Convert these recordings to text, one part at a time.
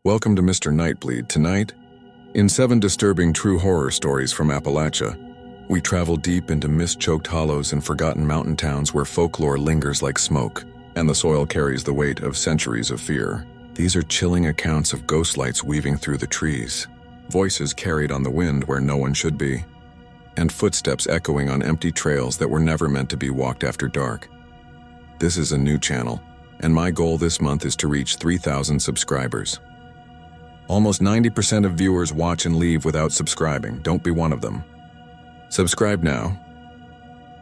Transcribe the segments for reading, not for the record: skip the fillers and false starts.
Welcome to Mr. Nightbleed. Tonight, in 7 disturbing true horror stories from Appalachia, we travel deep into mist-choked hollows and forgotten mountain towns where folklore lingers like smoke, and the soil carries the weight of centuries of fear. These are chilling accounts of ghost lights weaving through the trees, voices carried on the wind where no one should be, and footsteps echoing on empty trails that were never meant to be walked after dark. This is a new channel, and my goal this month is to reach 3,000 subscribers. Almost 90% of viewers watch and leave without subscribing. Don't be one of them. Subscribe now.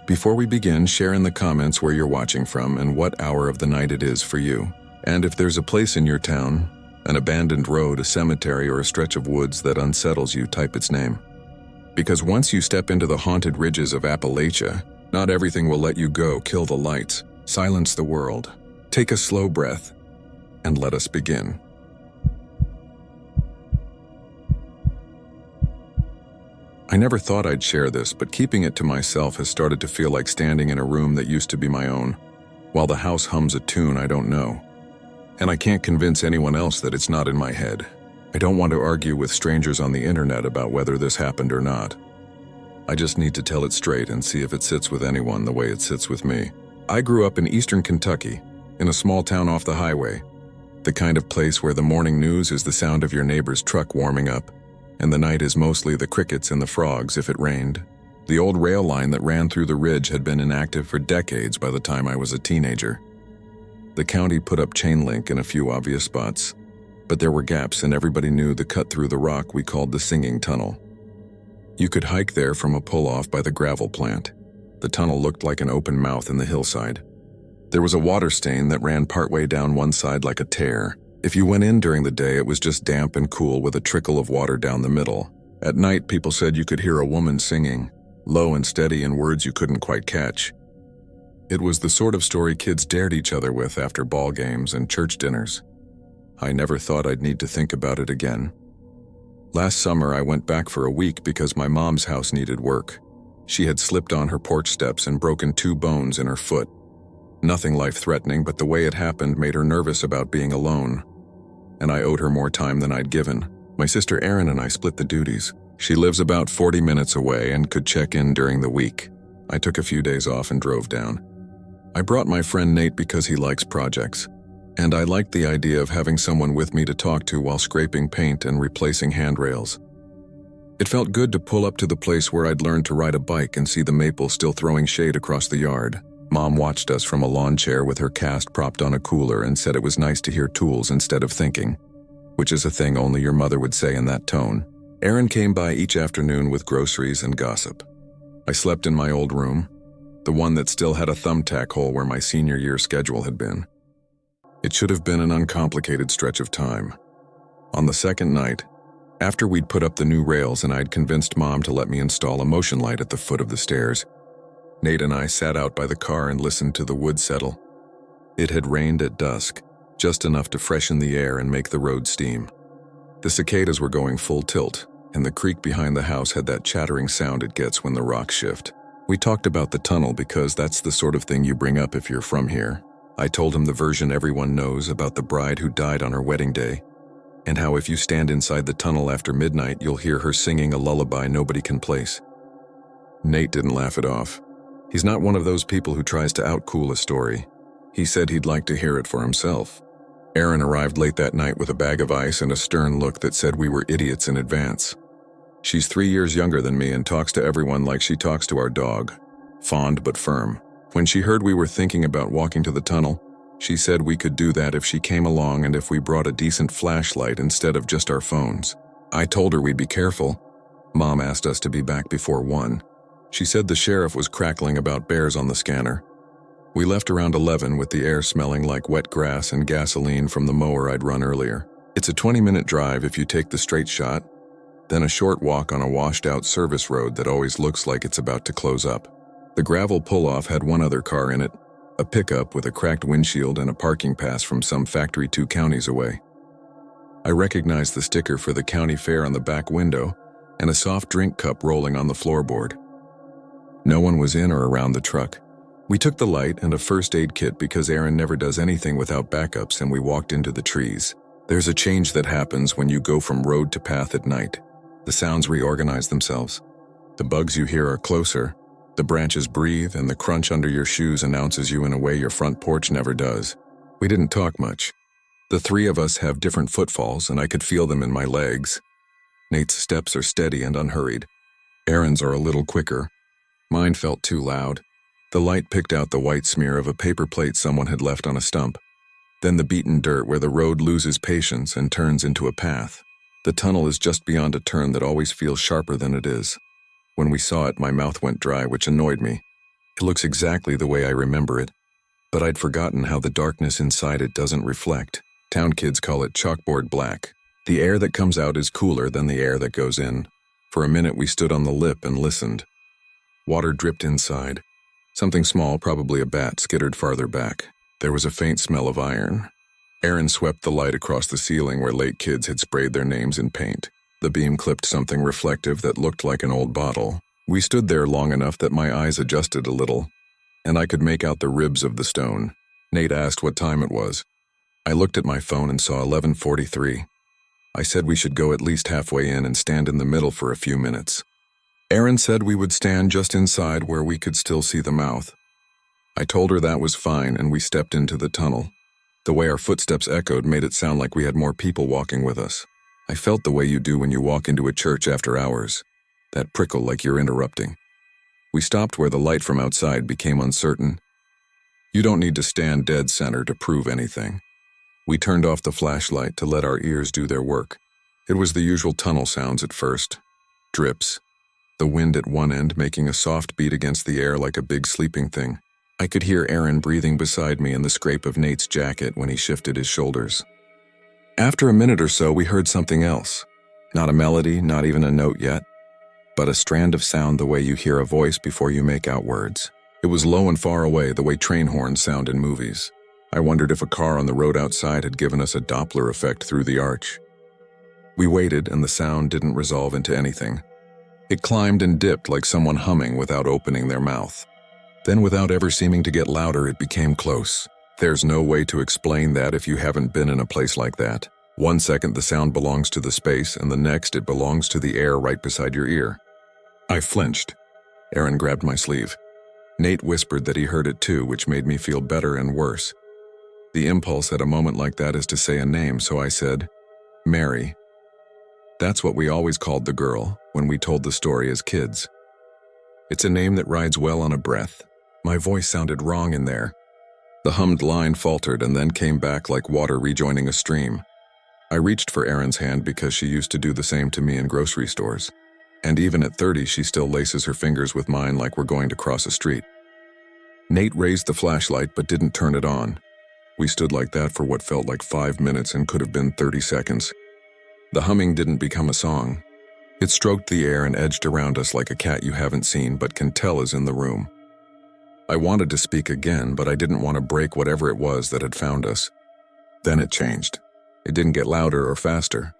Before we begin, share in the comments where you're watching from and what hour of the night it is for you. And if there's a place in your town, an abandoned road, a cemetery, or a stretch of woods that unsettles you, type its name. Because once you step into the haunted ridges of Appalachia, not everything will let you go. Kill the lights, silence the world, take a slow breath, and let us begin. I never thought I'd share this, but keeping it to myself has started to feel like standing in a room that used to be my own, while the house hums a tune I don't know. And I can't convince anyone else that it's not in my head. I don't want to argue with strangers on the internet about whether this happened or not. I just need to tell it straight and see if it sits with anyone the way it sits with me. I grew up in eastern Kentucky, in a small town off the highway, the kind of place where the morning news is the sound of your neighbor's truck warming up, and the night is mostly the crickets and the frogs if it rained. The old rail line that ran through the ridge had been inactive for decades by the time I was a teenager. The county put up chain link in a few obvious spots, but there were gaps and everybody knew the cut through the rock we called the Singing Tunnel. You could hike there from a pull-off by the gravel plant. The tunnel looked like an open mouth in the hillside. There was a water stain that ran partway down one side like a tear. If you went in during the day, it was just damp and cool with a trickle of water down the middle. At night, people said you could hear a woman singing, low and steady in words you couldn't quite catch. It was the sort of story kids dared each other with after ball games and church dinners. I never thought I'd need to think about it again. Last summer, I went back for a week because my mom's house needed work. She had slipped on her porch steps and broken 2 bones in her foot. Nothing life-threatening, but the way it happened made her nervous about being alone. And I owed her more time than I'd given. My sister Erin and I split the duties. She lives about 40 minutes away and could check in during the week. I took a few days off and drove down. I brought my friend Nate because he likes projects, and I liked the idea of having someone with me to talk to while scraping paint and replacing handrails. It felt good to pull up to the place where I'd learned to ride a bike and see the maple still throwing shade across the yard. Mom watched us from a lawn chair with her cast propped on a cooler and said it was nice to hear tools instead of thinking, which is a thing only your mother would say in that tone. Erin came by each afternoon with groceries and gossip. I slept in my old room, the one that still had a thumbtack hole where my senior year schedule had been. It should have been an uncomplicated stretch of time. On the second night, after we'd put up the new rails and I'd convinced Mom to let me install a motion light at the foot of the stairs, Nate and I sat out by the car and listened to the wood settle. It had rained at dusk, just enough to freshen the air and make the road steam. The cicadas were going full tilt, and the creek behind the house had that chattering sound it gets when the rocks shift. We talked about the tunnel because that's the sort of thing you bring up if you're from here. I told him the version everyone knows about the bride who died on her wedding day, and how if you stand inside the tunnel after midnight, you'll hear her singing a lullaby nobody can place. Nate didn't laugh it off. He's not one of those people who tries to outcool a story. He said he'd like to hear it for himself. Erin arrived late that night with a bag of ice and a stern look that said we were idiots in advance. She's 3 years younger than me and talks to everyone like she talks to our dog, fond but firm. When she heard we were thinking about walking to the tunnel, she said we could do that if she came along and if we brought a decent flashlight instead of just our phones. I told her we'd be careful. Mom asked us to be back before 1. She said the sheriff was crackling about bears on the scanner. We left around 11 with the air smelling like wet grass and gasoline from the mower I'd run earlier. It's a 20-minute drive if you take the straight shot, then a short walk on a washed-out service road that always looks like it's about to close up. The gravel pull-off had one other car in it, a pickup with a cracked windshield and a parking pass from some factory 2 counties away. I recognized the sticker for the county fair on the back window and a soft drink cup rolling on the floorboard. No one was in or around the truck. We took the light and a first aid kit because Erin never does anything without backups, and we walked into the trees. There's a change that happens when you go from road to path at night. The sounds reorganize themselves. The bugs you hear are closer, the branches breathe, and the crunch under your shoes announces you in a way your front porch never does. We didn't talk much. The three of us have different footfalls, and I could feel them in my legs. Nate's steps are steady and unhurried. Aaron's are a little quicker. Mine felt too loud. The light picked out the white smear of a paper plate someone had left on a stump. Then the beaten dirt where the road loses patience and turns into a path. The tunnel is just beyond a turn that always feels sharper than it is. When we saw it, my mouth went dry, which annoyed me. It looks exactly the way I remember it, but I'd forgotten how the darkness inside it doesn't reflect. Town kids call it chalkboard black. The air that comes out is cooler than the air that goes in. For a minute we stood on the lip and listened. Water dripped inside. Something small, probably a bat, skittered farther back. There was a faint smell of iron. Aaron swept the light across the ceiling where late kids had sprayed their names in paint. The beam clipped something reflective that looked like an old bottle. We stood there long enough that my eyes adjusted a little, and I could make out the ribs of the stone. Nate asked what time it was. I looked at my phone and saw 11:43. I said we should go at least halfway in and stand in the middle for a few minutes. Aaron said we would stand just inside where we could still see the mouth. I told her that was fine, and we stepped into the tunnel. The way our footsteps echoed made it sound like we had more people walking with us. I felt the way you do when you walk into a church after hours, that prickle like you're interrupting. We stopped where the light from outside became uncertain. You don't need to stand dead center to prove anything. We turned off the flashlight to let our ears do their work. It was the usual tunnel sounds at first. Drips. The wind at one end making a soft beat against the air like a big sleeping thing. I could hear Aaron breathing beside me and the scrape of Nate's jacket when he shifted his shoulders. After a minute or so, we heard something else. Not a melody, not even a note yet, but a strand of sound the way you hear a voice before you make out words. It was low and far away, the way train horns sound in movies. I wondered if a car on the road outside had given us a Doppler effect through the arch. We waited, and the sound didn't resolve into anything. It climbed and dipped like someone humming without opening their mouth. Then, without ever seeming to get louder, it became close. There's no way to explain that if you haven't been in a place like that. 1 second the sound belongs to the space, and the next it belongs to the air right beside your ear. I flinched. Aaron grabbed my sleeve. Nate whispered that he heard it too, which made me feel better and worse. The impulse at a moment like that is to say a name, so I said, Mary. That's what we always called the girl when we told the story as kids. It's a name that rides well on a breath. My voice sounded wrong in there. The hummed line faltered and then came back like water rejoining a stream. I reached for Erin's hand because she used to do the same to me in grocery stores. And even at 30, she still laces her fingers with mine like we're going to cross a street. Nate raised the flashlight but didn't turn it on. We stood like that for what felt like 5 minutes and could have been 30 seconds. The humming didn't become a song. It stroked the air and edged around us like a cat you haven't seen but can tell is in the room. I wanted to speak again, but I didn't want to break whatever it was that had found us. Then it changed. It didn't get louder or faster.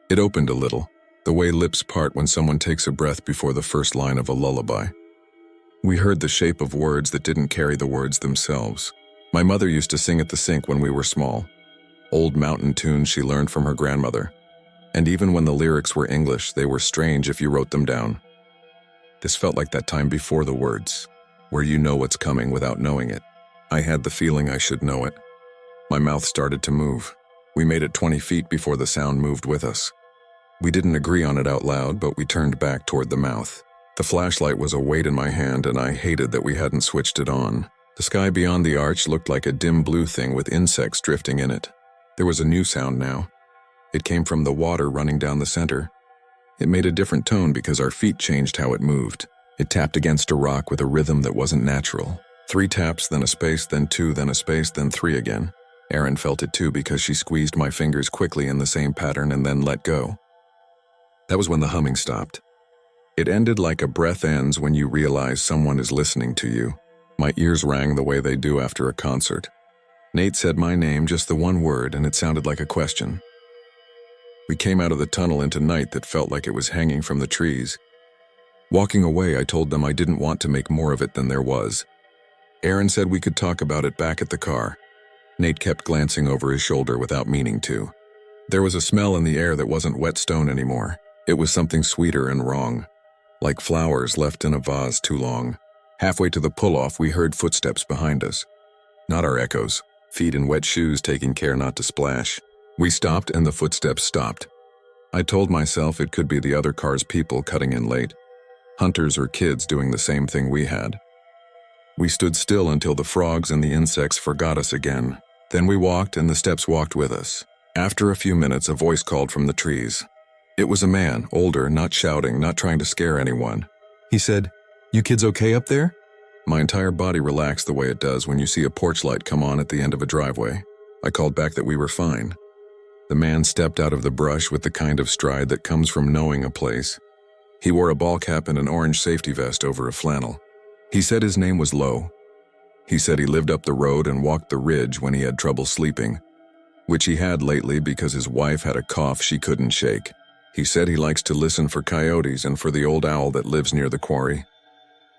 It opened a little, the way lips part when someone takes a breath before the first line of a lullaby. We heard the shape of words that didn't carry the words themselves. My mother used to sing at the sink when we were small. Old mountain tunes she learned from her grandmother. And even when the lyrics were English, they were strange if you wrote them down. This felt like that time before the words, where you know what's coming without knowing it. I had the feeling I should know it. My mouth started to move. We made it 20 feet before the sound moved with us. We didn't agree on it out loud, but we turned back toward the mouth. The flashlight was a weight in my hand, and I hated that we hadn't switched it on. The sky beyond the arch looked like a dim blue thing with insects drifting in it. There was a new sound now. It came from the water running down the center. It made a different tone because our feet changed how it moved. It tapped against a rock with a rhythm that wasn't natural. 3 taps, then a space, then 2, then a space, then 3 again. Erin felt it too because she squeezed my fingers quickly in the same pattern and then let go. That was when the humming stopped. It ended like a breath ends when you realize someone is listening to you. My ears rang the way they do after a concert. Nate said my name, just the one word, and it sounded like a question. We came out of the tunnel into night that felt like it was hanging from the trees. Walking away, I told them I didn't want to make more of it than there was. Aaron said we could talk about it back at the car. Nate kept glancing over his shoulder without meaning to. There was a smell in the air that wasn't wet stone anymore. It was something sweeter and wrong, like flowers left in a vase too long. Halfway to the pull-off, we heard footsteps behind us. Not our echoes, feet in wet shoes taking care not to splash. We stopped and the footsteps stopped. I told myself it could be the other car's people cutting in late. Hunters or kids doing the same thing we had. We stood still until the frogs and the insects forgot us again. Then we walked and the steps walked with us. After a few minutes, a voice called from the trees. It was a man, older, not shouting, not trying to scare anyone. He said, "You kids okay up there?" My entire body relaxed the way it does when you see a porch light come on at the end of a driveway. I called back that we were fine. The man stepped out of the brush with the kind of stride that comes from knowing a place. He wore a ball cap and an orange safety vest over a flannel. He said his name was Lo. He said he lived up the road and walked the ridge when he had trouble sleeping, which he had lately because his wife had a cough she couldn't shake. He said he likes to listen for coyotes and for the old owl that lives near the quarry.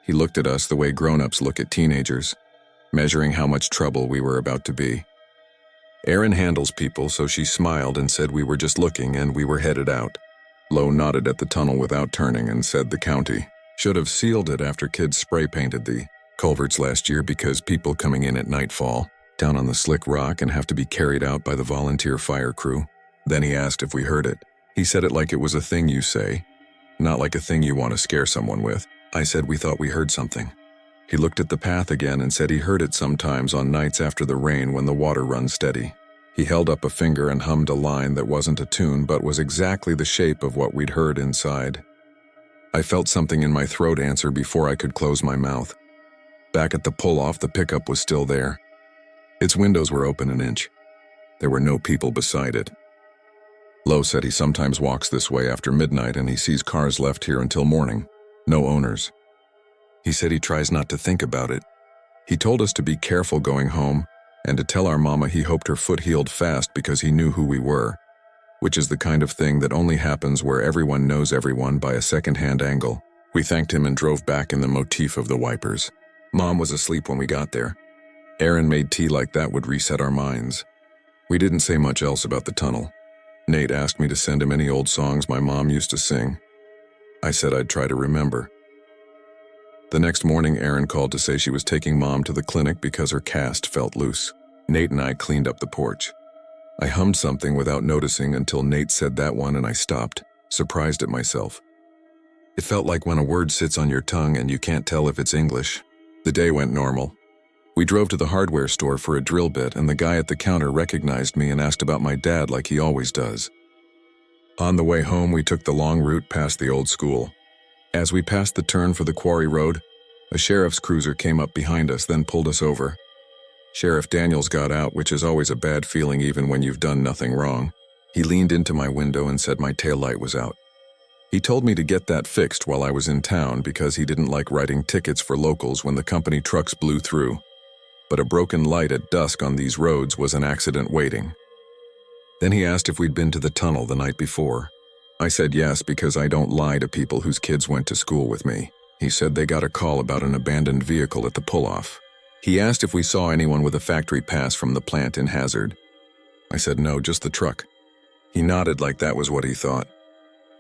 He looked at us the way grown-ups look at teenagers, measuring how much trouble we were about to be. Erin handles people, so she smiled and said we were just looking and we were headed out. Lo nodded at the tunnel without turning and said the county should have sealed it after kids spray-painted the culverts last year because people coming in at nightfall down on the slick rock and have to be carried out by the volunteer fire crew. Then he asked if we heard it. He said it like it was a thing you say, not like a thing you want to scare someone with. I said we thought we heard something. He looked at the path again and said he heard it sometimes on nights after the rain when the water runs steady. He held up a finger and hummed a line that wasn't a tune but was exactly the shape of what we'd heard inside. I felt something in my throat answer before I could close my mouth. Back at the pull-off, the pickup was still there. Its windows were open an inch. There were no people beside it. Lo said he sometimes walks this way after midnight and he sees cars left here until morning. No owners. He said he tries not to think about it. He told us to be careful going home and to tell our mama he hoped her foot healed fast because he knew who we were, which is the kind of thing that only happens where everyone knows everyone by a second-hand angle. We thanked him and drove back in the motif of the wipers. Mom was asleep when we got there. Erin made tea like that would reset our minds. We didn't say much else about the tunnel. Nate asked me to send him any old songs my mom used to sing. I said I'd try to remember. The next morning, Erin called to say she was taking Mom to the clinic because her cast felt loose. Nate and I cleaned up the porch. I hummed something without noticing until Nate said that one and I stopped, surprised at myself. It felt like when a word sits on your tongue and you can't tell if it's English. The day went normal. We drove to the hardware store for a drill bit and the guy at the counter recognized me and asked about my dad like he always does. On the way home, we took the long route past the old school. As we passed the turn for the quarry road, a sheriff's cruiser came up behind us, then pulled us over. Sheriff Daniels got out, which is always a bad feeling even when you've done nothing wrong. He leaned into my window and said my taillight was out. He told me to get that fixed while I was in town because he didn't like writing tickets for locals when the company trucks blew through. But a broken light at dusk on these roads was an accident waiting. Then he asked if we'd been to the tunnel the night before. I said yes because I don't lie to people whose kids went to school with me. He said they got a call about an abandoned vehicle at the pull-off. He asked if we saw anyone with a factory pass from the plant in Hazard. I said no, just the truck. He nodded like that was what he thought.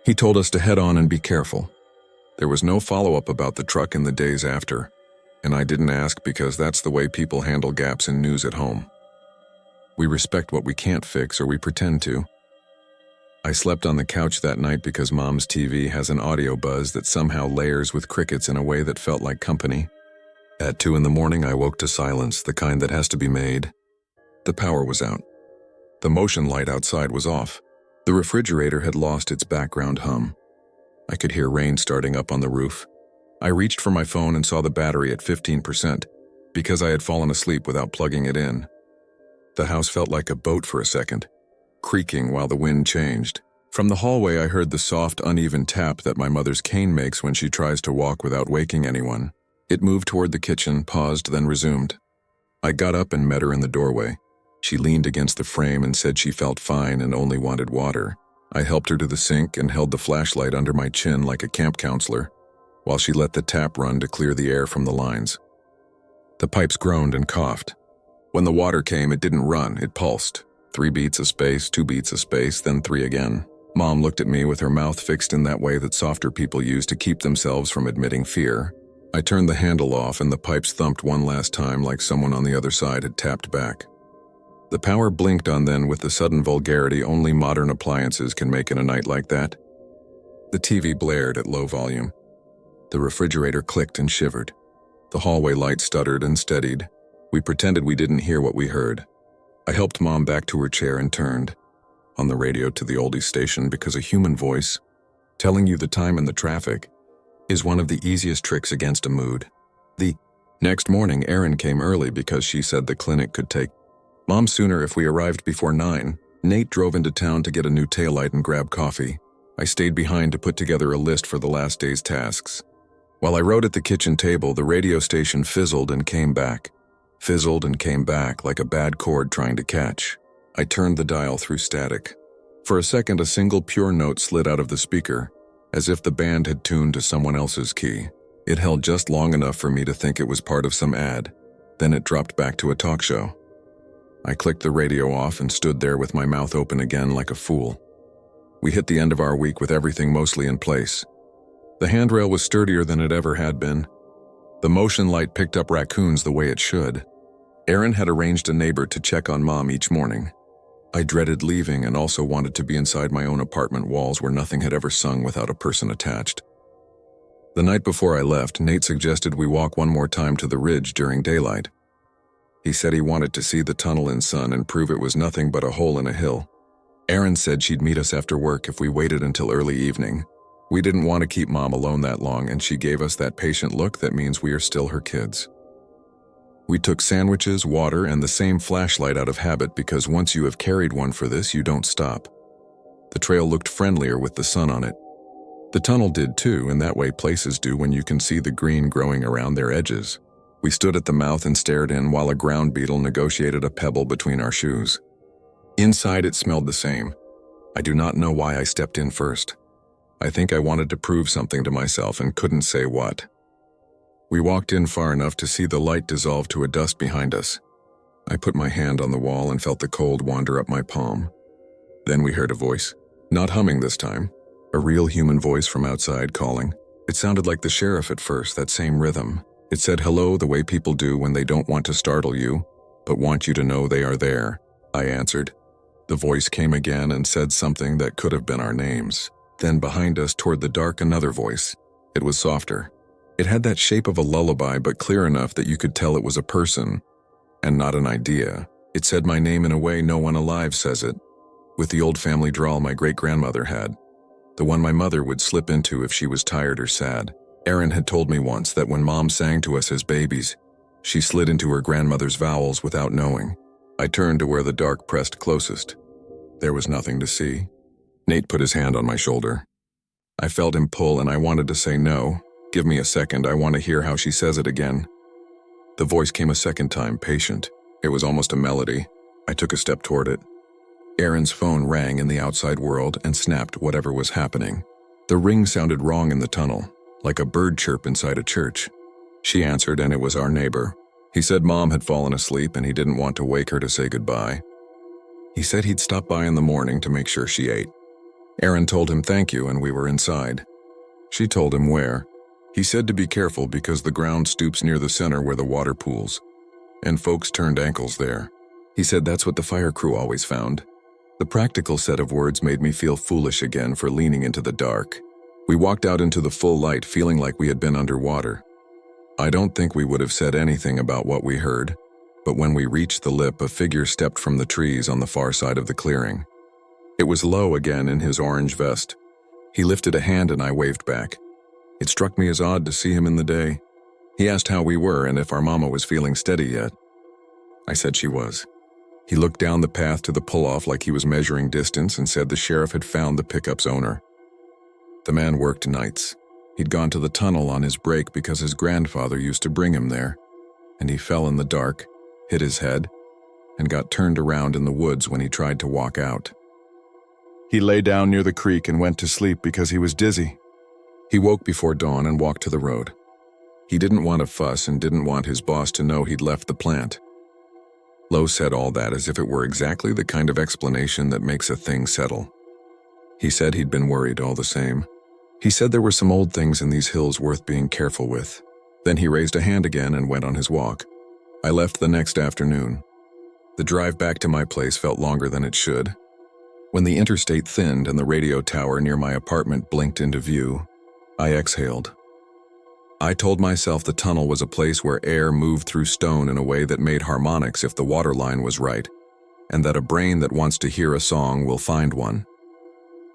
He told us to head on and be careful. There was no follow-up about the truck in the days after, and I didn't ask because that's the way people handle gaps in news at home. We respect what we can't fix or we pretend to. I slept on the couch that night because Mom's TV has an audio buzz that somehow layers with crickets in a way that felt like company. At 2 a.m, I woke to silence, the kind that has to be made. The power was out. The motion light outside was off. The refrigerator had lost its background hum. I could hear rain starting up on the roof. I reached for my phone and saw the battery at 15% because I had fallen asleep without plugging it in. The house felt like a boat for a second, creaking while the wind changed. From the hallway, I heard the soft, uneven tap that my mother's cane makes when she tries to walk without waking anyone. It moved toward the kitchen, paused, then resumed. I got up and met her in the doorway. She leaned against the frame and said she felt fine and only wanted water. I helped her to the sink and held the flashlight under my chin like a camp counselor, while she let the tap run to clear the air from the lines. The pipes groaned and coughed. When the water came, it didn't run, it pulsed. 3 beats a space, 2 beats a space, then 3 again. Mom looked at me with her mouth fixed in that way that softer people use to keep themselves from admitting fear. I turned the handle off and the pipes thumped one last time like someone on the other side had tapped back. The power blinked on then with the sudden vulgarity only modern appliances can make in a night like that. The TV blared at low volume. The refrigerator clicked and shivered. The hallway light stuttered and steadied. We pretended we didn't hear what we heard. I helped Mom back to her chair and turned on the radio to the oldies station because a human voice, telling you the time and the traffic, is one of the easiest tricks against a mood. The next morning, Erin came early because she said the clinic could take Mom sooner if we arrived before 9. Nate drove into town to get a new taillight and grab coffee. I stayed behind to put together a list for the last day's tasks. While I wrote at the kitchen table, the radio station fizzled and came back. Fizzled and came back like a bad chord trying to catch. I turned the dial through static. For a second, a single pure note slid out of the speaker, as if the band had tuned to someone else's key. It held just long enough for me to think it was part of some ad. Then it dropped back to a talk show. I clicked the radio off and stood there with my mouth open again like a fool. We hit the end of our week with everything mostly in place. The handrail was sturdier than it ever had been. The motion light picked up raccoons the way it should. Erin had arranged a neighbor to check on Mom each morning. I dreaded leaving and also wanted to be inside my own apartment walls where nothing had ever sung without a person attached. The night before I left, Nate suggested we walk one more time to the ridge during daylight. He said he wanted to see the tunnel in sun and prove it was nothing but a hole in a hill. Erin said she'd meet us after work if we waited until early evening. We didn't want to keep Mom alone that long, and she gave us that patient look that means we are still her kids. We took sandwiches, water, and the same flashlight out of habit because once you have carried one for this, you don't stop. The trail looked friendlier with the sun on it. The tunnel did too, and that way places do when you can see the green growing around their edges. We stood at the mouth and stared in while a ground beetle negotiated a pebble between our shoes. Inside it smelled the same. I do not know why I stepped in first. I think I wanted to prove something to myself and couldn't say what. We walked in far enough to see the light dissolve to a dust behind us. I put my hand on the wall and felt the cold wander up my palm. Then we heard a voice, not humming this time, a real human voice from outside calling. It sounded like the sheriff at first, that same rhythm. It said hello the way people do when they don't want to startle you, but want you to know they are there. I answered. The voice came again and said something that could have been our names. Then behind us toward the dark another voice. It was softer. It had that shape of a lullaby but clear enough that you could tell it was a person, and not an idea. It said my name in a way no one alive says it, with the old family drawl my great-grandmother had, the one my mother would slip into if she was tired or sad. Erin had told me once that when Mom sang to us as babies, she slid into her grandmother's vowels without knowing. I turned to where the dark pressed closest. There was nothing to see. Nate put his hand on my shoulder. I felt him pull and I wanted to say no. Give me a second, I want to hear how she says it again. The voice came a second time, patient. It was almost a melody. I took a step toward it. Erin's phone rang in the outside world and snapped whatever was happening. The ring sounded wrong in the tunnel, like a bird chirp inside a church. She answered and it was our neighbor. He said Mom had fallen asleep and he didn't want to wake her to say goodbye. He said he'd stop by in the morning to make sure she ate. Erin told him thank you and we were inside. She told him where. He said to be careful because the ground stoops near the center where the water pools, and folks turned ankles there. He said that's what the fire crew always found. The practical set of words made me feel foolish again for leaning into the dark. We walked out into the full light feeling like we had been underwater. I don't think we would have said anything about what we heard, but when we reached the lip, a figure stepped from the trees on the far side of the clearing. It was Lowe again in his orange vest. He lifted a hand and I waved back. It struck me as odd to see him in the day. He asked how we were and if our mama was feeling steady yet. I said she was. He looked down the path to the pull-off like he was measuring distance and said the sheriff had found the pickup's owner. The man worked nights. He'd gone to the tunnel on his break because his grandfather used to bring him there, and he fell in the dark, hit his head, and got turned around in the woods when he tried to walk out. He lay down near the creek and went to sleep because he was dizzy. He woke before dawn and walked to the road. He didn't want a fuss and didn't want his boss to know he'd left the plant. Lowe said all that as if it were exactly the kind of explanation that makes a thing settle. He said he'd been worried all the same. He said there were some old things in these hills worth being careful with. Then he raised a hand again and went on his walk. I left the next afternoon. The drive back to my place felt longer than it should. When the interstate thinned and the radio tower near my apartment blinked into view, I exhaled. I told myself the tunnel was a place where air moved through stone in a way that made harmonics if the water line was right, and that a brain that wants to hear a song will find one.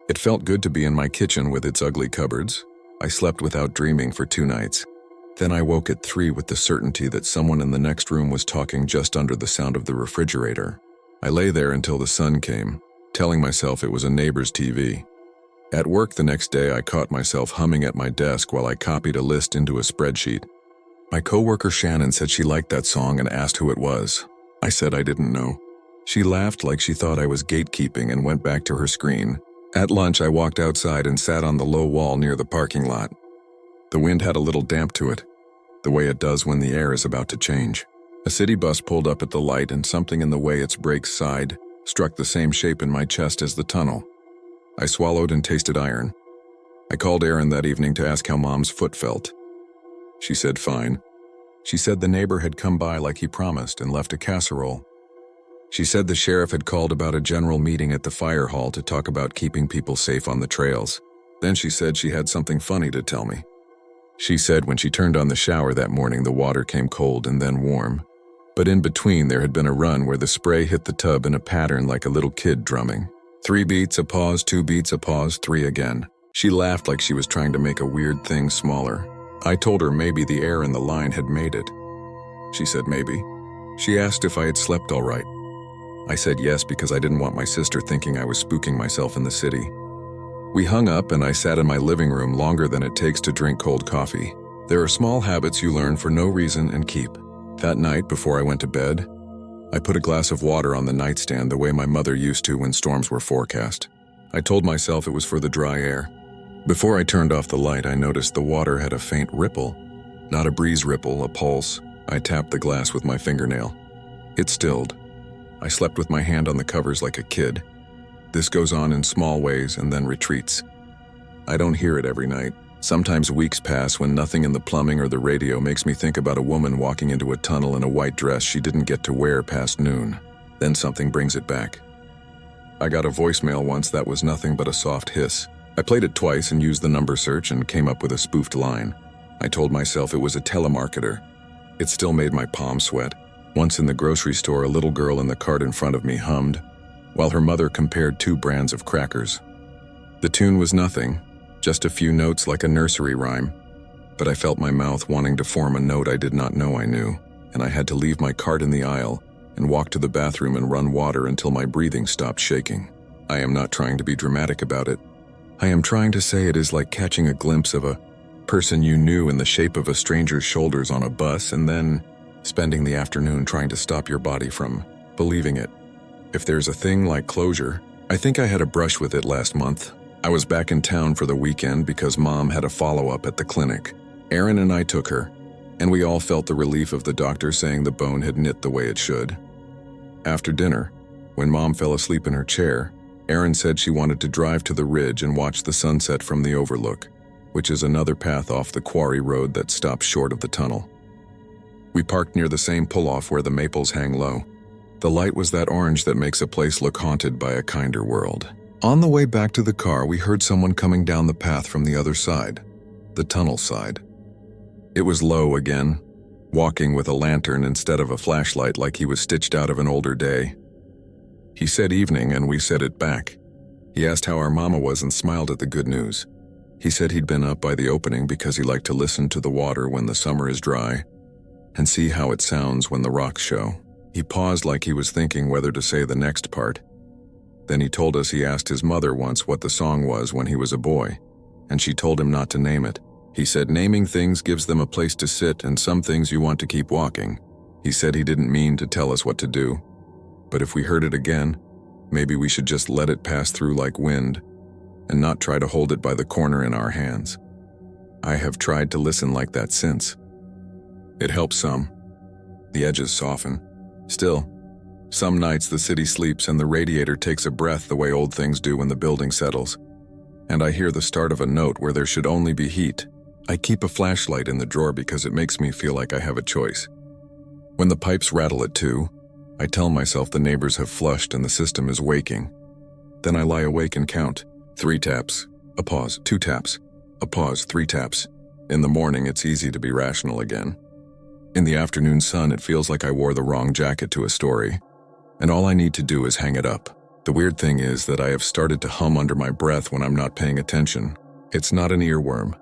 It felt good to be in my kitchen with its ugly cupboards. I slept without dreaming for 2 nights. Then I woke at 3 with the certainty that someone in the next room was talking just under the sound of the refrigerator. I lay there until the sun came, telling myself it was a neighbor's TV. At work the next day, I caught myself humming at my desk while I copied a list into a spreadsheet. My coworker Shannon said she liked that song and asked who it was. I said I didn't know. She laughed like she thought I was gatekeeping and went back to her screen. At lunch, I walked outside and sat on the low wall near the parking lot. The wind had a little damp to it, the way it does when the air is about to change. A city bus pulled up at the light, and something in the way its brakes sighed struck the same shape in my chest as the tunnel. I swallowed and tasted iron. I called Erin that evening to ask how Mom's foot felt. She said fine. She said the neighbor had come by like he promised and left a casserole. She said the sheriff had called about a general meeting at the fire hall to talk about keeping people safe on the trails. Then she said she had something funny to tell me. She said when she turned on the shower that morning, the water came cold and then warm. But in between, there had been a run where the spray hit the tub in a pattern like a little kid drumming. 3 beats, a pause, 2 beats, a pause, 3 again. She laughed like she was trying to make a weird thing smaller. I told her maybe the air in the line had made it. She said maybe. She asked if I had slept all right. I said yes because I didn't want my sister thinking I was spooking myself in the city. We hung up and I sat in my living room longer than it takes to drink cold coffee. There are small habits you learn for no reason and keep. That night, before I went to bed, I put a glass of water on the nightstand the way my mother used to when storms were forecast. I told myself it was for the dry air. Before I turned off the light, I noticed the water had a faint ripple. Not a breeze ripple, a pulse. I tapped the glass with my fingernail. It stilled. I slept with my hand on the covers like a kid. This goes on in small ways and then retreats. I don't hear it every night. Sometimes weeks pass when nothing in the plumbing or the radio makes me think about a woman walking into a tunnel in a white dress she didn't get to wear past noon. Then something brings it back. I got a voicemail once that was nothing but a soft hiss. I played it twice and used the number search and came up with a spoofed line. I told myself it was a telemarketer. It still made my palms sweat. Once in the grocery store, a little girl in the cart in front of me hummed, while her mother compared 2 brands of crackers. The tune was nothing, just a few notes like a nursery rhyme, but I felt my mouth wanting to form a note I did not know I knew, and I had to leave my cart in the aisle and walk to the bathroom and run water until my breathing stopped shaking. I am not trying to be dramatic about it. I am trying to say it is like catching a glimpse of a person you knew in the shape of a stranger's shoulders on a bus and then spending the afternoon trying to stop your body from believing it. If there's a thing like closure, I think I had a brush with it last month. I was back in town for the weekend because Mom had a follow-up at the clinic. Erin and I took her, and we all felt the relief of the doctor saying the bone had knit the way it should. After dinner, when Mom fell asleep in her chair, Erin said she wanted to drive to the ridge and watch the sunset from the overlook, which is another path off the quarry road that stops short of the tunnel. We parked near the same pull-off where the maples hang low. The light was that orange that makes a place look haunted by a kinder world. On the way back to the car, we heard someone coming down the path from the other side, the tunnel side. It was Lowe again, walking with a lantern instead of a flashlight like he was stitched out of an older day. He said evening, and we said it back. He asked how our mama was and smiled at the good news. He said he'd been up by the opening because he liked to listen to the water when the summer is dry and see how it sounds when the rocks show. He paused like he was thinking whether to say the next part. Then he told us he asked his mother once what the song was when he was a boy, and she told him not to name it. He said naming things gives them a place to sit and some things you want to keep walking. He said he didn't mean to tell us what to do, but if we heard it again, maybe we should just let it pass through like wind and not try to hold it by the corner in our hands. I have tried to listen like that since. It helps some. The edges soften. Still, Some nights the city sleeps and the radiator takes a breath the way old things do when the building settles. And I hear the start of a note where there should only be heat. I keep a flashlight in the drawer because it makes me feel like I have a choice. When the pipes rattle at 2, I tell myself the neighbors have flushed and the system is waking. Then I lie awake and count. 3 taps, a pause, 2 taps, a pause, 3 taps. In the morning, it's easy to be rational again. In the afternoon sun, it feels like I wore the wrong jacket to a story, and all I need to do is hang it up. The weird thing is that I have started to hum under my breath when I'm not paying attention. It's not an earworm.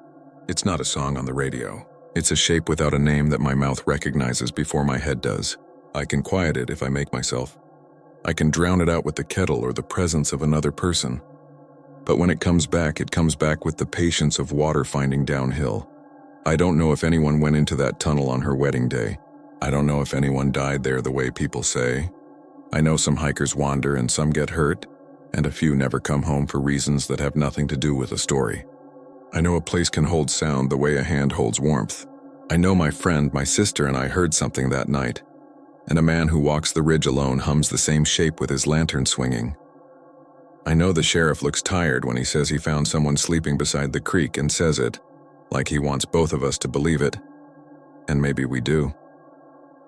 It's not a song on the radio. It's a shape without a name that my mouth recognizes before my head does. I can quiet it if I make myself. I can drown it out with the kettle or the presence of another person. But when it comes back with the patience of water finding downhill. I don't know if anyone went into that tunnel on her wedding day. I don't know if anyone died there the way people say. I know some hikers wander and some get hurt, and a few never come home for reasons that have nothing to do with a story. I know a place can hold sound the way a hand holds warmth. I know my friend, my sister, and I heard something that night. And a man who walks the ridge alone hums the same shape with his lantern swinging. I know the sheriff looks tired when he says he found someone sleeping beside the creek and says it, like he wants both of us to believe it. And maybe we do.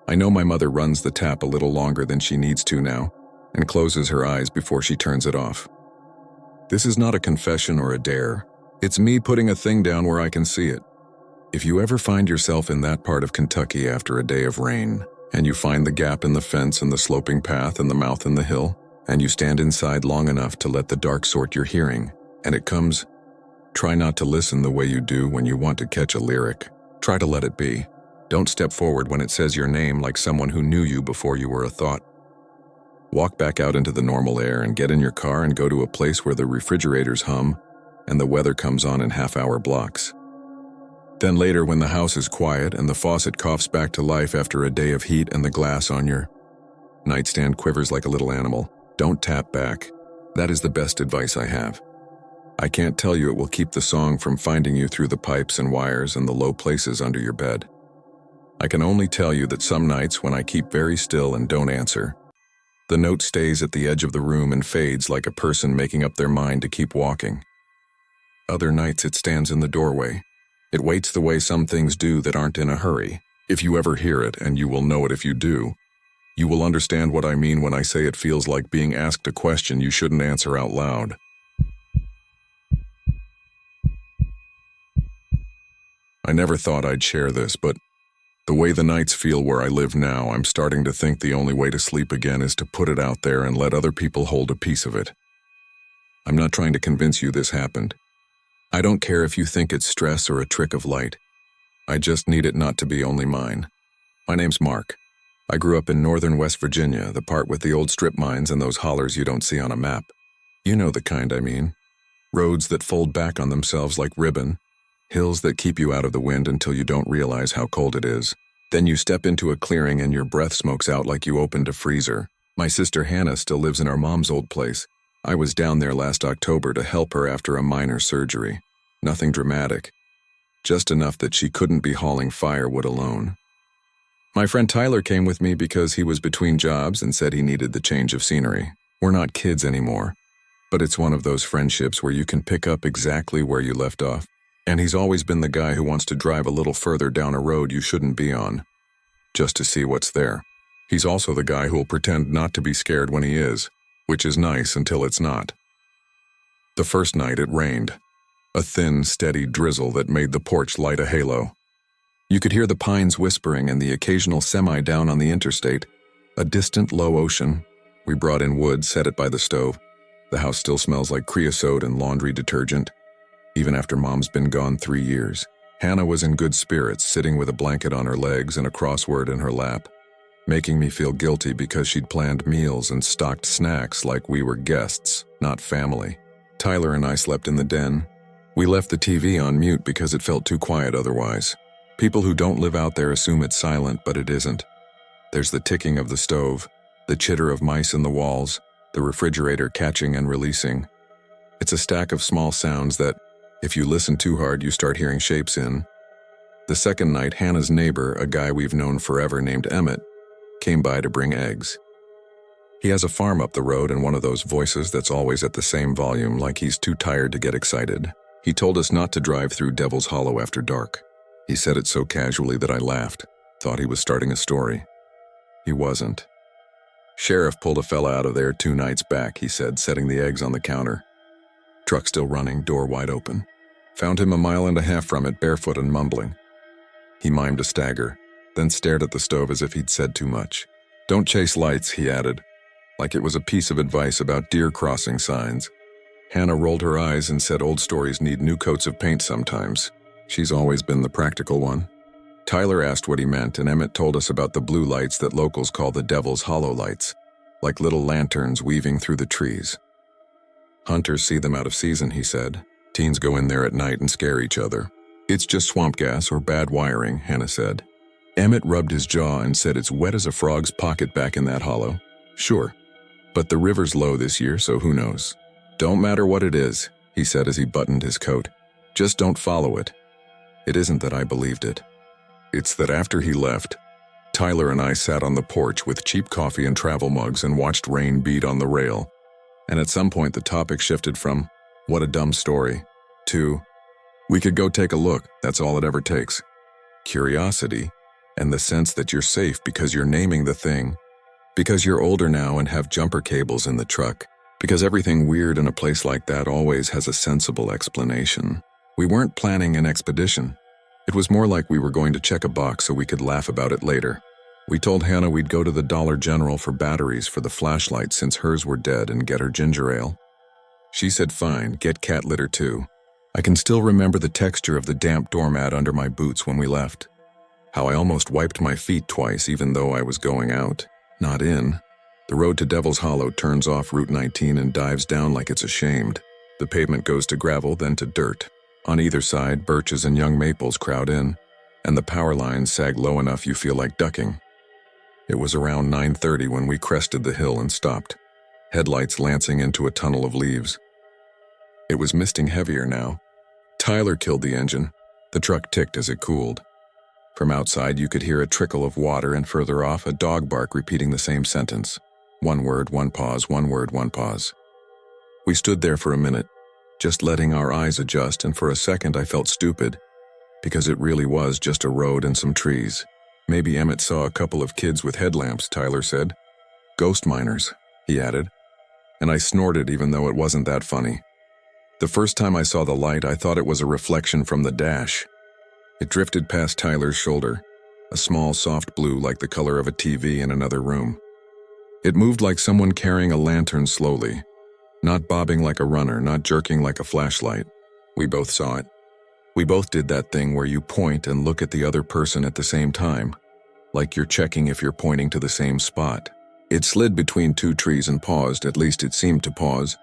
I know my mother runs the tap a little longer than she needs to now, and closes her eyes before she turns it off. This is not a confession or a dare. It's me putting a thing down where I can see it. If you ever find yourself in that part of Kentucky after a day of rain, and you find the gap in the fence and the sloping path and the mouth in the hill, and you stand inside long enough to let the dark sort your hearing, and it comes, try not to listen the way you do when you want to catch a lyric. Try to let it be. Don't step forward when it says your name like someone who knew you before you were a thought. Walk back out into the normal air and get in your car and go to a place where the refrigerators hum and the weather comes on in half-hour blocks. Then later, when the house is quiet and the faucet coughs back to life after a day of heat and the glass on your nightstand quivers like a little animal, don't tap back. That is the best advice I have. I can't tell you it will keep the song from finding you through the pipes and wires and the low places under your bed. I can only tell you that some nights when I keep very still and don't answer, the note stays at the edge of the room and fades like a person making up their mind to keep walking. Other nights it stands in the doorway. It waits the way some things do that aren't in a hurry. If you ever hear it, and you will know it if you do, you will understand what I mean when I say it feels like being asked a question you shouldn't answer out loud. I never thought I'd share this, but the way the nights feel where I live now, I'm starting to think the only way to sleep again is to put it out there and let other people hold a piece of it. I'm not trying to convince you this happened. I don't care if you think it's stress or a trick of light. I just need it not to be only mine. My name's Mark. I grew up in northern West Virginia, the part with the old strip mines and those hollers you don't see on a map. You know the kind I mean. Roads that fold back on themselves like ribbon, hills that keep you out of the wind until you don't realize how cold it is. Then you step into a clearing and your breath smokes out like you opened a freezer. My sister Hannah still lives in our mom's old place. I was down there last October to help her after a minor surgery. Nothing dramatic. Just enough that she couldn't be hauling firewood alone. My friend Tyler came with me because he was between jobs and said he needed the change of scenery. We're not kids anymore, but it's one of those friendships where you can pick up exactly where you left off. And he's always been the guy who wants to drive a little further down a road you shouldn't be on, just to see what's there. He's also the guy who'll pretend not to be scared when he is, which is nice until it's not. The first night it rained, a thin, steady drizzle that made the porch light a halo. You could hear the pines whispering and the occasional semi down on the interstate, a distant low ocean. We brought in wood, set it by the stove. The house still smells like creosote and laundry detergent, even after Mom's been gone 3 years. Hannah was in good spirits, sitting with a blanket on her legs and a crossword in her lap, making me feel guilty because she'd planned meals and stocked snacks like we were guests, not family. Tyler and I slept in the den. We left the TV on mute because it felt too quiet otherwise. People who don't live out there assume it's silent, but it isn't. There's the ticking of the stove, the chitter of mice in the walls, the refrigerator catching and releasing. It's a stack of small sounds that, if you listen too hard, you start hearing shapes in. The second night, Hannah's neighbor, a guy we've known forever named Emmett, came by to bring eggs. He has a farm up the road and one of those voices that's always at the same volume, like he's too tired to get excited. He told us not to drive through Devil's Hollow after dark. He said it so casually that I laughed, thought he was starting a story. He wasn't. Sheriff pulled a fella out of there 2 nights back, he said, setting the eggs on the counter. Truck still running, door wide open. Found him 1.5 miles from it, barefoot and mumbling. He mimed a stagger, then stared at the stove as if he'd said too much. Don't chase lights, he added, like it was a piece of advice about deer crossing signs. Hannah rolled her eyes and said old stories need new coats of paint sometimes. She's always been the practical one. Tyler asked what he meant, and Emmett told us about the blue lights that locals call the Devil's Hollow lights, like little lanterns weaving through the trees. Hunters see them out of season, he said. Teens go in there at night and scare each other. It's just swamp gas or bad wiring, Hannah said. Emmett rubbed his jaw and said it's wet as a frog's pocket back in that hollow. Sure, but the river's low this year, so who knows? Don't matter what it is, he said as he buttoned his coat. Just don't follow it. It isn't that I believed it. It's that after he left, Tyler and I sat on the porch with cheap coffee and travel mugs and watched rain beat on the rail. And at some point the topic shifted from, what a dumb story, to, we could go take a look, that's all it ever takes. Curiosity, and the sense that you're safe because you're naming the thing, because you're older now and have jumper cables in the truck, because everything weird in a place like that always has a sensible explanation. We weren't planning an expedition. It was more like we were going to check a box so we could laugh about it later. We told Hannah we'd go to the Dollar General for batteries for the flashlight since hers were dead and get her ginger ale. She said fine, get cat litter too. I can still remember the texture of the damp doormat under my boots when we left. How I almost wiped my feet twice even though I was going out, not in. The road to Devil's Hollow turns off Route 19 and dives down like it's ashamed. The pavement goes to gravel, then to dirt. On either side, birches and young maples crowd in, and the power lines sag low enough you feel like ducking. It was around 9:30 when we crested the hill and stopped, headlights lancing into a tunnel of leaves. It was misting heavier now. Tyler killed the engine. The truck ticked as it cooled. From outside you could hear a trickle of water and further off a dog bark repeating the same sentence. One word, one pause, one word, one pause. We stood there for a minute, just letting our eyes adjust, and for a second I felt stupid, because it really was just a road and some trees. Maybe Emmett saw a couple of kids with headlamps, Tyler said. Ghost miners, he added, and I snorted even though it wasn't that funny. The first time I saw the light, I thought it was a reflection from the dash. It drifted past Tyler's shoulder, a small soft blue like the color of a TV in another room. It moved like someone carrying a lantern slowly, not bobbing like a runner, not jerking like a flashlight. We both saw it. We both did that thing where you point and look at the other person at the same time, like you're checking if you're pointing to the same spot. It slid between 2 trees and paused, at least it seemed to pause.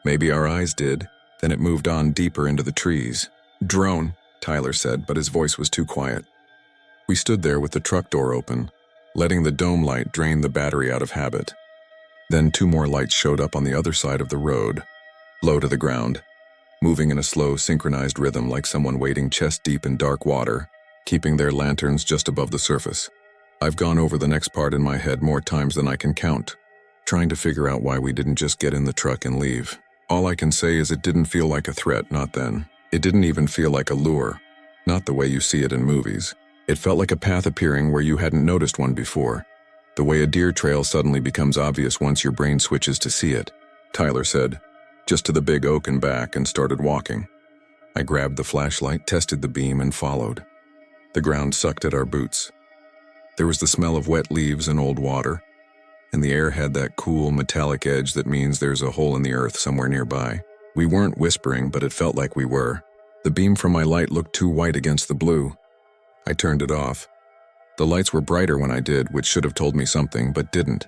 Maybe our eyes did, then it moved on deeper into the trees. Drone, Tyler said, but his voice was too quiet. We stood there with the truck door open, letting the dome light drain the battery out of habit. Then 2 more lights showed up on the other side of the road, low to the ground, moving in a slow, synchronized rhythm like someone wading chest-deep in dark water, keeping their lanterns just above the surface. I've gone over the next part in my head more times than I can count, trying to figure out why we didn't just get in the truck and leave. All I can say is it didn't feel like a threat, not then. It didn't even feel like a lure, not the way you see it in movies. It felt like a path appearing where you hadn't noticed one before, the way a deer trail suddenly becomes obvious once your brain switches to see it. Tyler said, just to the big oak and back, and started walking. I grabbed the flashlight, tested the beam, and followed. The ground sucked at our boots. There was the smell of wet leaves and old water, and the air had that cool, metallic edge that means there's a hole in the earth somewhere nearby. We weren't whispering, but it felt like we were. The beam from my light looked too white against the blue. I turned it off. The lights were brighter when I did, which should have told me something, but didn't.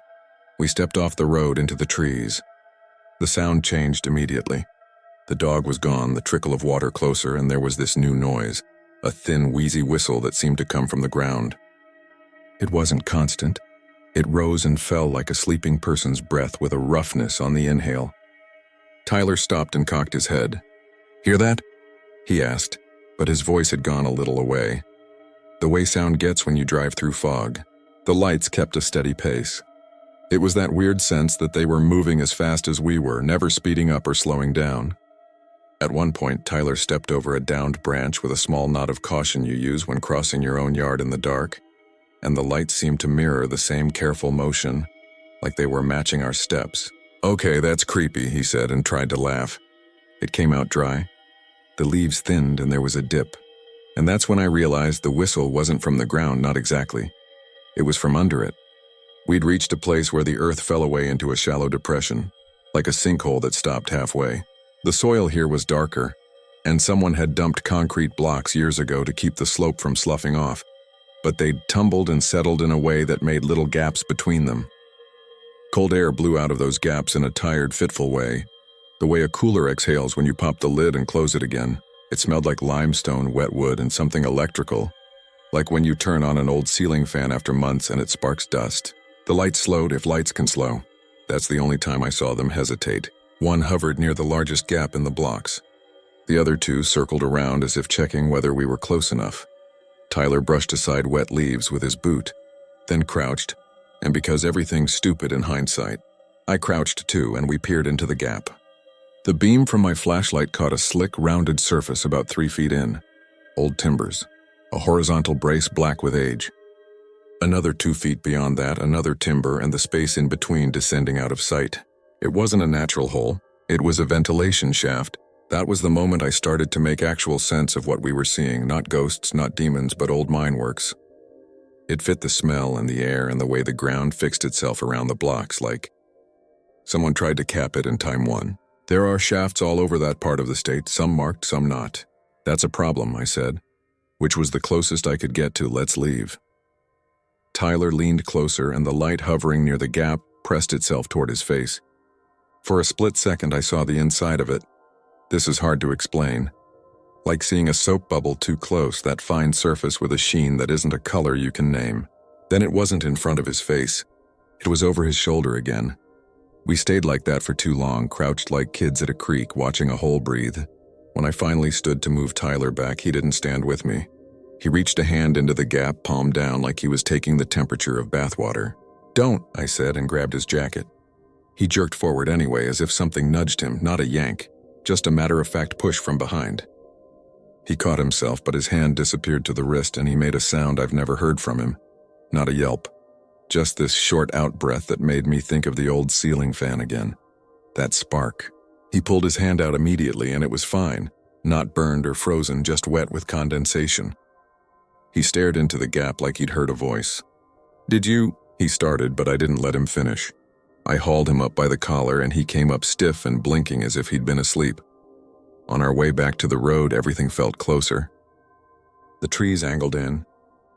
We stepped off the road into the trees. The sound changed immediately. The dog was gone, the trickle of water closer, and there was this new noise, a thin, wheezy whistle that seemed to come from the ground. It wasn't constant. It rose and fell like a sleeping person's breath with a roughness on the inhale. Tyler stopped and cocked his head. "Hear that?" he asked, but his voice had gone a little away. The way sound gets when you drive through fog. The lights kept a steady pace. It was that weird sense that they were moving as fast as we were, never speeding up or slowing down. At one point, Tyler stepped over a downed branch with a small nod of caution you use when crossing your own yard in the dark, and the lights seemed to mirror the same careful motion, like they were matching our steps. "Okay, that's creepy," he said and tried to laugh. It came out dry. The leaves thinned and there was a dip. And that's when I realized the whistle wasn't from the ground, not exactly. It was from under it. We'd reached a place where the earth fell away into a shallow depression, like a sinkhole that stopped halfway. The soil here was darker, and someone had dumped concrete blocks years ago to keep the slope from sloughing off, but they'd tumbled and settled in a way that made little gaps between them. Cold air blew out of those gaps in a tired, fitful way, the way a cooler exhales when you pop the lid and close it again. It smelled like limestone, wet wood, and something electrical, like when you turn on an old ceiling fan after months and it sparks dust. The lights slowed, if lights can slow. That's the only time I saw them hesitate. One hovered near the largest gap in the blocks. The other two circled around as if checking whether we were close enough. Tyler brushed aside wet leaves with his boot, then crouched, and because everything's stupid in hindsight, I crouched too and we peered into the gap. The beam from my flashlight caught a slick, rounded surface about 3 feet in. Old timbers. A horizontal brace black with age. Another 2 feet beyond that, another timber and the space in between descending out of sight. It wasn't a natural hole. It was a ventilation shaft. That was the moment I started to make actual sense of what we were seeing. Not ghosts, not demons, but old mine works. It fit the smell and the air and the way the ground fixed itself around the blocks, like someone tried to cap it in time one. There are shafts all over that part of the state, some marked, some not. That's a problem, I said, which was the closest I could get to let's leave. Tyler leaned closer and the light hovering near the gap pressed itself toward his face. For a split second I saw the inside of it. This is hard to explain. Like seeing a soap bubble too close, that fine surface with a sheen that isn't a color you can name. Then it wasn't in front of his face. It was over his shoulder again. We stayed like that for too long, crouched like kids at a creek, watching a hole breathe. When I finally stood to move Tyler back, he didn't stand with me. He reached a hand into the gap, palm down, like he was taking the temperature of bathwater. "Don't," I said, and grabbed his jacket. He jerked forward anyway, as if something nudged him, not a yank, just a matter-of-fact push from behind. He caught himself, but his hand disappeared to the wrist, and he made a sound I've never heard from him. Not a yelp. Just this short out-breath that made me think of the old ceiling fan again. That spark. He pulled his hand out immediately, and it was fine. Not burned or frozen, just wet with condensation. He stared into the gap like he'd heard a voice. "Did you?" he started, but I didn't let him finish. I hauled him up by the collar, and he came up stiff and blinking as if he'd been asleep. On our way back to the road, everything felt closer. The trees angled in.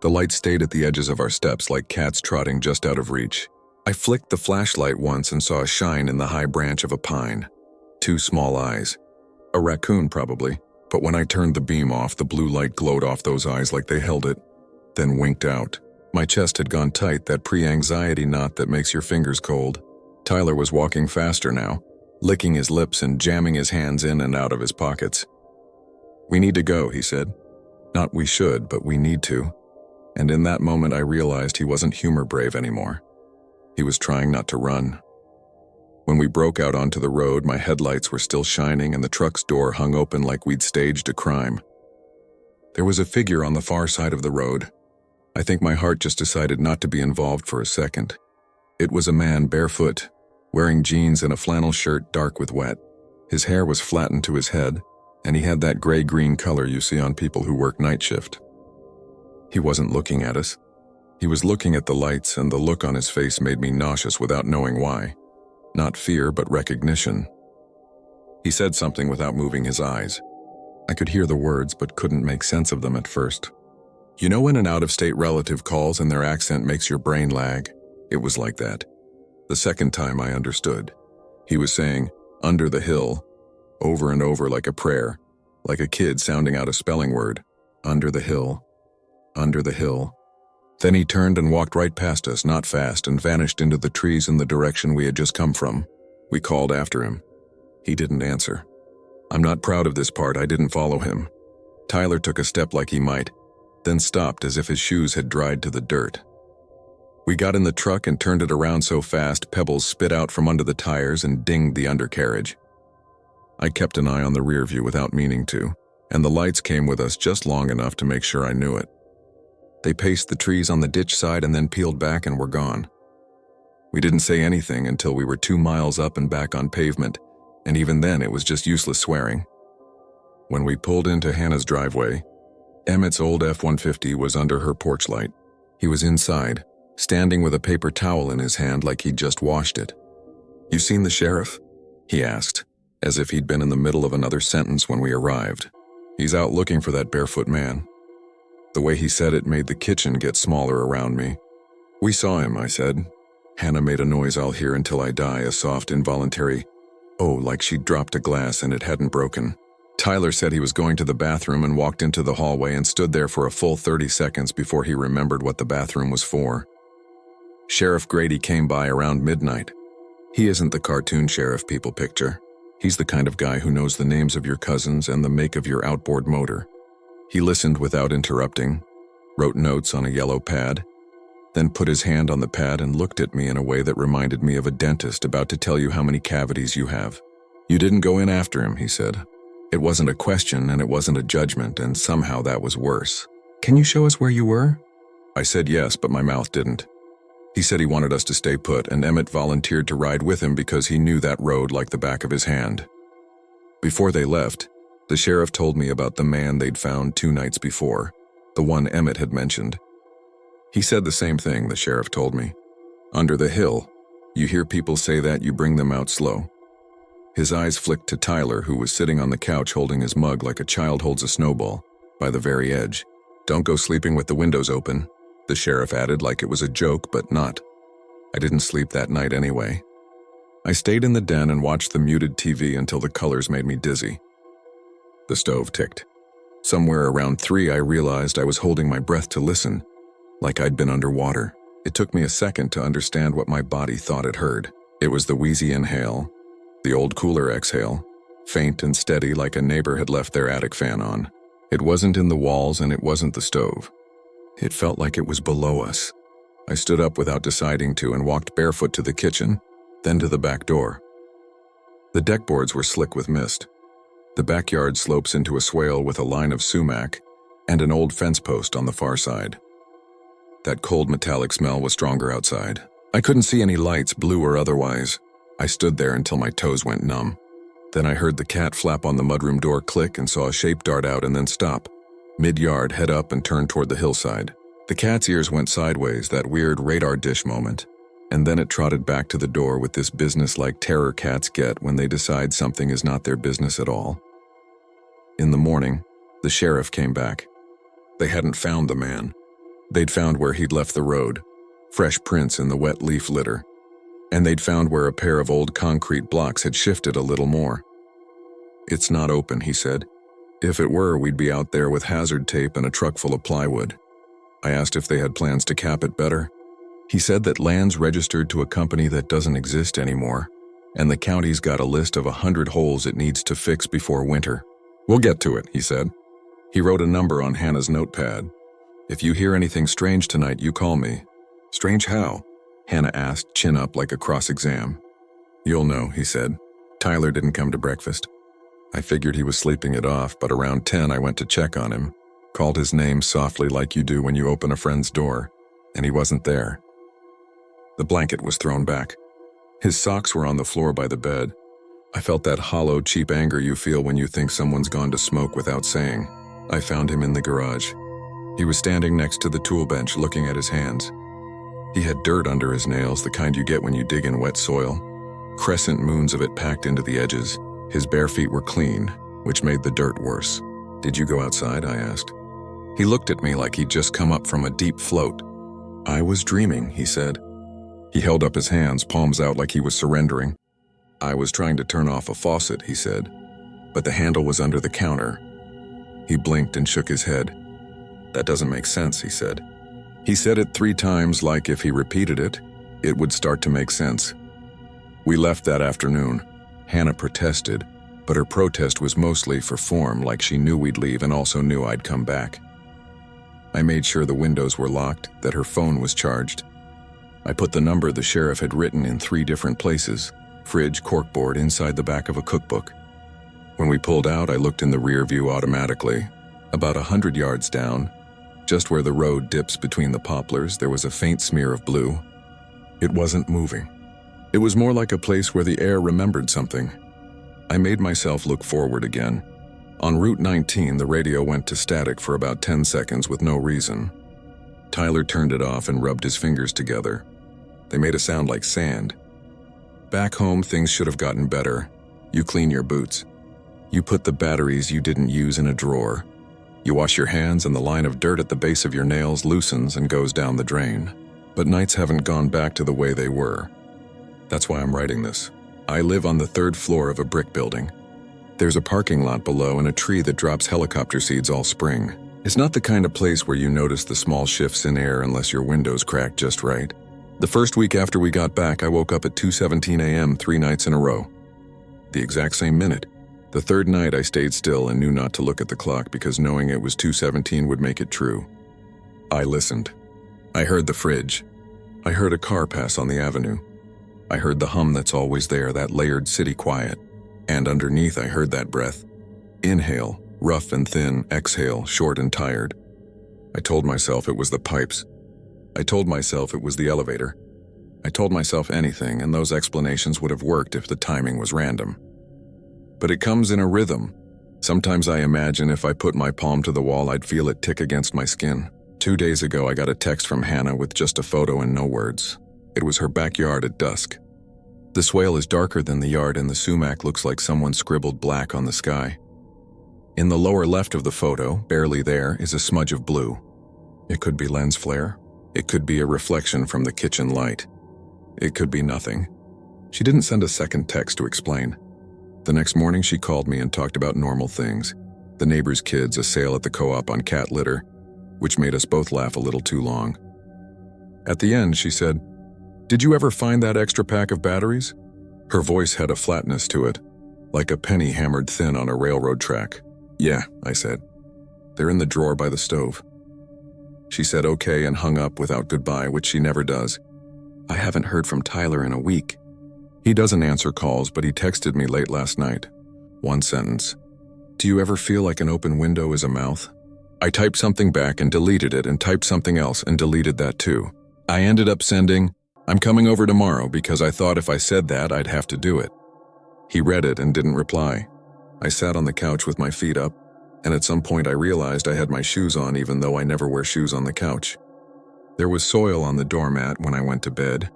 The light stayed at the edges of our steps like cats trotting just out of reach. I flicked the flashlight once and saw a shine in the high branch of a pine. 2 small eyes. A raccoon, probably, but when I turned the beam off, the blue light glowed off those eyes like they held it, then winked out. My chest had gone tight, that pre-anxiety knot that makes your fingers cold. Tyler was walking faster now, licking his lips and jamming his hands in and out of his pockets. "We need to go," he said. Not we should, but we need to. And in that moment I realized he wasn't humor brave anymore. He was trying not to run. When we broke out onto the road, my headlights were still shining and the truck's door hung open like we'd staged a crime. There was a figure on the far side of the road. I think my heart just decided not to be involved for a second. It was a man barefoot, wearing jeans and a flannel shirt dark with wet. His hair was flattened to his head, and he had that gray-green color you see on people who work night shift. He wasn't looking at us. He was looking at the lights, and the look on his face made me nauseous without knowing why. Not fear, but recognition. He said something without moving his eyes. I could hear the words, but couldn't make sense of them at first. You know when an out-of-state relative calls and their accent makes your brain lag? It was like that. The second time I understood. He was saying, "Under the hill," over and over like a prayer, like a kid sounding out a spelling word. Under the hill. Under the hill. Then he turned and walked right past us, not fast, and vanished into the trees in the direction we had just come from. We called after him. He didn't answer. I'm not proud of this part, I didn't follow him. Tyler took a step like he might, then stopped as if his shoes had dried to the dirt. We got in the truck and turned it around so fast pebbles spit out from under the tires and dinged the undercarriage. I kept an eye on the rear view without meaning to, and the lights came with us just long enough to make sure I knew it. They paced the trees on the ditch side and then peeled back and were gone. We didn't say anything until we were 2 miles up and back on pavement, and even then it was just useless swearing. When we pulled into Hannah's driveway, Emmett's old F-150 was under her porch light. He was inside, standing with a paper towel in his hand like he'd just washed it. "You seen the sheriff?" he asked, as if he'd been in the middle of another sentence when we arrived. "He's out looking for that barefoot man." The way he said it made the kitchen get smaller around me. "We saw him," I said. Hannah made a noise I'll hear until I die, a soft, involuntary, "oh," like she'd dropped a glass and it hadn't broken. Tyler said he was going to the bathroom and walked into the hallway and stood there for a full 30 seconds before he remembered what the bathroom was for. Sheriff Grady came by around midnight. He isn't the cartoon sheriff people picture. He's the kind of guy who knows the names of your cousins and the make of your outboard motor. He listened without interrupting, wrote notes on a yellow pad, then put his hand on the pad and looked at me in a way that reminded me of a dentist about to tell you how many cavities you have. "You didn't go in after him," he said. It wasn't a question and it wasn't a judgment, and somehow that was worse. "Can you show us where you were?" I said yes, but my mouth didn't. He said he wanted us to stay put, and Emmett volunteered to ride with him because he knew that road like the back of his hand. Before they left, the sheriff told me about the man they'd found 2 nights before, the one Emmett had mentioned. He said the same thing, the sheriff told me. "Under the hill, you hear people say that you bring them out slow." His eyes flicked to Tyler, who was sitting on the couch holding his mug like a child holds a snowball, by the very edge. "Don't go sleeping with the windows open," the sheriff added like it was a joke, but not. I didn't sleep that night anyway. I stayed in the den and watched the muted TV until the colors made me dizzy. The stove ticked. Somewhere around 3, I realized I was holding my breath to listen, like I'd been underwater. It took me a second to understand what my body thought it heard. It was the wheezy inhale, the old cooler exhale, faint and steady like a neighbor had left their attic fan on. It wasn't in the walls and it wasn't the stove. It felt like it was below us. I stood up without deciding to and walked barefoot to the kitchen, then to the back door. The deck boards were slick with mist. The backyard slopes into a swale with a line of sumac and an old fence post on the far side. That cold metallic smell was stronger outside. I couldn't see any lights, blue or otherwise. I stood there until my toes went numb. Then I heard the cat flap on the mudroom door click and saw a shape dart out and then stop. Mid-yard, head up and turn toward the hillside. The cat's ears went sideways, that weird radar dish moment, and then it trotted back to the door with this business-like terror cats get when they decide something is not their business at all. In the morning, the sheriff came back. They hadn't found the man. They'd found where he'd left the road, fresh prints in the wet leaf litter, and they'd found where a pair of old concrete blocks had shifted a little more. "It's not open," he said. "If it were, we'd be out there with hazard tape and a truck full of plywood." I asked if they had plans to cap it better. He said that land's registered to a company that doesn't exist anymore, and the county's got a list of 100 holes it needs to fix before winter. "We'll get to it," he said. He wrote a number on Hannah's notepad. "If you hear anything strange tonight, you call me." "Strange how?" Hannah asked, chin up like a cross-exam. "You'll know," he said. "Tyler didn't come to breakfast." I figured he was sleeping it off, but around 10 I went to check on him, called his name softly like you do when you open a friend's door, and he wasn't there. The blanket was thrown back. His socks were on the floor by the bed. I felt that hollow, cheap anger you feel when you think someone's gone to smoke without saying. I found him in the garage. He was standing next to the tool bench looking at his hands. He had dirt under his nails, the kind you get when you dig in wet soil. Crescent moons of it packed into the edges. His bare feet were clean, which made the dirt worse. "Did you go outside?" I asked. He looked at me like he'd just come up from a deep float. "I was dreaming," he said. He held up his hands, palms out like he was surrendering. "I was trying to turn off a faucet," he said, "but the handle was under the counter." He blinked and shook his head. "That doesn't make sense," he said. He said it 3 times like if he repeated it, it would start to make sense. We left that afternoon. Hannah protested, but her protest was mostly for form, like she knew we'd leave and also knew I'd come back. I made sure the windows were locked, that her phone was charged. I put the number the sheriff had written in 3 different places: fridge, corkboard, inside the back of a cookbook. When we pulled out, I looked in the rear view automatically. About 100 yards down, just where the road dips between the poplars, there was a faint smear of blue. It wasn't moving. It was more like a place where the air remembered something. I made myself look forward again. On Route 19, the radio went to static for about 10 seconds with no reason. Tyler turned it off and rubbed his fingers together. They made a sound like sand. Back home, things should have gotten better. You clean your boots. You put the batteries you didn't use in a drawer. You wash your hands and the line of dirt at the base of your nails loosens and goes down the drain. But nights haven't gone back to the way they were. That's why I'm writing this. I live on the 3rd floor of a brick building. There's a parking lot below and a tree that drops helicopter seeds all spring. It's not the kind of place where you notice the small shifts in air unless your windows crack just right. The first week after we got back, I woke up at 2:17 a.m. 3 nights in a row. The exact same minute. The 3rd night I stayed still and knew not to look at the clock because knowing it was 2:17 would make it true. I listened. I heard the fridge. I heard a car pass on the avenue. I heard the hum that's always there, that layered city quiet. And underneath I heard that breath. Inhale, rough and thin, exhale, short and tired. I told myself it was the pipes. I told myself it was the elevator. I told myself anything, and those explanations would have worked if the timing was random. But it comes in a rhythm. Sometimes I imagine if I put my palm to the wall, I'd feel it tick against my skin. 2 days ago, I got a text from Hannah with just a photo and no words. It was her backyard at dusk. The swale is darker than the yard and the sumac looks like someone scribbled black on the sky. In the lower left of the photo, barely there, is a smudge of blue. It could be lens flare. It could be a reflection from the kitchen light. It could be nothing. She didn't send a second text to explain. The next morning she called me and talked about normal things. The neighbor's kids, a sale at the co-op on cat litter, which made us both laugh a little too long. At the end, she said, "Did you ever find that extra pack of batteries?" Her voice had a flatness to it, like a penny hammered thin on a railroad track. "Yeah," I said. "They're in the drawer by the stove." She said okay and hung up without goodbye, which she never does. I haven't heard from Tyler in a week. He doesn't answer calls, but he texted me late last night. One sentence. "Do you ever feel like an open window is a mouth?" I typed something back and deleted it and typed something else and deleted that too. I ended up sending, "I'm coming over tomorrow," because I thought if I said that, I'd have to do it. He read it and didn't reply. I sat on the couch with my feet up, and at some point I realized I had my shoes on even though I never wear shoes on the couch. There was soil on the doormat when I went to bed.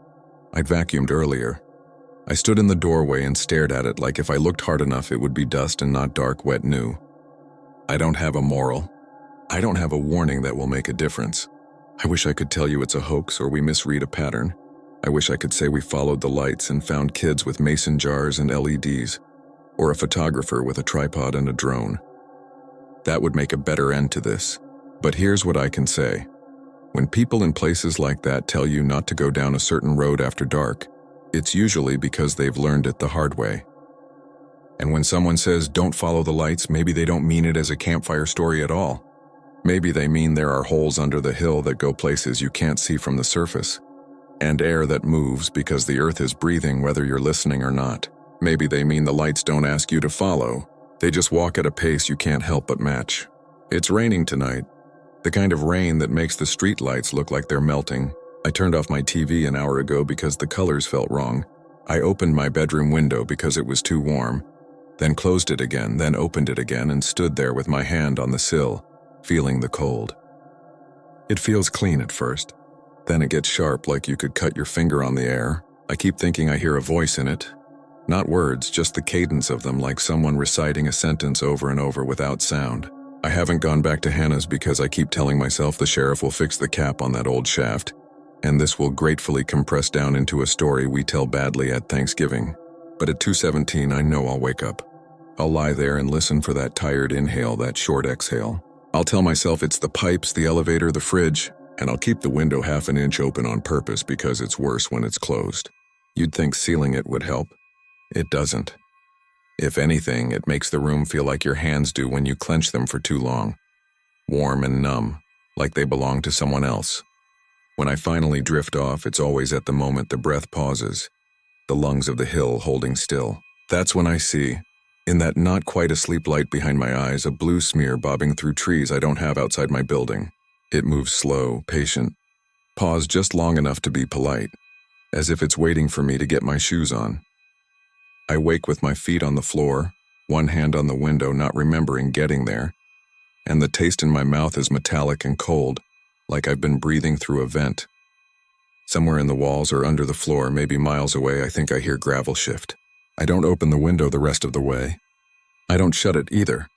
I'd vacuumed earlier. I stood in the doorway and stared at it like if I looked hard enough it would be dust and not dark, wet new. I don't have a moral. I don't have a warning that will make a difference. I wish I could tell you it's a hoax or we misread a pattern. I wish I could say we followed the lights and found kids with mason jars and LEDs, or a photographer with a tripod and a drone. That would make a better end to this. But here's what I can say. When people in places like that tell you not to go down a certain road after dark, it's usually because they've learned it the hard way. And when someone says don't follow the lights, maybe they don't mean it as a campfire story at all. Maybe they mean there are holes under the hill that go places you can't see from the surface, and air that moves because the earth is breathing whether you're listening or not. Maybe they mean the lights don't ask you to follow. They just walk at a pace you can't help but match. It's raining tonight. The kind of rain that makes the street lights look like they're melting. I turned off my TV an hour ago because the colors felt wrong. I opened my bedroom window because it was too warm, then closed it again, then opened it again and stood there with my hand on the sill, feeling the cold. It feels clean at first. Then it gets sharp like you could cut your finger on the air. I keep thinking I hear a voice in it. Not words, just the cadence of them, like someone reciting a sentence over and over without sound. I haven't gone back to Hannah's because I keep telling myself the sheriff will fix the cap on that old shaft, and this will gratefully compress down into a story we tell badly at Thanksgiving. But at 2:17, I know I'll wake up. I'll lie there and listen for that tired inhale, that short exhale. I'll tell myself it's the pipes, the elevator, the fridge, and I'll keep the window half an inch open on purpose because it's worse when it's closed. You'd think sealing it would help. It doesn't. If anything, it makes the room feel like your hands do when you clench them for too long. Warm and numb, like they belong to someone else. When I finally drift off, it's always at the moment the breath pauses, the lungs of the hill holding still. That's when I see, in that not quite asleep light behind my eyes, a blue smear bobbing through trees I don't have outside my building. It moves slow, patient, pause just long enough to be polite, as if it's waiting for me to get my shoes on. I wake with my feet on the floor, one hand on the window, not remembering getting there, and the taste in my mouth is metallic and cold, like I've been breathing through a vent. Somewhere in the walls or under the floor, maybe miles away, I think I hear gravel shift. I don't open the window the rest of the way. I don't shut it either.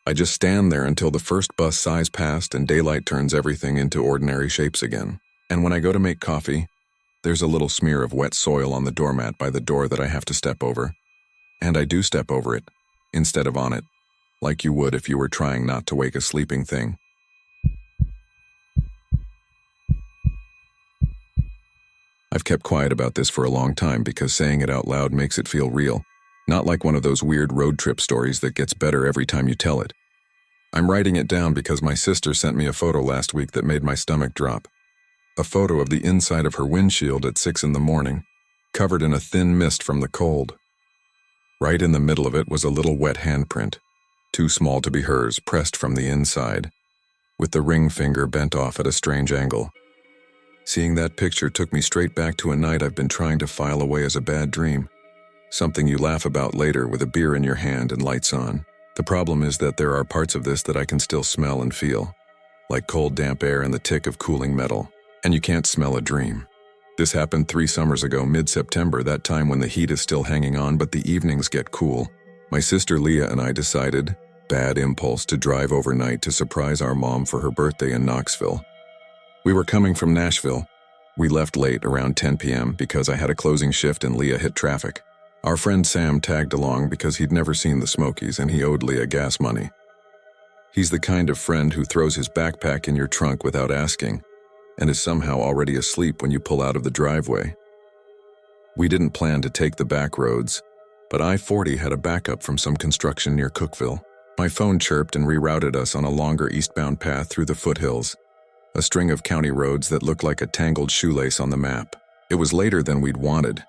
I just stand there until the first bus sighs past and daylight turns everything into ordinary shapes again. And when I go to make coffee, there's a little smear of wet soil on the doormat by the door that I have to step over. And I do step over it, instead of on it, like you would if you were trying not to wake a sleeping thing. I've kept quiet about this for a long time because saying it out loud makes it feel real, not like one of those weird road trip stories that gets better every time you tell it. I'm writing it down because my sister sent me a photo last week that made my stomach drop. A photo of the inside of her windshield at 6 in the morning, covered in a thin mist from the cold. Right in the middle of it was a little wet handprint, too small to be hers, pressed from the inside, with the ring finger bent off at a strange angle. Seeing that picture took me straight back to a night I've been trying to file away as a bad dream. Something you laugh about later with a beer in your hand and lights on. The problem is that there are parts of this that I can still smell and feel, like cold damp air and the tick of cooling metal. And you can't smell a dream. This happened 3 summers ago, mid-September, that time when the heat is still hanging on but the evenings get cool. My sister Leah and I decided, bad impulse, to drive overnight to surprise our mom for her birthday in Knoxville. We were coming from Nashville. We left late, around 10 p.m., because I had a closing shift and Leah hit traffic. Our friend Sam tagged along because he'd never seen the Smokies and he owed Leah gas money. He's the kind of friend who throws his backpack in your trunk without asking, and is somehow already asleep when you pull out of the driveway. We didn't plan to take the back roads, but I-40 had a backup from some construction near Cookeville. My phone chirped and rerouted us on a longer eastbound path through the foothills, a string of county roads that looked like a tangled shoelace on the map. It was later than we'd wanted.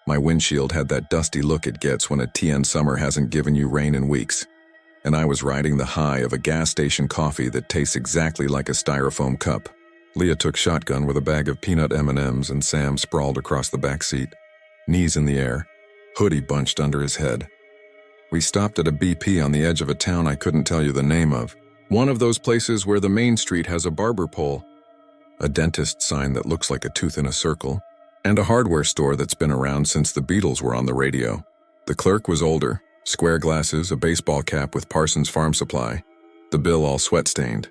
My windshield had that dusty look it gets when a TN summer hasn't given you rain in weeks, and I was riding the high of a gas station coffee that tastes exactly like a styrofoam cup. Leah took shotgun with a bag of peanut M&Ms and Sam sprawled across the back seat, knees in the air, hoodie bunched under his head. We stopped at a BP on the edge of a town I couldn't tell you the name of. One of those places where the main street has a barber pole, a dentist sign that looks like a tooth in a circle, and a hardware store that's been around since the Beatles were on the radio. The clerk was older, square glasses, a baseball cap with Parsons Farm Supply, the bill all sweat-stained.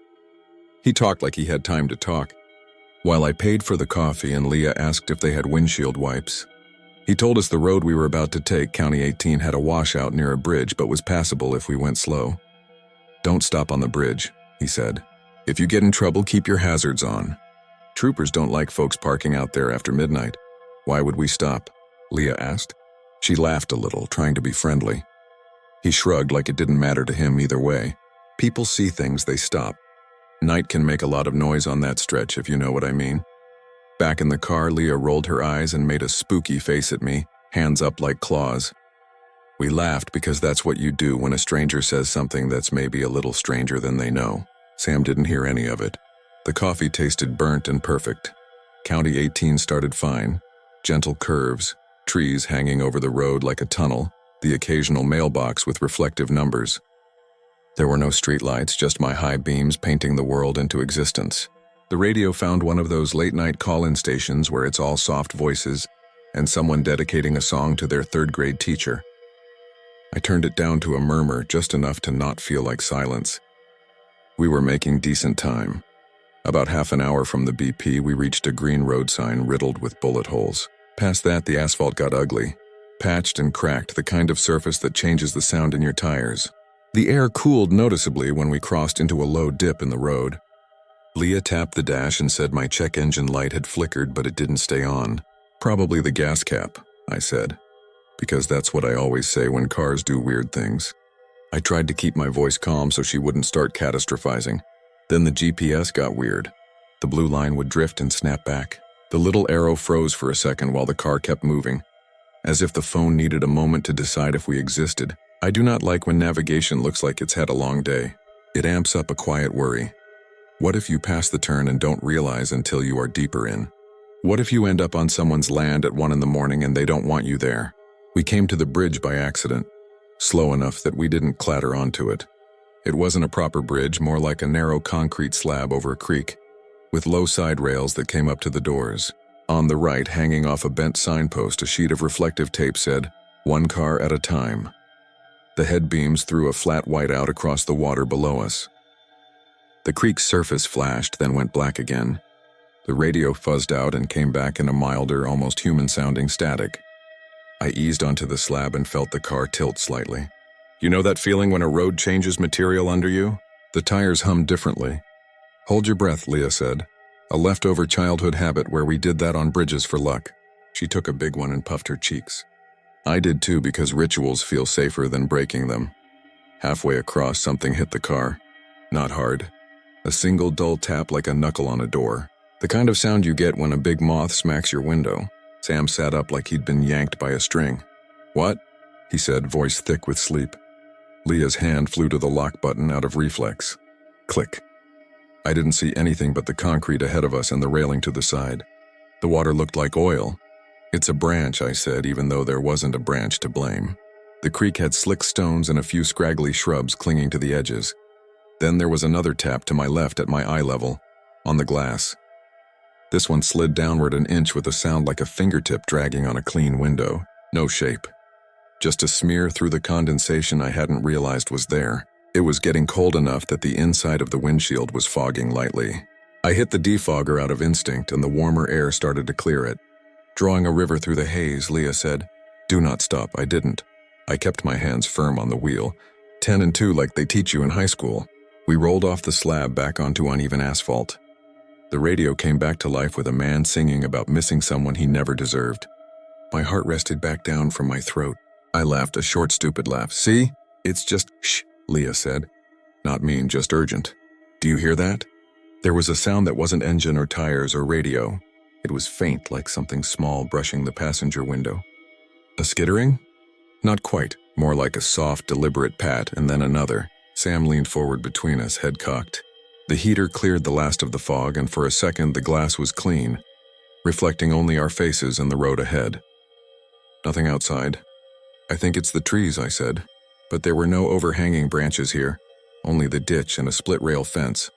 He talked like he had time to talk. While I paid for the coffee and Leah asked if they had windshield wipes, he told us the road we were about to take, County 18, had a washout near a bridge but was passable if we went slow. "Don't stop on the bridge," he said. "If you get in trouble, keep your hazards on. Troopers don't like folks parking out there after midnight." "Why would we stop?" Leah asked. She laughed a little, trying to be friendly. He shrugged like it didn't matter to him either way. People see things, they stop. Night can make a lot of noise on that stretch, if you know what I mean. Back in the car, Leah rolled her eyes and made a spooky face at me, hands up like claws. We laughed because that's what you do when a stranger says something that's maybe a little stranger than they know. Sam didn't hear any of it. The coffee tasted burnt and perfect. County 18 started fine. Gentle curves, trees hanging over the road like a tunnel, the occasional mailbox with reflective numbers. There were no streetlights, just my high beams painting the world into existence. The radio found one of those late-night call-in stations where it's all soft voices and someone dedicating a song to their third-grade teacher. I turned it down to a murmur, just enough to not feel like silence. We were making decent time. About half an hour from the BP, we reached a green road sign riddled with bullet holes. Past that, the asphalt got ugly, patched and cracked, the kind of surface that changes the sound in your tires. The air cooled noticeably when we crossed into a low dip in the road. Leah tapped the dash and said my check engine light had flickered, but it didn't stay on. "Probably the gas cap," I said, because that's what I always say when cars do weird things. I tried to keep my voice calm so she wouldn't start catastrophizing. Then the GPS got weird. The blue line would drift and snap back. The little arrow froze for a second while the car kept moving, as if the phone needed a moment to decide if we existed. I do not like when navigation looks like it's had a long day. It amps up a quiet worry. What if you pass the turn and don't realize until you are deeper in? What if you end up on someone's land at 1 a.m. and they don't want you there? We came to the bridge by accident, slow enough that we didn't clatter onto it. It wasn't a proper bridge, more like a narrow concrete slab over a creek, with low side rails that came up to the doors. On the right, hanging off a bent signpost, a sheet of reflective tape said, "One car at a time." The head beams threw a flat whiteout across the water below us. The creek's surface flashed, then went black again. The radio fuzzed out and came back in a milder, almost human-sounding static. I eased onto the slab and felt the car tilt slightly. You know that feeling when a road changes material under you? The tires hummed differently. "Hold your breath," Leah said. A leftover childhood habit where we did that on bridges for luck. She took a big one and puffed her cheeks. I did too, because rituals feel safer than breaking them. Halfway across, something hit the car. Not hard. A single dull tap like a knuckle on a door. The kind of sound you get when a big moth smacks your window. Sam sat up like he'd been yanked by a string. "What?" he said, voice thick with sleep. Leah's hand flew to the lock button out of reflex. Click. I didn't see anything but the concrete ahead of us and the railing to the side. The water looked like oil. "It's a branch," I said, even though there wasn't a branch to blame. The creek had slick stones and a few scraggly shrubs clinging to the edges. Then there was another tap to my left at my eye level, on the glass. This one slid downward an inch with a sound like a fingertip dragging on a clean window. No shape. Just a smear through the condensation I hadn't realized was there. It was getting cold enough that the inside of the windshield was fogging lightly. I hit the defogger out of instinct and the warmer air started to clear it. Drawing a river through the haze, Leah said, "Do not stop." I didn't. I kept my hands firm on the wheel. 10 and 2 like they teach you in high school. We rolled off the slab back onto uneven asphalt. The radio came back to life with a man singing about missing someone he never deserved. My heart rested back down from my throat. I laughed a short, stupid laugh. "See? It's just shh," Leah said. "Not mean, just urgent. Do you hear that?" There was a sound that wasn't engine or tires or radio. It was faint, like something small brushing the passenger window. A skittering? Not quite. More like a soft, deliberate pat, and then another. Sam leaned forward between us, head cocked. The heater cleared the last of the fog, and for a second the glass was clean, reflecting only our faces and the road ahead. Nothing outside. "I think it's the trees," I said. But there were no overhanging branches here, only the ditch and a split-rail fence.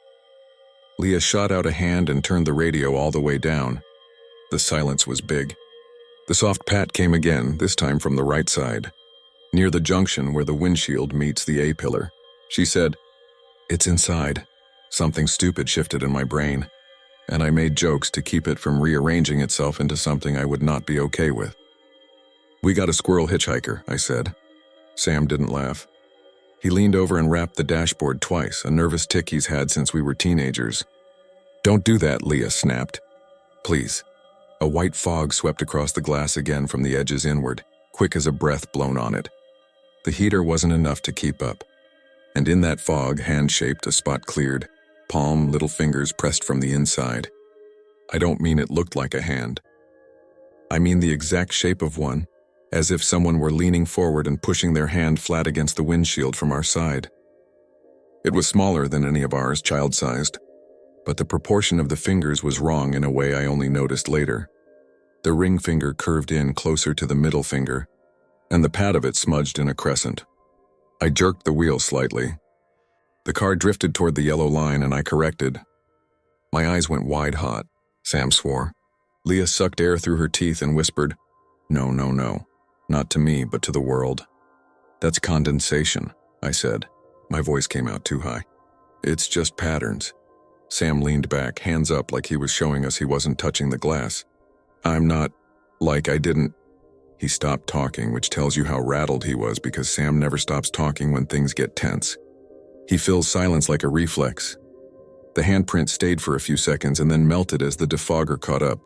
Leah shot out a hand and turned the radio all the way down. The silence was big. The soft pat came again, this time from the right side, near the junction where the windshield meets the A-pillar. She said, "It's inside." Something stupid shifted in my brain, and I made jokes to keep it from rearranging itself into something I would not be okay with. "We got a squirrel hitchhiker," I said. Sam didn't laugh. He leaned over and rapped the dashboard twice, a nervous tic he's had since we were teenagers. "Don't do that," Leah snapped. "Please." A white fog swept across the glass again from the edges inward, quick as a breath blown on it. The heater wasn't enough to keep up. And in that fog, hand-shaped, a spot cleared, palm, little fingers pressed from the inside. I don't mean it looked like a hand. I mean the exact shape of one, as if someone were leaning forward and pushing their hand flat against the windshield from our side. It was smaller than any of ours, child-sized, but the proportion of the fingers was wrong in a way I only noticed later. The ring finger curved in closer to the middle finger, and the pad of it smudged in a crescent. I jerked the wheel slightly. The car drifted toward the yellow line, and I corrected. My eyes went wide-hot, Sam swore. Leah sucked air through her teeth and whispered, "No, no, no. Not to me, but to the world." "That's condensation," I said. My voice came out too high. "It's just patterns." Sam leaned back, hands up like he was showing us he wasn't touching the glass. "I'm not, like I didn't." He stopped talking, which tells you how rattled he was because Sam never stops talking when things get tense. He fills silence like a reflex. The handprint stayed for a few seconds and then melted as the defogger caught up.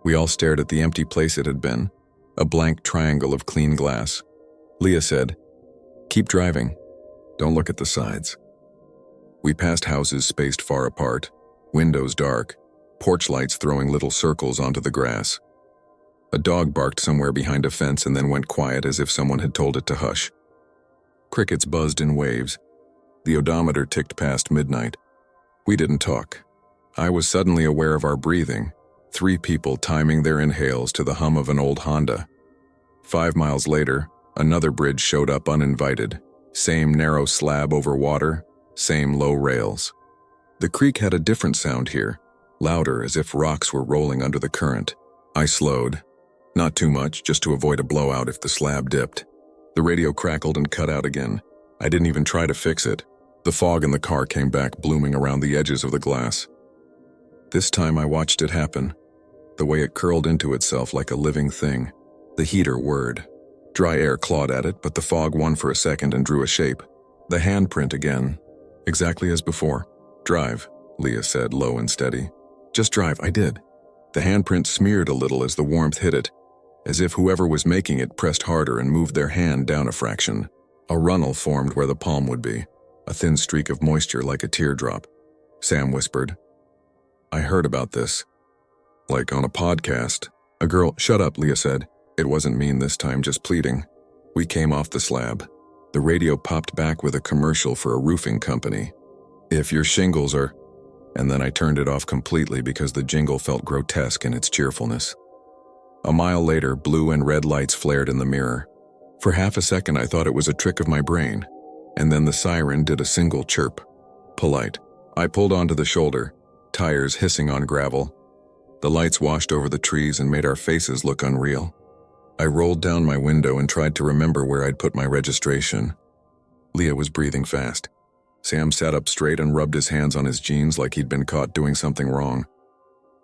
We all stared at the empty place it had been, a blank triangle of clean glass. Leah said, "Keep driving. Don't look at the sides." We passed houses spaced far apart, windows dark, porch lights throwing little circles onto the grass. A dog barked somewhere behind a fence and then went quiet as if someone had told it to hush. Crickets buzzed in waves. The odometer ticked past midnight. We didn't talk. I was suddenly aware of our breathing, 3 people timing their inhales to the hum of an old Honda. 5 miles later, another bridge showed up uninvited. Same narrow slab over water, same low rails. The creek had a different sound here, louder as if rocks were rolling under the current. I slowed. Not too much, just to avoid a blowout if the slab dipped. The radio crackled and cut out again. I didn't even try to fix it. The fog in the car came back blooming around the edges of the glass. This time I watched it happen, the way it curled into itself like a living thing. The heater whirred. Dry air clawed at it, but the fog won for a second and drew a shape. The handprint again, exactly as before. "Drive," Leah said, low and steady. "Just drive." I did. The handprint smeared a little as the warmth hit it, as if whoever was making it pressed harder and moved their hand down a fraction. A runnel formed where the palm would be, a thin streak of moisture like a teardrop. Sam whispered. "I heard about this. Like on a podcast." A girl, "Shut up," Leah said. It wasn't mean this time, just pleading. We came off the slab. The radio popped back with a commercial for a roofing company. "If your shingles are..." And then I turned it off completely because the jingle felt grotesque in its cheerfulness. A mile later, blue and red lights flared in the mirror. For half a second I thought it was a trick of my brain, and then the siren did a single chirp. Polite. I pulled onto the shoulder, tires hissing on gravel. The lights washed over the trees and made our faces look unreal. I rolled down my window and tried to remember where I'd put my registration. Leah was breathing fast. Sam sat up straight and rubbed his hands on his jeans like he'd been caught doing something wrong.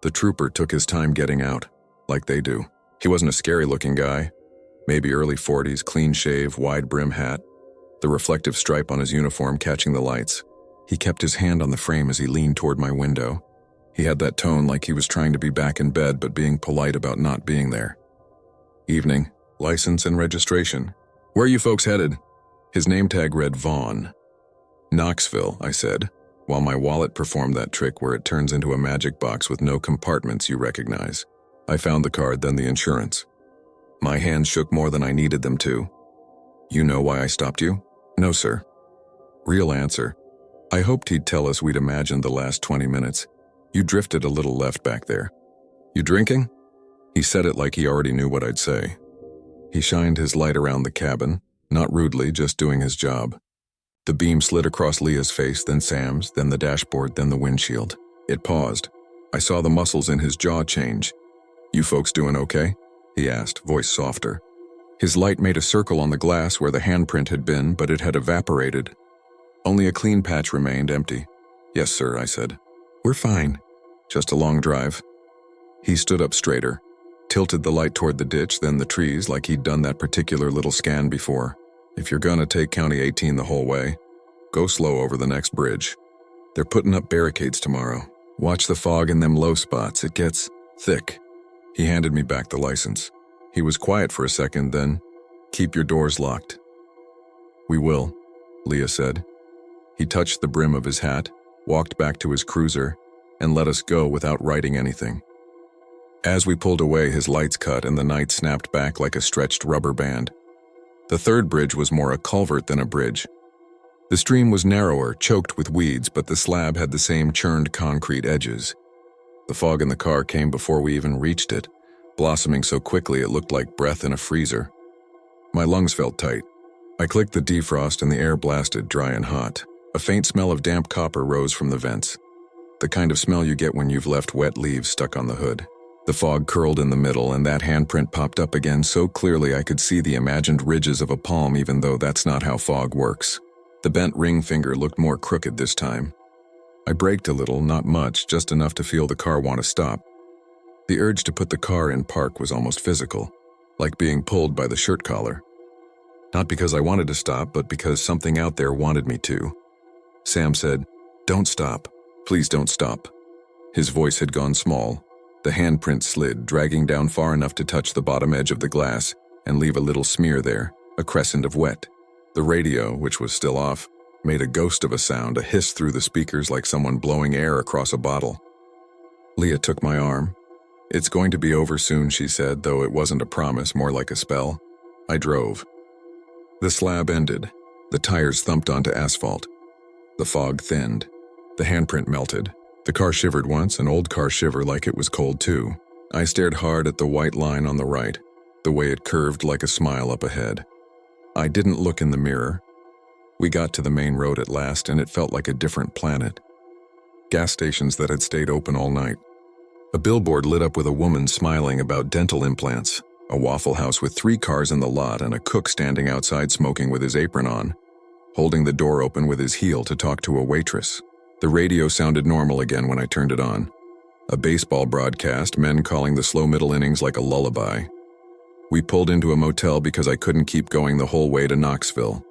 The trooper took his time getting out, like they do. He wasn't a scary-looking guy. Maybe early 40s, clean shave, wide brim hat, the reflective stripe on his uniform catching the lights. He kept his hand on the frame as he leaned toward my window. He had that tone like he was trying to be back in bed but being polite about not being there. "Evening. License and registration. Where are you folks headed?" His name tag read Vaughn. "Knoxville," I said, while my wallet performed that trick where it turns into a magic box with no compartments you recognize. I found the card, then the insurance. My hands shook more than I needed them to. "You know why I stopped you?" "No, sir." Real answer. I hoped he'd tell us we'd imagined the last 20 minutes. "You drifted a little left back there." "You drinking?" He said it like he already knew what I'd say. He shined his light around the cabin, not rudely, just doing his job. The beam slid across Leah's face, then Sam's, then the dashboard, then the windshield. It paused. I saw the muscles in his jaw change. "You folks doing okay?" he asked, voice softer. His light made a circle on the glass where the handprint had been, but it had evaporated. Only a clean patch remained, empty. "Yes, sir," I said. "We're fine. Just a long drive." He stood up straighter, tilted the light toward the ditch, then the trees, like he'd done that particular little scan before. "If you're gonna take County 18 the whole way, go slow over the next bridge. They're putting up barricades tomorrow. Watch the fog in them low spots. It gets thick." He handed me back the license. He was quiet for a second, then, "Keep your doors locked." "We will," Leah said. He touched the brim of his hat, walked back to his cruiser, and let us go without writing anything. As we pulled away, his lights cut and the night snapped back like a stretched rubber band. The third bridge was more a culvert than a bridge. The stream was narrower, choked with weeds, but the slab had the same churned concrete edges. The fog in the car came before we even reached it, blossoming so quickly it looked like breath in a freezer. My lungs felt tight. I clicked the defrost and the air blasted, dry and hot. A faint smell of damp copper rose from the vents, the kind of smell you get when you've left wet leaves stuck on the hood. The fog curled in the middle, and that handprint popped up again so clearly I could see the imagined ridges of a palm, even though that's not how fog works. The bent ring finger looked more crooked this time. I braked a little, not much, just enough to feel the car want to stop. The urge to put the car in park was almost physical, like being pulled by the shirt collar. Not because I wanted to stop, but because something out there wanted me to. Sam said, "Don't stop. Please don't stop." His voice had gone small. The handprint slid, dragging down far enough to touch the bottom edge of the glass and leave a little smear there, a crescent of wet. The radio, which was still off, made a ghost of a sound, a hiss through the speakers like someone blowing air across a bottle. Leah took my arm. "It's going to be over soon," she said, though it wasn't a promise, more like a spell. I drove. The slab ended. The tires thumped onto asphalt. The fog thinned. The handprint melted. The car shivered once, an old car shiver like it was cold too. I stared hard at the white line on the right, the way it curved like a smile up ahead. I didn't look in the mirror. We got to the main road at last, and it felt like a different planet. Gas stations that had stayed open all night. A billboard lit up with a woman smiling about dental implants, a Waffle House with 3 cars in the lot, and a cook standing outside smoking with his apron on, holding the door open with his heel to talk to a waitress. The radio sounded normal again when I turned it on. A baseball broadcast, men calling the slow middle innings like a lullaby. We pulled into a motel because I couldn't keep going the whole way to Knoxville.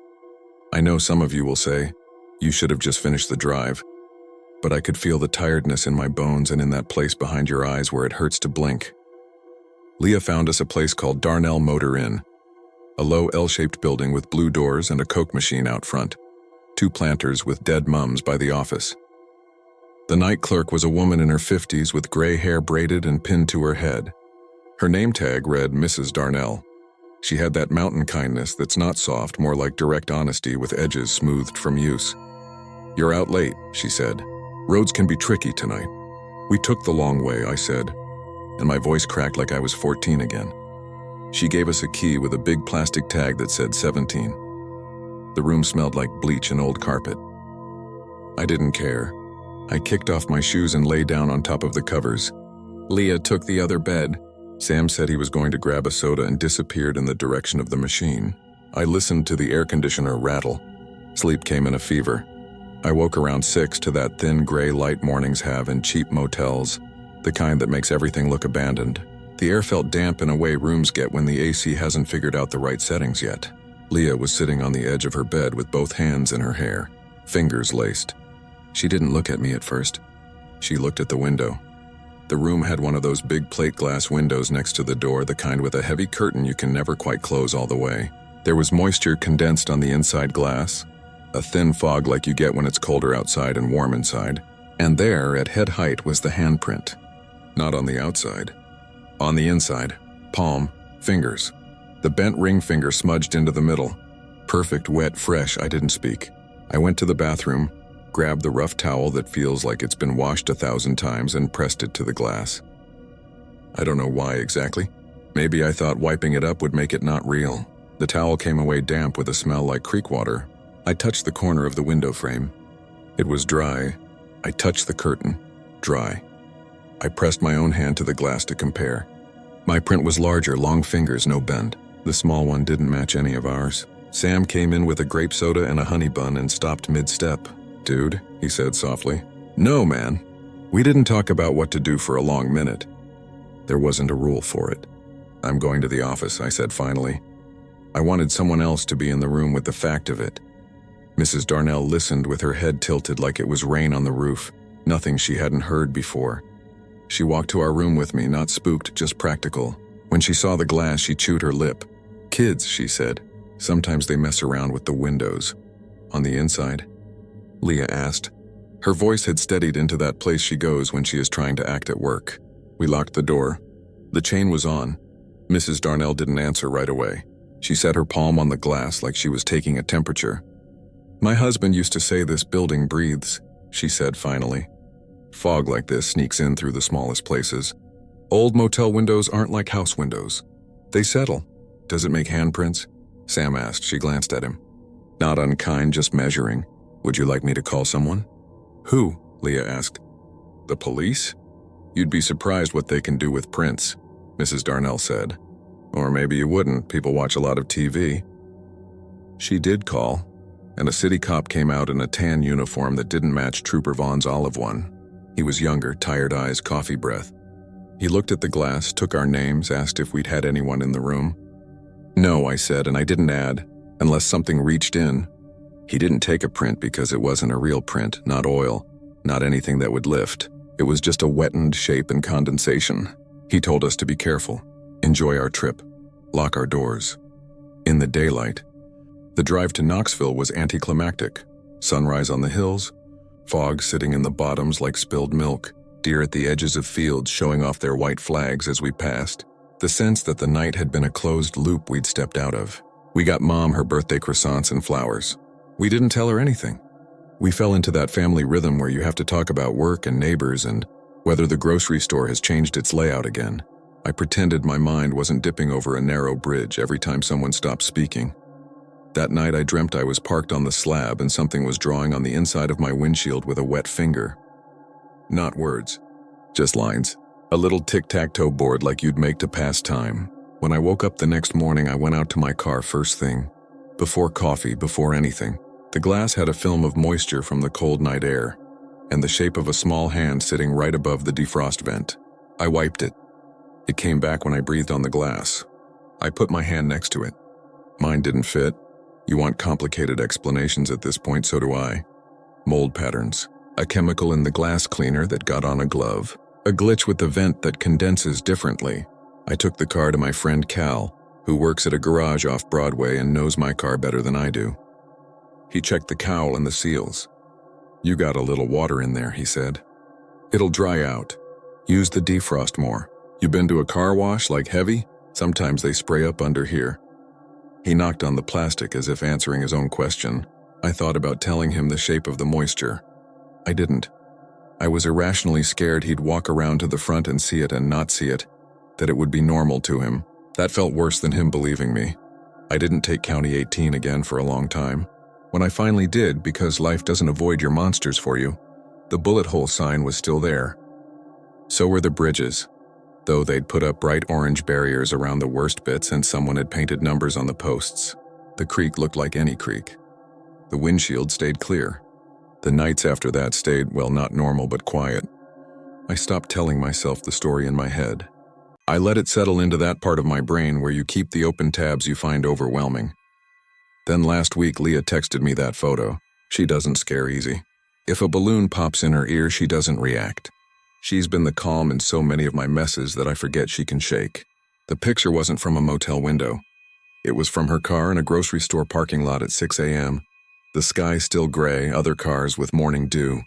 I know some of you will say, "You should have just finished the drive." But I could feel the tiredness in my bones and in that place behind your eyes where it hurts to blink. Leah found us a place called Darnell Motor Inn, a low L-shaped building with blue doors and a Coke machine out front, 2 planters with dead mums by the office. The night clerk was a woman in her 50s with gray hair braided and pinned to her head. Her name tag read Mrs. Darnell. She had that mountain kindness that's not soft, more like direct honesty with edges smoothed from use. "You're out late," she said. "Roads can be tricky tonight." "We took the long way," I said, and my voice cracked like I was 14 again. She gave us a key with a big plastic tag that said 17. The room smelled like bleach and old carpet. I didn't care. I kicked off my shoes and lay down on top of the covers. Leah took the other bed. Sam said he was going to grab a soda and disappeared in the direction of the machine. I listened to the air conditioner rattle. Sleep came in a fever. I woke around 6 to that thin gray light mornings have in cheap motels, the kind that makes everything look abandoned. The air felt damp in a way rooms get when the AC hasn't figured out the right settings yet. Leah was sitting on the edge of her bed with both hands in her hair, fingers laced. She didn't look at me at first. She looked at the window. The room had one of those big plate glass windows next to the door, the kind with a heavy curtain you can never quite close all the way. There was moisture condensed on the inside glass, a thin fog like you get when it's colder outside and warm inside. And there, at head height, was the handprint. Not on the outside. On the inside. Palm. Fingers. The bent ring finger smudged into the middle. Perfect, wet, fresh. I didn't speak. I went to the bathroom, grabbed the rough towel that feels like it's been washed 1,000 times and pressed it to the glass. I don't know why exactly. Maybe I thought wiping it up would make it not real. The towel came away damp with a smell like creek water. I touched the corner of the window frame. It was dry. I touched the curtain. Dry. I pressed my own hand to the glass to compare. My print was larger, long fingers, no bend. The small one didn't match any of ours. Sam came in with a grape soda and a honey bun and stopped mid-step. "Dude," he said softly. "No, man. We didn't talk about what to do for a long minute. There wasn't a rule for it." "I'm going to the office," I said finally. I wanted someone else to be in the room with the fact of it. Mrs. Darnell listened with her head tilted like it was rain on the roof, nothing she hadn't heard before. She walked to our room with me, not spooked, just practical. When she saw the glass, she chewed her lip. "Kids," she said. "Sometimes they mess around with the windows." "On the inside?" Leah asked. Her voice had steadied into that place she goes when she is trying to act at work. We locked the door. The chain was on. Mrs. Darnell didn't answer right away. She set her palm on the glass like she was taking a temperature. "My husband used to say this building breathes," she said finally. "Fog like this sneaks in through the smallest places. Old motel windows aren't like house windows. They settle." "Does it make handprints?" Sam asked. She glanced at him. "Not unkind, just measuring. Would you like me to call someone?" "Who?" Leah asked. "The police? You'd be surprised what they can do with prints," Mrs. Darnell said. "Or maybe you wouldn't. People watch a lot of TV." She did call, and a city cop came out in a tan uniform that didn't match Trooper Vaughn's olive one. He was younger, tired eyes, coffee breath. He looked at the glass, took our names, asked if we'd had anyone in the room. "No," I said, and I didn't add, "unless something reached in." He didn't take a print because it wasn't a real print, not oil, not anything that would lift. It was just a wettened shape and condensation. He told us to be careful, enjoy our trip, lock our doors. In the daylight. The drive to Knoxville was anticlimactic. Sunrise on the hills, fog sitting in the bottoms like spilled milk, deer at the edges of fields showing off their white flags as we passed. The sense that the night had been a closed loop we'd stepped out of. We got Mom her birthday croissants and flowers. We didn't tell her anything. We fell into that family rhythm where you have to talk about work and neighbors and whether the grocery store has changed its layout again. I pretended my mind wasn't dipping over a narrow bridge every time someone stopped speaking. That night I dreamt I was parked on the slab and something was drawing on the inside of my windshield with a wet finger. Not words, just lines. A little tic-tac-toe board like you'd make to pass time. When I woke up the next morning, I went out to my car first thing. Before coffee, before anything. The glass had a film of moisture from the cold night air, and the shape of a small hand sitting right above the defrost vent. I wiped it. It came back when I breathed on the glass. I put my hand next to it. Mine didn't fit. You want complicated explanations at this point, so do I. Mold patterns. A chemical in the glass cleaner that got on a glove. A glitch with the vent that condenses differently. I took the car to my friend Cal, who works at a garage off Broadway and knows my car better than I do. He checked the cowl and the seals. "You got a little water in there," he said. "It'll dry out. Use the defrost more. You been to a car wash like Heavy? Sometimes they spray up under here." He knocked on the plastic as if answering his own question. I thought about telling him the shape of the moisture. I didn't. I was irrationally scared he'd walk around to the front and see it and not see it, that it would be normal to him. That felt worse than him believing me. I didn't take County 18 again for a long time. When I finally did, because life doesn't avoid your monsters for you, the bullet hole sign was still there. So were the bridges, though they'd put up bright orange barriers around the worst bits and someone had painted numbers on the posts. The creek looked like any creek. The windshield stayed clear. The nights after that stayed, well, not normal but quiet. I stopped telling myself the story in my head. I let it settle into that part of my brain where you keep the open tabs you find overwhelming. Then last week Leah texted me that photo. She doesn't scare easy. If a balloon pops in her ear, she doesn't react. She's been the calm in so many of my messes that I forget she can shake. The picture wasn't from a motel window. It was from her car in a grocery store parking lot at 6 a.m. The sky still gray, other cars with morning dew.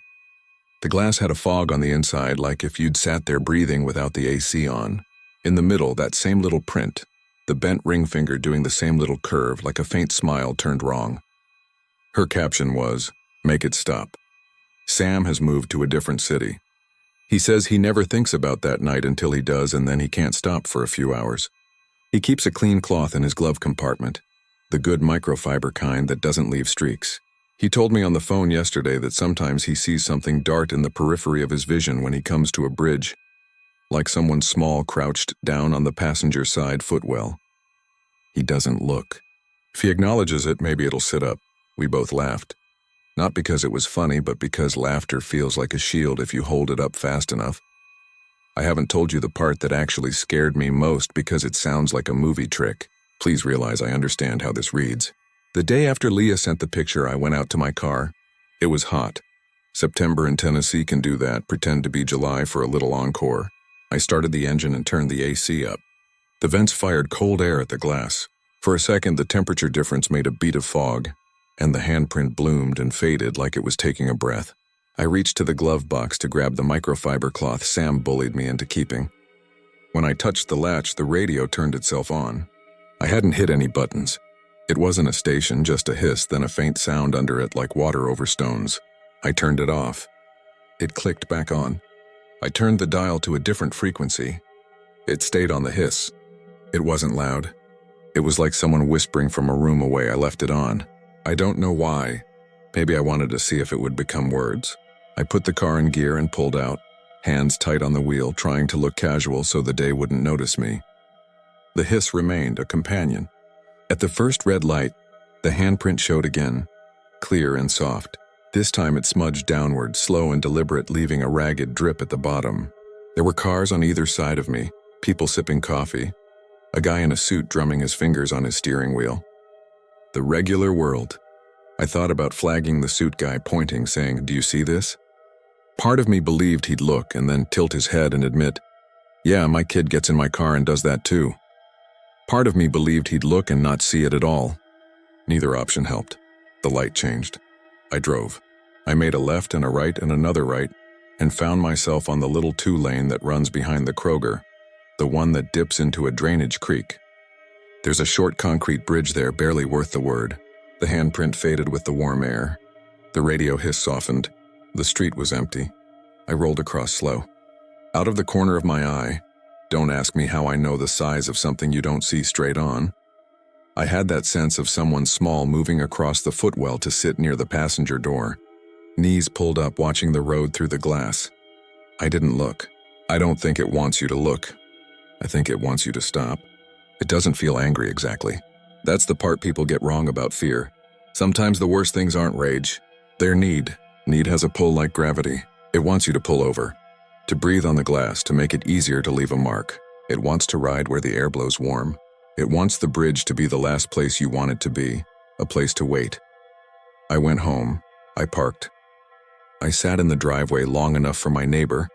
The glass had a fog on the inside, like if you'd sat there breathing without the AC on. In the middle, that same little print, the bent ring finger doing the same little curve, like a faint smile turned wrong. Her caption was, "Make it stop. Sam has moved to a different city. He says he never thinks about that night until he does, and then he can't stop for a few hours. He keeps a clean cloth in his glove compartment, the good microfiber kind that doesn't leave streaks. He told me on the phone yesterday that sometimes he sees something dart in the periphery of his vision when he comes to a bridge, like someone small crouched down on the passenger side footwell. He doesn't look. If he acknowledges it, maybe it'll sit up." We both laughed. Not because it was funny, but because laughter feels like a shield if you hold it up fast enough. I haven't told you the part that actually scared me most because it sounds like a movie trick. Please realize I understand how this reads. The day after Leah sent the picture, I went out to my car. It was hot. September in Tennessee can do that, pretend to be July for a little encore. I started the engine and turned the AC up. The vents fired cold air at the glass. For a second, the temperature difference made a bead of fog, and the handprint bloomed and faded like it was taking a breath. I reached to the glove box to grab the microfiber cloth Sam bullied me into keeping. When I touched the latch, the radio turned itself on. I hadn't hit any buttons. It wasn't a station, just a hiss, then a faint sound under it like water over stones. I turned it off. It clicked back on. I turned the dial to a different frequency. It stayed on the hiss. It wasn't loud. It was like someone whispering from a room away. I left it on. I don't know why. Maybe I wanted to see if it would become words. I put the car in gear and pulled out, hands tight on the wheel, trying to look casual so the day wouldn't notice me. The hiss remained, a companion. At the first red light, the handprint showed again, clear and soft. This time it smudged downward, slow and deliberate, leaving a ragged drip at the bottom. There were cars on either side of me, people sipping coffee, a guy in a suit drumming his fingers on his steering wheel. The regular world. I thought about flagging the suit guy, pointing, saying, "Do you see this?" Part of me believed he'd look and then tilt his head and admit, "Yeah, my kid gets in my car and does that too." Part of me believed he'd look and not see it at all. Neither option helped. The light changed. I drove. I made a left and a right and another right. and found myself on the little two-lane that runs behind the Kroger, the one that dips into a drainage creek. There's a short concrete bridge there, barely worth the word. The handprint faded with the warm air. The radio hiss softened. The street was empty. I rolled across slow. Out of the corner of my eye, don't ask me how I know the size of something you don't see straight on, I had that sense of someone small moving across the footwell to sit near the passenger door, knees pulled up watching the road through the glass. I didn't look. I don't think it wants you to look. I think it wants you to stop. It doesn't feel angry exactly. That's the part people get wrong about fear. Sometimes the worst things aren't rage. They're need. Need has a pull like gravity. It wants you to pull over, to breathe on the glass, to make it easier to leave a mark. It wants to ride where the air blows warm. It wants the bridge to be the last place you want it to be, a place to wait. I went home. I parked. I sat in the driveway long enough for my neighbor,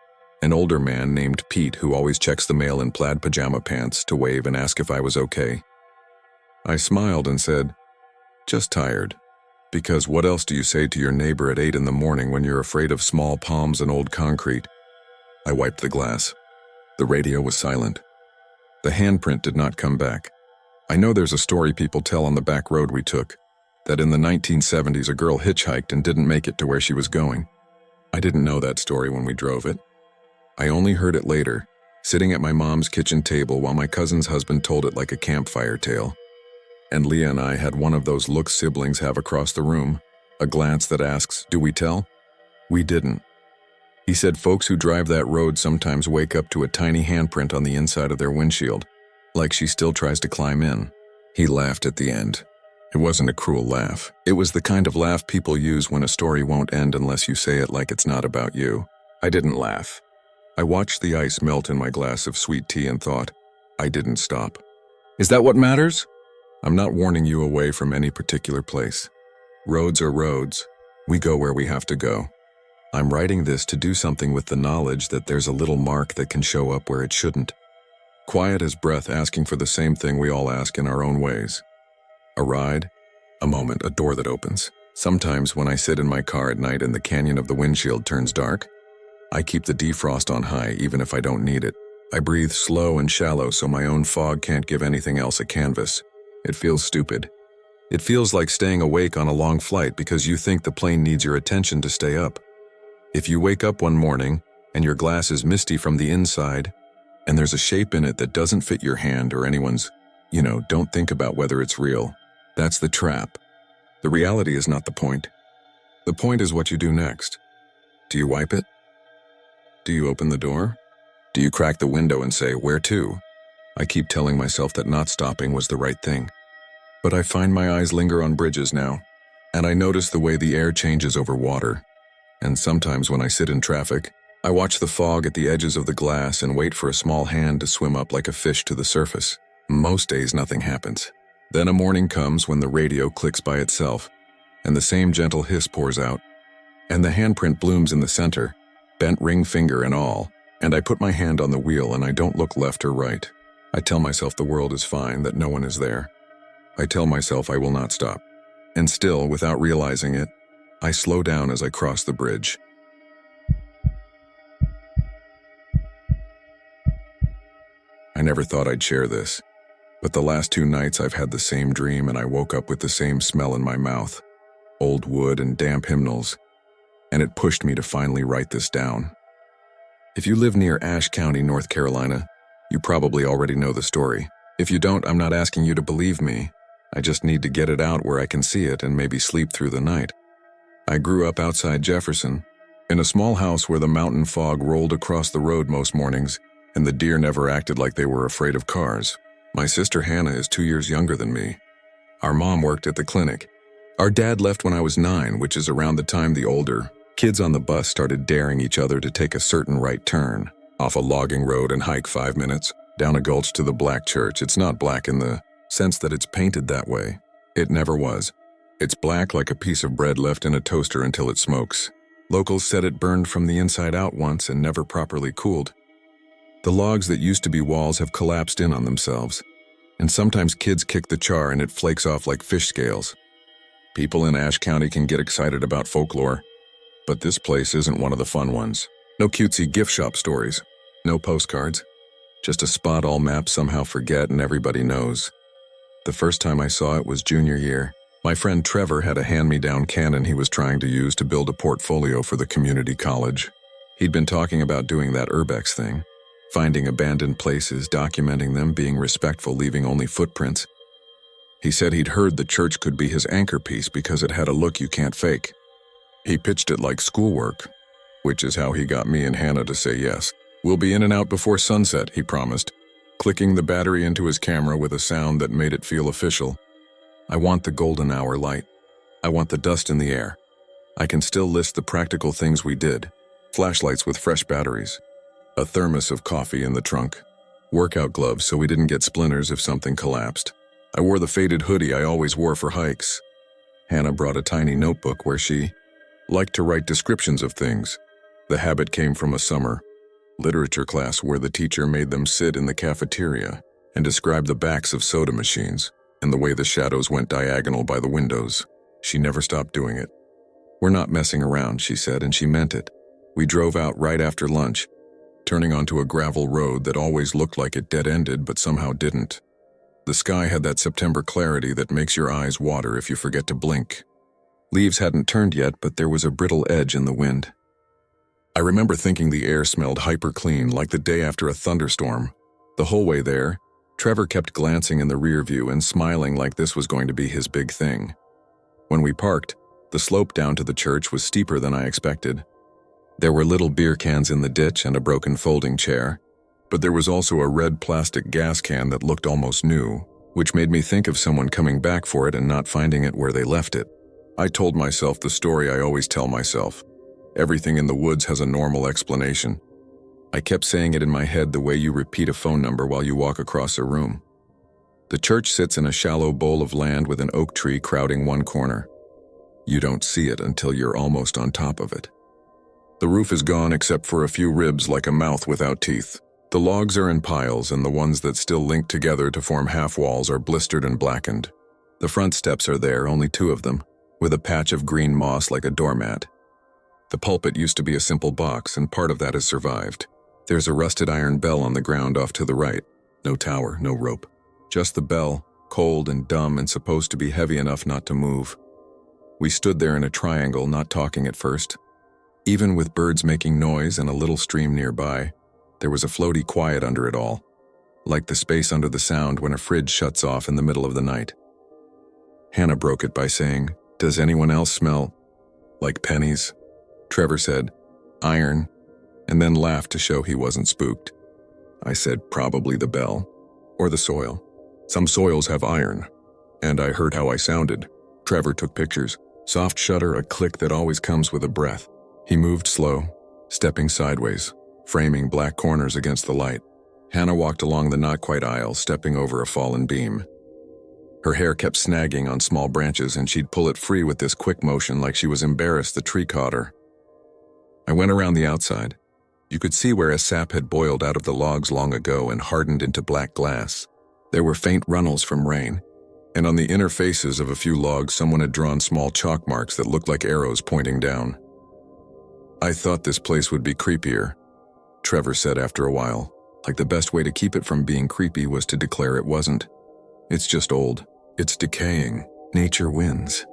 an older man named Pete who always checks the mail in plaid pajama pants, to wave and ask if I was okay. I smiled and said, "Just tired." Because what else do you say to your neighbor at 8 in the morning when you're afraid of small palms and old concrete? I wiped the glass. The radio was silent. The handprint did not come back. I know there's a story people tell on the back road we took, that in the 1970s a girl hitchhiked and didn't make it to where she was going. I didn't know that story when we drove it. I only heard it later, sitting at my mom's kitchen table while my cousin's husband told it like a campfire tale. And Leah and I had one of those looks siblings have across the room, a glance that asks, "Do we tell?" We didn't. He said folks who drive that road sometimes wake up to a tiny handprint on the inside of their windshield, like she still tries to climb in. He laughed at the end. It wasn't a cruel laugh. It was the kind of laugh people use when a story won't end unless you say it like it's not about you. I didn't laugh. I watched the ice melt in my glass of sweet tea and thought, I didn't stop. Is that what matters? I'm not warning you away from any particular place. Roads are roads. We go where we have to go. I'm writing this to do something with the knowledge that there's a little mark that can show up where it shouldn't. Quiet as breath, asking for the same thing we all ask in our own ways. A ride, a moment, a door that opens. Sometimes when I sit in my car at night and the canyon of the windshield turns dark, I keep the defrost on high even if I don't need it. I breathe slow and shallow so my own fog can't give anything else a canvas. It feels stupid. It feels like staying awake on a long flight because you think the plane needs your attention to stay up. If you wake up one morning and your glass is misty from the inside and there's a shape in it that doesn't fit your hand or anyone's, don't think about whether it's real. That's the trap. The reality is not the point. The point is what you do next. Do you wipe it? Do you open the door? Do you crack the window and say, "Where to?" I keep telling myself that not stopping was the right thing. But I find my eyes linger on bridges now, and I notice the way the air changes over water. And sometimes when I sit in traffic, I watch the fog at the edges of the glass and wait for a small hand to swim up like a fish to the surface. Most days nothing happens. Then a morning comes when the radio clicks by itself, and the same gentle hiss pours out, and the handprint blooms in the center, bent ring finger and all, and I put my hand on the wheel and I don't look left or right. I tell myself the world is fine, that no one is there. I tell myself I will not stop. And still, without realizing it, I slow down as I cross the bridge. I never thought I'd share this, but the last 2 nights I've had the same dream and I woke up with the same smell in my mouth, old wood and damp hymnals, and it pushed me to finally write this down. If you live near Ashe County, North Carolina, you probably already know the story. If you don't, I'm not asking you to believe me. I just need to get it out where I can see it and maybe sleep through the night. I grew up outside Jefferson, in a small house where the mountain fog rolled across the road most mornings, and the deer never acted like they were afraid of cars. My sister Hannah is 2 years younger than me. Our mom worked at the clinic. Our dad left when I was 9, which is around the time the older kids on the bus started daring each other to take a certain right turn, off a logging road and hike 5 minutes, down a gulch to the black church. It's not black in the sense that it's painted that way. It never was. It's black like a piece of bread left in a toaster until it smokes. Locals said it burned from the inside out once and never properly cooled. The logs that used to be walls have collapsed in on themselves, and sometimes kids kick the char and it flakes off like fish scales. People in Ashe County can get excited about folklore, but this place isn't one of the fun ones. No cutesy gift shop stories. No postcards. Just a spot all maps somehow forget and everybody knows. The first time I saw it was junior year. My friend Trevor had a hand-me-down Canon he was trying to use to build a portfolio for the community college. He'd been talking about doing that urbex thing, finding abandoned places, documenting them, being respectful, leaving only footprints. He said he'd heard the church could be his anchor piece because it had a look you can't fake. He pitched it like schoolwork, which is how he got me and Hannah to say yes. We'll be in and out before sunset, he promised, clicking the battery into his camera with a sound that made it feel official. I want the golden hour light. I want the dust in the air. I can still list the practical things we did. Flashlights with fresh batteries. A thermos of coffee in the trunk. Workout gloves so we didn't get splinters if something collapsed. I wore the faded hoodie I always wore for hikes. Hannah brought a tiny notebook where she liked to write descriptions of things. The habit came from a summer literature class where the teacher made them sit in the cafeteria and describe the backs of soda machines and the way the shadows went diagonal by the windows. She never stopped doing it. We're not messing around, she said, and she meant it. We drove out right after lunch, turning onto a gravel road that always looked like it dead-ended but somehow didn't. The sky had that September clarity that makes your eyes water if you forget to blink. Leaves hadn't turned yet, but there was a brittle edge in the wind. I remember thinking the air smelled hyper-clean, like the day after a thunderstorm. The whole way there, Trevor kept glancing in the rear view and smiling like this was going to be his big thing. When we parked, the slope down to the church was steeper than I expected. There were little beer cans in the ditch and a broken folding chair, but there was also a red plastic gas can that looked almost new, which made me think of someone coming back for it and not finding it where they left it. I told myself the story I always tell myself. Everything in the woods has a normal explanation. I kept saying it in my head the way you repeat a phone number while you walk across a room. The church sits in a shallow bowl of land with an oak tree crowding one corner. You don't see it until you're almost on top of it. The roof is gone except for a few ribs like a mouth without teeth. The logs are in piles and the ones that still link together to form half walls are blistered and blackened. The front steps are there, only 2 of them, with a patch of green moss like a doormat. The pulpit used to be a simple box and part of that has survived. There's a rusted iron bell on the ground off to the right. No tower, no rope. Just the bell, cold and dumb and supposed to be heavy enough not to move. We stood there in a triangle, not talking at first. Even with birds making noise and a little stream nearby, there was a floaty quiet under it all, like the space under the sound when a fridge shuts off in the middle of the night. Hannah broke it by saying, "Does anyone else smell like pennies?" Trevor said, "Iron," and then laughed to show he wasn't spooked. I said, "Probably the bell, or the soil. Some soils have iron." And I heard how I sounded. Trevor took pictures. Soft shudder, a click that always comes with a breath. He moved slow, stepping sideways, framing black corners against the light. Hannah walked along the not-quite aisle, stepping over a fallen beam. Her hair kept snagging on small branches and she'd pull it free with this quick motion like she was embarrassed the tree caught her. I went around the outside. You could see where a sap had boiled out of the logs long ago and hardened into black glass. There were faint runnels from rain, and on the inner faces of a few logs someone had drawn small chalk marks that looked like arrows pointing down. "I thought this place would be creepier," Trevor said after a while, like the best way to keep it from being creepy was to declare it wasn't. "It's just old. It's decaying. Nature wins."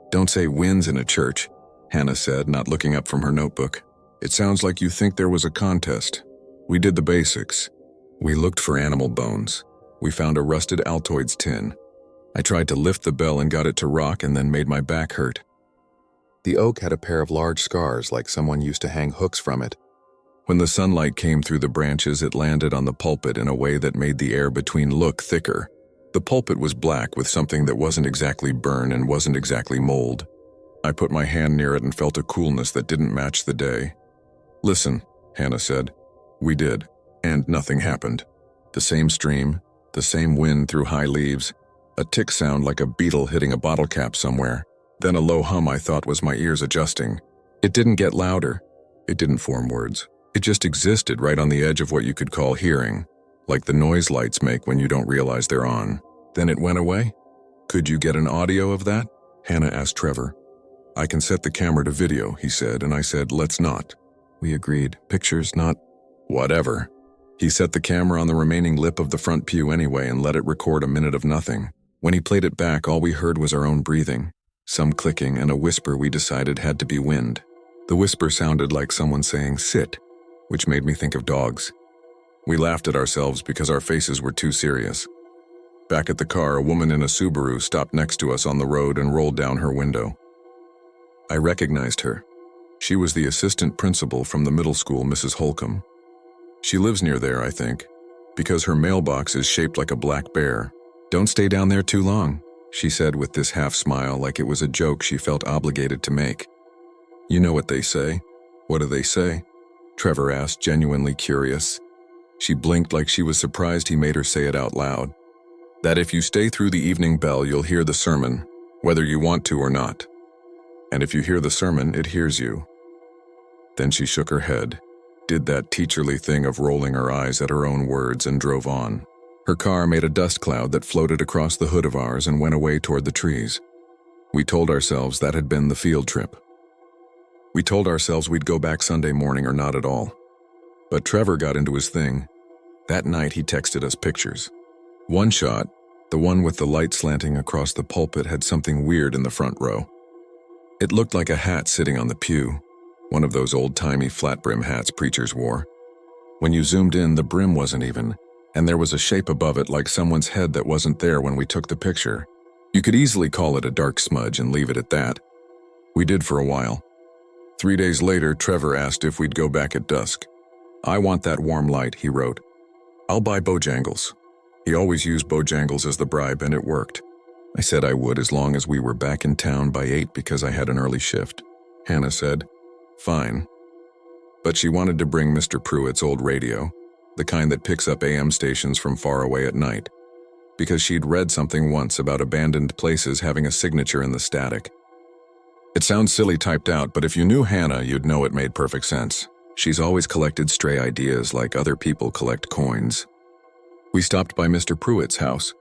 "Don't say wins in a church," Hannah said, not looking up from her notebook. "It sounds like you think there was a contest. We did the basics. We looked for animal bones. We found a rusted Altoids tin. I tried to lift the bell and got it to rock and then made my back hurt." The oak had a pair of large scars like someone used to hang hooks from it. When the sunlight came through the branches, it landed on the pulpit in a way that made the air between look thicker. The pulpit was black with something that wasn't exactly burn and wasn't exactly mold. I put my hand near it and felt a coolness that didn't match the day. "Listen," Hannah said. "We did, and nothing happened. The same stream, the same wind through high leaves, a tick sound like a beetle hitting a bottle cap somewhere, then a low hum I thought was my ears adjusting. It didn't get louder. It didn't form words. It just existed right on the edge of what you could call hearing, like the noise lights make when you don't realize they're on. Then it went away." "Could you get an audio of that?" Hannah asked Trevor. "I can set the camera to video," he said, and I said, "Let's not. we agreed. Pictures, not whatever. He set the camera on the remaining lip of the front pew anyway and let it record a minute of nothing. When he played it back, all we heard was our own breathing, some clicking, and a whisper we decided had to be wind. The whisper sounded like someone saying, "Sit," which made me think of dogs. We laughed at ourselves because our faces were too serious. Back at the car, a woman in a Subaru stopped next to us on the road and rolled down her window. I recognized her. She was the assistant principal from the middle school, Mrs. Holcomb. She lives near there, I think, because her mailbox is shaped like a black bear. "Don't stay down there too long," she said with this half smile, like it was a joke she felt obligated to make. "You know what they say." "What do they say?" Trevor asked, genuinely curious. She blinked like she was surprised he made her say it out loud. "That if you stay through the evening bell, you'll hear the sermon, whether you want to or not. And if you hear the sermon, it hears you." Then she shook her head, did that teacherly thing of rolling her eyes at her own words, and drove on. Her car made a dust cloud that floated across the hood of ours and went away toward the trees. We told ourselves that had been the field trip. We told ourselves we'd go back Sunday morning or not at all. But Trevor got into his thing. That night he texted us pictures. One shot, the one with the light slanting across the pulpit, had something weird in the front row. It looked like a hat sitting on the pew, one of those old-timey flat-brim hats preachers wore. When you zoomed in, the brim wasn't even, and there was a shape above it like someone's head that wasn't there when we took the picture. You could easily call it a dark smudge and leave it at that. We did for a while. 3 days later, Trevor asked if we'd go back at dusk. "I want that warm light," he wrote. "I'll buy Bojangles." He always used Bojangles as the bribe, and it worked. I said I would as long as we were back in town by 8 because I had an early shift. Hannah said, "Fine." But she wanted to bring Mr. Pruitt's old radio, the kind that picks up AM stations from far away at night, because she'd read something once about abandoned places having a signature in the static. It sounds silly typed out, but if you knew Hannah, you'd know it made perfect sense. She's always collected stray ideas like other people collect coins. We stopped by Mr. Pruitt's house.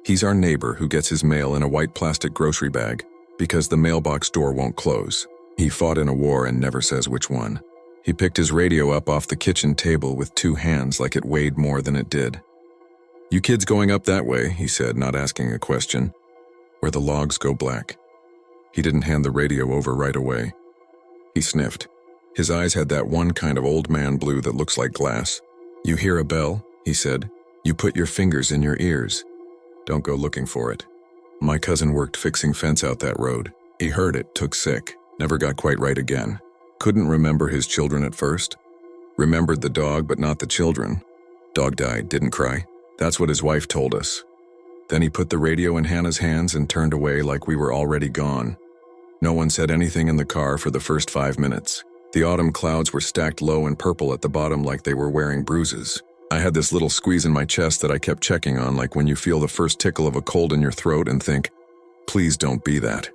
He's our neighbor who gets his mail in a white plastic grocery bag because the mailbox door won't close. He fought in a war and never says which one. He picked his radio up off the kitchen table with 2 hands like it weighed more than it did. "You kids going up that way," he said, not asking a question. "Where the logs go black." He didn't hand the radio over right away. He sniffed. His eyes had that one kind of old man blue that looks like glass. "You hear a bell?" he said. "You put your fingers in your ears. Don't go looking for it." My cousin worked fixing fence out that road. He heard it, took sick, never got quite right again. Couldn't remember his children at first. Remembered the dog, but not the children. Dog died, didn't cry. That's what his wife told us. Then he put the radio in Hannah's hands and turned away like we were already gone. No one said anything in the car for the first 5 minutes. The autumn clouds were stacked low and purple at the bottom like they were wearing bruises. I had this little squeeze in my chest that I kept checking on, like when you feel the first tickle of a cold in your throat and think, please don't be that.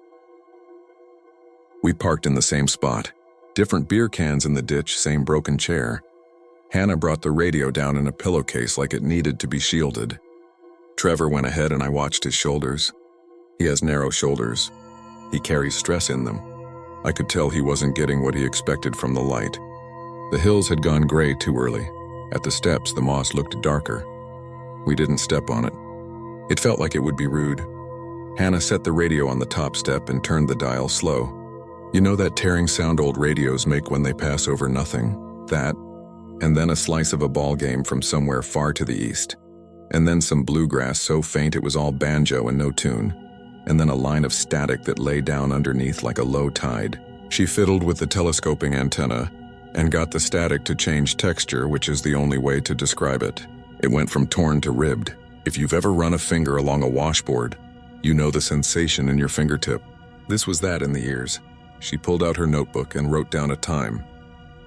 We parked in the same spot. Different beer cans in the ditch, same broken chair. Hannah brought the radio down in a pillowcase like it needed to be shielded. Trevor went ahead and I watched his shoulders. He has narrow shoulders. He carries stress in them. I could tell he wasn't getting what he expected from the light. The hills had gone gray too early. At the steps, the moss looked darker. We didn't step on it. It felt like it would be rude. Hannah set the radio on the top step and turned the dial slow. You know that tearing sound old radios make when they pass over nothing? That, and then a slice of a ball game from somewhere far to the east. And then some bluegrass so faint it was all banjo and no tune. And then a line of static that lay down underneath like a low tide. She fiddled with the telescoping antenna and got the static to change texture, which is the only way to describe it. It went from torn to ribbed. If you've ever run a finger along a washboard, you know the sensation in your fingertip. This was that in the ears. She pulled out her notebook and wrote down a time,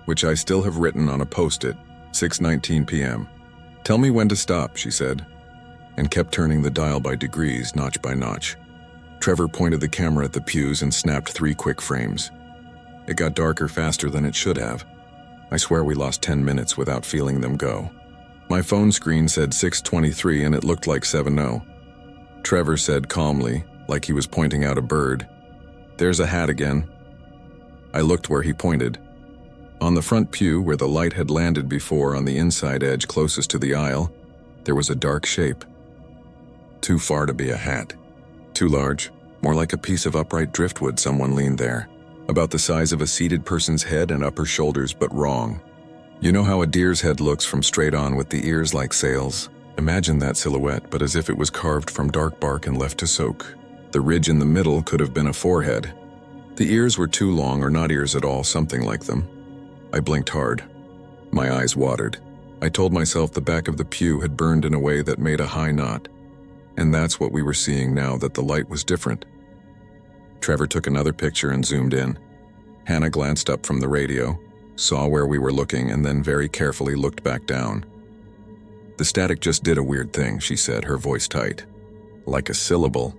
which I still have written on a post-it, 6:19 p.m. Tell me when to stop, she said, and kept turning the dial by degrees, notch by notch. Trevor pointed the camera at the pews and snapped 3 quick frames. It got darker faster than it should have. I swear we lost 10 minutes without feeling them go. My phone screen said 6:23 and it looked like 7:0. Trevor said calmly, like he was pointing out a bird, "There's a hat again." I looked where he pointed. On the front pew, where the light had landed before on the inside edge closest to the aisle, there was a dark shape. Too far to be a hat. Too large, more like a piece of upright driftwood. Someone leaned there, about the size of a seated person's head and upper shoulders, but wrong. You know how a deer's head looks from straight on with the ears like sails? Imagine that silhouette, but as if it was carved from dark bark and left to soak. The ridge in the middle could have been a forehead. The ears were too long, or not ears at all, something like them. I blinked hard. My eyes watered. I told myself the back of the pew had burned in a way that made a high knot. And that's what we were seeing now that the light was different. Trevor took another picture and zoomed in. Hannah glanced up from the radio, saw where we were looking, and then very carefully looked back down. "The static just did a weird thing," she said, her voice tight. Like a syllable.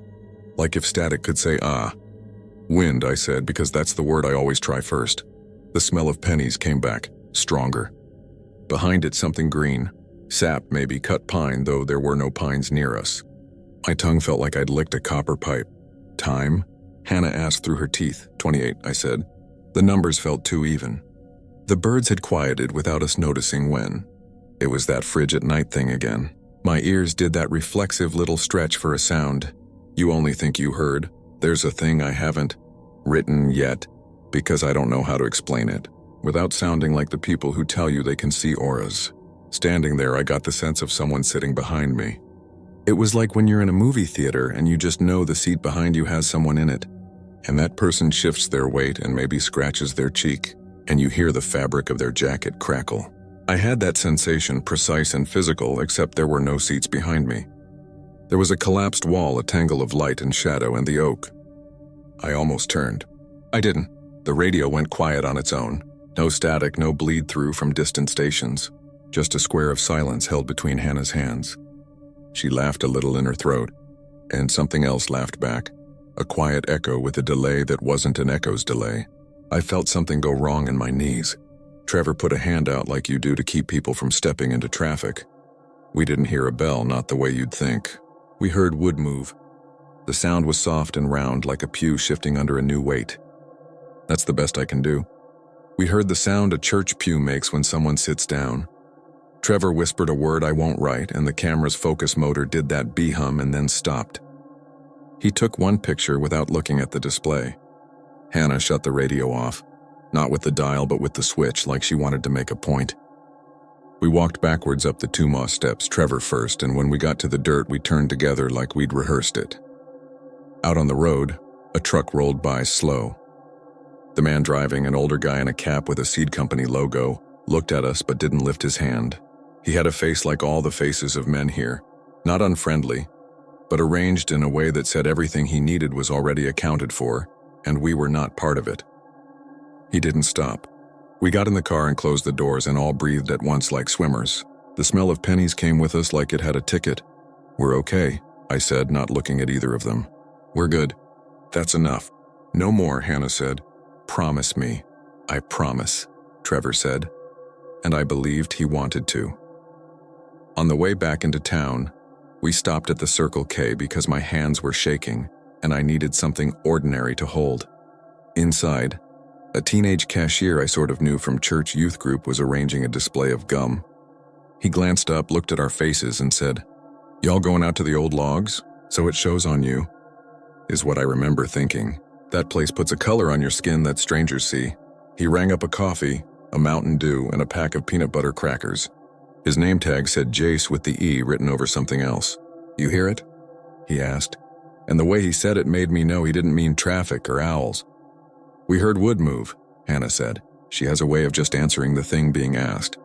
Like if static could say, "Ah." "Wind," I said, because that's the word I always try first. The smell of pennies came back, stronger. Behind it, something green. Sap, maybe, cut pine, though there were no pines near us. My tongue felt like I'd licked a copper pipe. "Time?" Hannah asked through her teeth. 28, I said. The numbers felt too even. The birds had quieted without us noticing when. It was that frigid night thing again. My ears did that reflexive little stretch for a sound. You only think you heard. There's a thing I haven't written yet, because I don't know how to explain it, without sounding like the people who tell you they can see auras. Standing there, I got the sense of someone sitting behind me. It was like when you're in a movie theater and you just know the seat behind you has someone in it, and that person shifts their weight and maybe scratches their cheek, and you hear the fabric of their jacket crackle. I had that sensation, precise and physical, except there were no seats behind me. There was a collapsed wall, a tangle of light and shadow, and the oak. I almost turned. I didn't. The radio went quiet on its own. No static, no bleed-through from distant stations. Just a square of silence held between Hannah's hands. She laughed a little in her throat, and something else laughed back. A quiet echo with a delay that wasn't an echo's delay. I felt something go wrong in my knees. Trevor put a hand out like you do to keep people from stepping into traffic. We didn't hear a bell, not the way you'd think. We heard wood move. The sound was soft and round, like a pew shifting under a new weight. That's the best I can do. We heard the sound a church pew makes when someone sits down. Trevor whispered a word I won't write, and the camera's focus motor did that bee hum and then stopped. He took one picture without looking at the display. Hannah shut the radio off, not with the dial but with the switch, like she wanted to make a point. We walked backwards up the 2 moss steps, Trevor first, and when we got to the dirt we turned together like we'd rehearsed it. Out on the road, a truck rolled by slow. The man driving, an older guy in a cap with a seed company logo, looked at us but didn't lift his hand. He had a face like all the faces of men here, not unfriendly, but arranged in a way that said everything he needed was already accounted for, and we were not part of it. He didn't stop. We got in the car and closed the doors and all breathed at once like swimmers. The smell of pennies came with us like it had a ticket. "We're okay," I said, not looking at either of them. "We're good." "That's enough." "No more," Hannah said. "Promise me." "I promise," Trevor said, and I believed he wanted to. On the way back into town, we stopped at the Circle K because my hands were shaking and I needed something ordinary to hold. Inside, a teenage cashier I sort of knew from church youth group was arranging a display of gum. He glanced up, looked at our faces, and said, "Y'all going out to the old logs? So it shows on you," is what I remember thinking. That place puts a color on your skin that strangers see. He rang up a coffee, a Mountain Dew, and a pack of peanut butter crackers. His name tag said Jace with the E written over something else. "You hear it?" he asked, and the way he said it made me know he didn't mean traffic or owls. "We heard wood move," Hannah said. She has a way of just answering the thing being asked.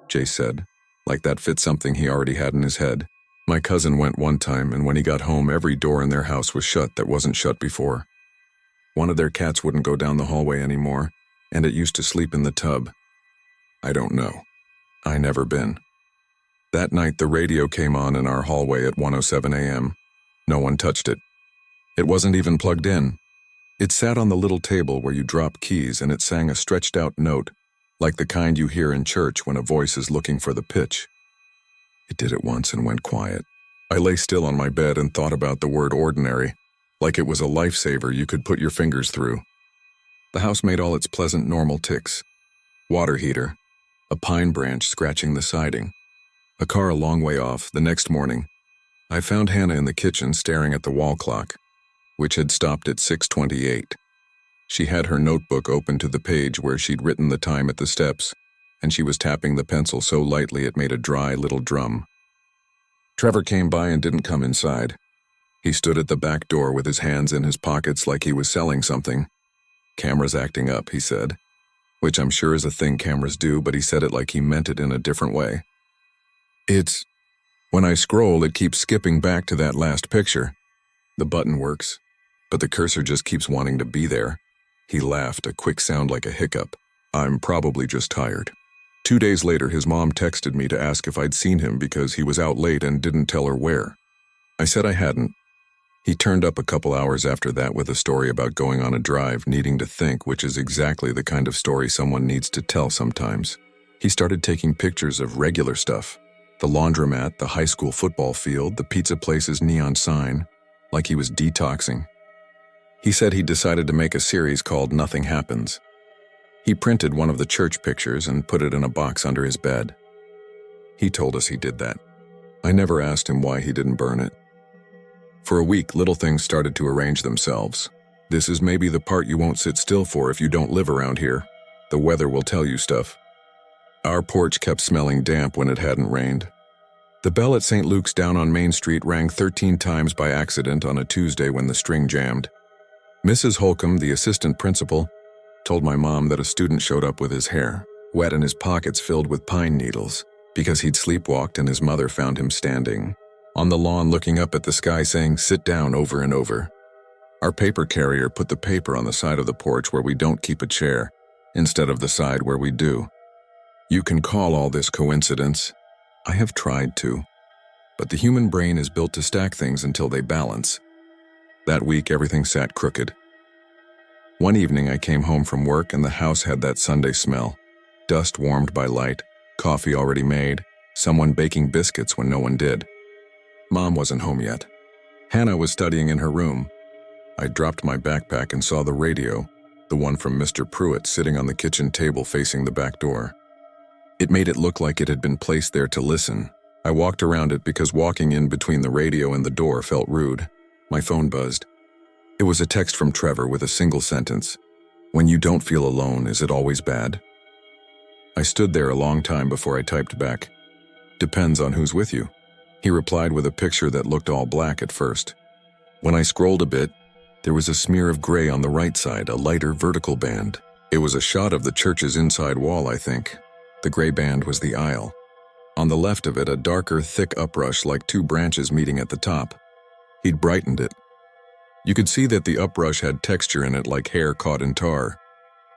Jace said, like that fit something he already had in his head. "My cousin went one time, and when he got home, every door in their house was shut that wasn't shut before. One of their cats wouldn't go down the hallway anymore, and it used to sleep in the tub. I don't know. I never been." That night, the radio came on in our hallway at 1:07 a.m. No one touched it. It wasn't even plugged in. It sat on the little table where you drop keys, and it sang a stretched-out note, like the kind you hear in church when a voice is looking for the pitch. It did it once and went quiet. I lay still on my bed and thought about the word ordinary, like it was a lifesaver you could put your fingers through. The house made all its pleasant, normal ticks, water heater, a pine branch scratching the siding. A car a long way off. The next morning, I found Hannah in the kitchen staring at the wall clock, which had stopped at 6:28. She had her notebook open to the page where she'd written the time at the steps, and she was tapping the pencil so lightly it made a dry little drum. Trevor came by and didn't come inside. He stood at the back door with his hands in his pockets like he was selling something. "Camera's acting up," he said, which I'm sure is a thing cameras do, but he said it like he meant it in a different way. When I scroll, it keeps skipping back to that last picture. The button works, but the cursor just keeps wanting to be there." He laughed, a quick sound like a hiccup. "I'm probably just tired." 2 days later, his mom texted me to ask if I'd seen him because he was out late and didn't tell her where. I said I hadn't. He turned up a couple hours after that with a story about going on a drive, needing to think, which is exactly the kind of story someone needs to tell sometimes. He started taking pictures of regular stuff. The laundromat, the high school football field, the pizza place's neon sign, like he was detoxing. He said he decided to make a series called Nothing Happens. He printed one of the church pictures and put it in a box under his bed. He told us he did that. I never asked him why he didn't burn it. For a week, little things started to arrange themselves. This is maybe the part you won't sit still for if you don't live around here. The weather will tell you stuff. Our porch kept smelling damp when it hadn't rained. The bell at St. Luke's down on Main Street rang 13 times by accident on a Tuesday when the string jammed. Mrs. Holcomb, the assistant principal, told my mom that a student showed up with his hair wet and his pockets filled with pine needles because he'd sleepwalked, and his mother found him standing on the lawn looking up at the sky saying, "Sit down," over and over. Our paper carrier put the paper on the side of the porch where we don't keep a chair, instead of the side where we do. You can call all this coincidence. I have tried to. But the human brain is built to stack things until they balance. That week, everything sat crooked. One evening, I came home from work and the house had that Sunday smell. Dust warmed by light, coffee already made, someone baking biscuits when no one did. Mom wasn't home yet. Hannah was studying in her room. I dropped my backpack and saw the radio, the one from Mr. Pruitt, sitting on the kitchen table facing the back door. It made it look like it had been placed there to listen. I walked around it because walking in between the radio and the door felt rude. My phone buzzed. It was a text from Trevor with a single sentence. "When you don't feel alone, is it always bad?" I stood there a long time before I typed back. "Depends on who's with you." He replied with a picture that looked all black at first. When I scrolled a bit, there was a smear of gray on the right side, a lighter vertical band. It was a shot of the church's inside wall, I think. The gray band was the aisle. On the left of it, a darker, thick uprush like two branches meeting at the top. He'd brightened it. You could see that the uprush had texture in it like hair caught in tar.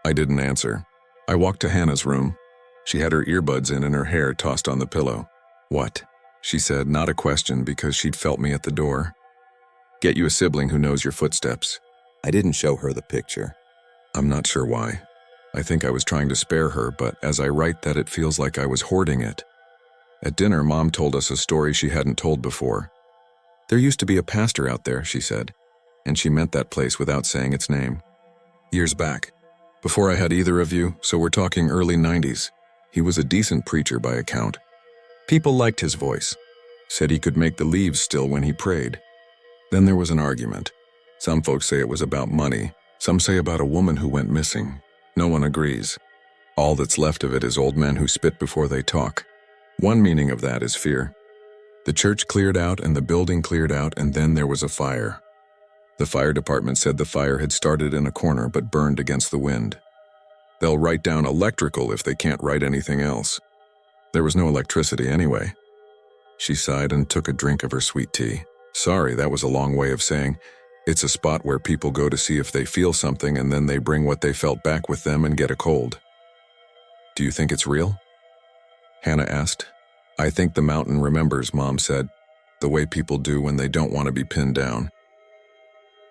I didn't answer. I walked to Hannah's room. She had her earbuds in and her hair tossed on the pillow. "What?" she said, not a question because she'd felt me at the door. "Get you a sibling who knows your footsteps." I didn't show her the picture. I'm not sure why. I think I was trying to spare her, but as I write that, it feels like I was hoarding it. At dinner, Mom told us a story she hadn't told before. "There used to be a pastor out there," she said, and she meant that place without saying its name. "Years back, before I had either of you, so we're talking early 90s. He was a decent preacher by account. People liked his voice, said he could make the leaves still when he prayed. Then there was an argument. Some folks say it was about money, some say about a woman who went missing. No one agrees. All that's left of it is old men who spit before they talk. One meaning of that is fear. The church cleared out and the building cleared out, and then there was a fire. The fire department said the fire had started in a corner but burned against the wind. They'll write down electrical if they can't write anything else. There was no electricity anyway." She sighed and took a drink of her sweet tea. "Sorry, that was a long way of saying, it's a spot where people go to see if they feel something and then they bring what they felt back with them and get a cold." "Do you think it's real?" Hannah asked. "I think the mountain remembers," Mom said, "the way people do when they don't want to be pinned down."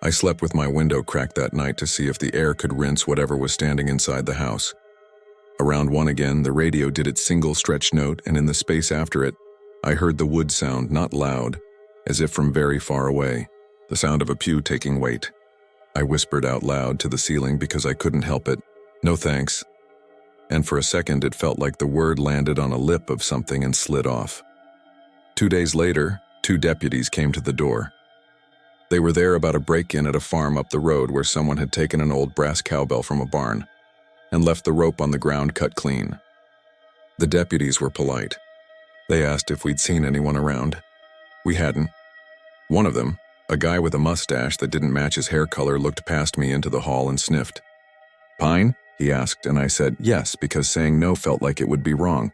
I slept with my window cracked that night to see if the air could rinse whatever was standing inside the house. Around 1 again, the radio did its single stretch note, and in the space after it, I heard the wood sound, not loud, as if from very far away, the sound of a pew taking weight. I whispered out loud to the ceiling because I couldn't help it. "No thanks." and for a second it felt like the word landed on a lip of something and slid off. 2 days later, 2 deputies came to the door. They were there about a break-in at a farm up the road where someone had taken an old brass cowbell from a barn and left the rope on the ground cut clean. The deputies were polite. They asked if we'd seen anyone around. We hadn't. One of them, a guy with a mustache that didn't match his hair color, looked past me into the hall and sniffed. "Pine?" he asked, and I said yes because saying no felt like it would be wrong.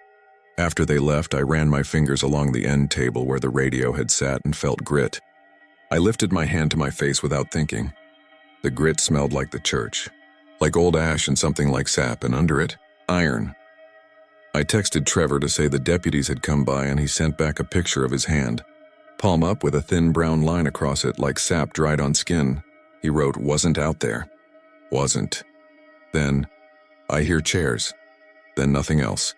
After they left, I ran my fingers along the end table where the radio had sat and felt grit. I lifted my hand to my face without thinking. The grit smelled like the church, like old ash and something like sap, and under it, iron. I texted Trevor to say the deputies had come by, and he sent back a picture of his hand, palm up with a thin brown line across it like sap dried on skin. He wrote, "Wasn't out there." Wasn't. Then, "I hear chairs." Then nothing else.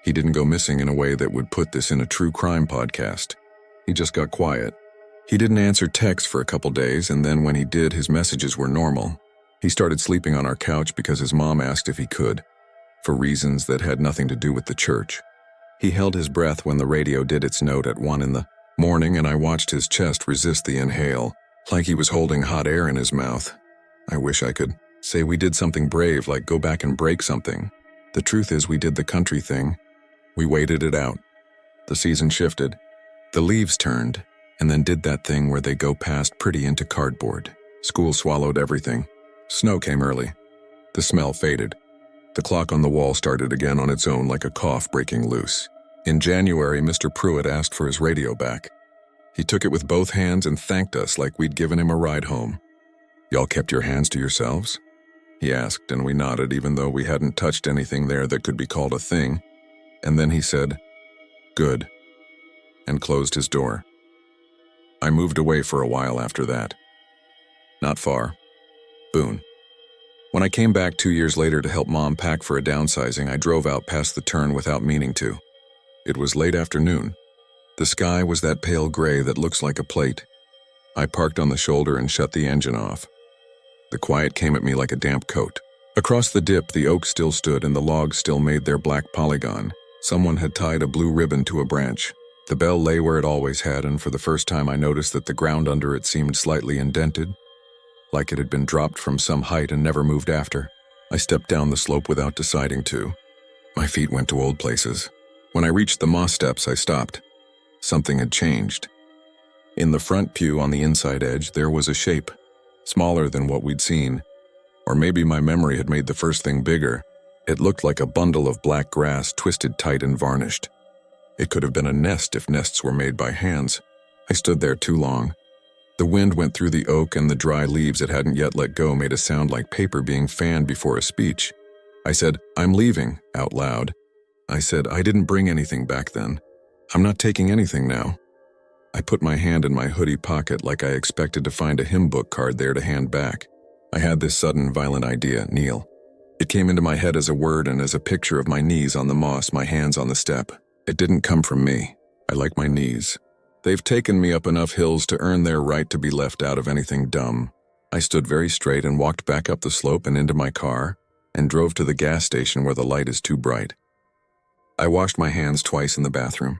He didn't go missing in a way that would put this in a true crime podcast. He just got quiet. He didn't answer texts for a couple days, and then when he did, his messages were normal. He started sleeping on our couch because his mom asked if he could, for reasons that had nothing to do with the church. He held his breath when the radio did its note at 1 in the morning, and I watched his chest resist the inhale, like he was holding hot air in his mouth. I wish I could say we did something brave, like go back and break something. The truth is we did the country thing. We waited it out. The season shifted. The leaves turned, and then did that thing where they go past pretty into cardboard. School swallowed everything. Snow came early. The smell faded. The clock on the wall started again on its own like a cough breaking loose. In January, Mr. Pruitt asked for his radio back. He took it with both hands and thanked us like we'd given him a ride home. "Y'all kept your hands to yourselves?" he asked, and we nodded even though we hadn't touched anything there that could be called a thing. And then he said, "Good," and closed his door. I moved away for a while after that. Not far. Boone. When I came back 2 years later to help Mom pack for a downsizing, I drove out past the turn without meaning to. It was late afternoon. The sky was that pale gray that looks like a plate. I parked on the shoulder and shut the engine off. The quiet came at me like a damp coat. Across the dip, the oak still stood and the logs still made their black polygon. Someone had tied a blue ribbon to a branch. The bell lay where it always had, and for the first time I noticed that the ground under it seemed slightly indented, like it had been dropped from some height and never moved after. I stepped down the slope without deciding to. My feet went to old places. When I reached the moss steps, I stopped. Something had changed. In the front pew on the inside edge, there was a shape, smaller than what we'd seen. Or maybe my memory had made the first thing bigger. It looked like a bundle of black grass twisted tight and varnished. It could have been a nest if nests were made by hands. I stood there too long. The wind went through the oak, and the dry leaves it hadn't yet let go made a sound like paper being fanned before a speech. I said, "I'm leaving," out loud. I said, "I didn't bring anything back then. I'm not taking anything now." I put my hand in my hoodie pocket like I expected to find a hymn book card there to hand back. I had this sudden, violent idea, kneel. It came into my head as a word and as a picture of my knees on the moss, my hands on the step. It didn't come from me. I like my knees. They've taken me up enough hills to earn their right to be left out of anything dumb. I stood very straight and walked back up the slope and into my car and drove to the gas station where the light is too bright. I washed my hands twice in the bathroom.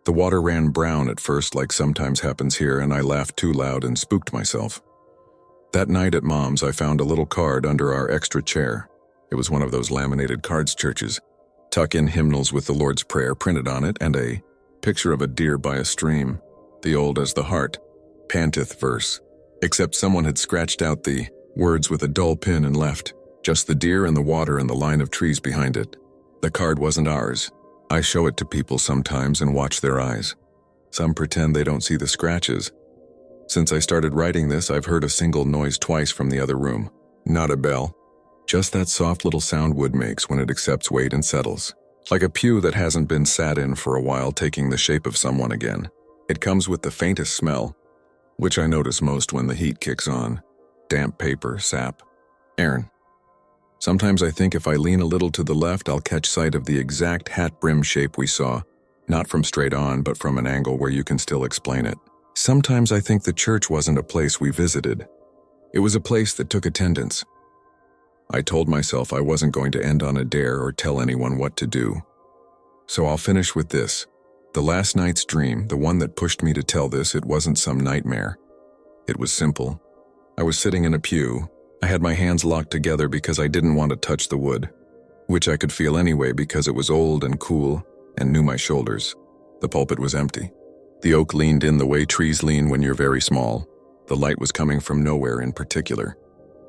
The water ran brown at first, like sometimes happens here, and I laughed too loud and spooked myself. That night at Mom's, I found a little card under our extra chair. It was one of those laminated cards churches. Tuck-in hymnals with the Lord's Prayer printed on it and a picture of a deer by a stream, the old as the heart, panteth verse. Except someone had scratched out the words with a dull pin and left just the deer and the water and the line of trees behind it. The card wasn't ours. I show it to people sometimes and watch their eyes. Some pretend they don't see the scratches. Since I started writing this, I've heard a single noise twice from the other room. Not a bell. Just that soft little sound wood makes when it accepts weight and settles. Like a pew that hasn't been sat in for a while taking the shape of someone again. It comes with the faintest smell, which I notice most when the heat kicks on. Damp paper, sap. Aaron. Sometimes I think if I lean a little to the left, I'll catch sight of the exact hat brim shape we saw, not from straight on, but from an angle where you can still explain it. Sometimes I think the church wasn't a place we visited. It was a place that took attendance. I told myself I wasn't going to end on a dare or tell anyone what to do. So I'll finish with this. The last night's dream, the one that pushed me to tell this, it wasn't some nightmare. It was simple. I was sitting in a pew. I had my hands locked together because I didn't want to touch the wood, which I could feel anyway because it was old and cool and knew my shoulders. The pulpit was empty. The oak leaned in the way trees lean when you're very small. The light was coming from nowhere in particular.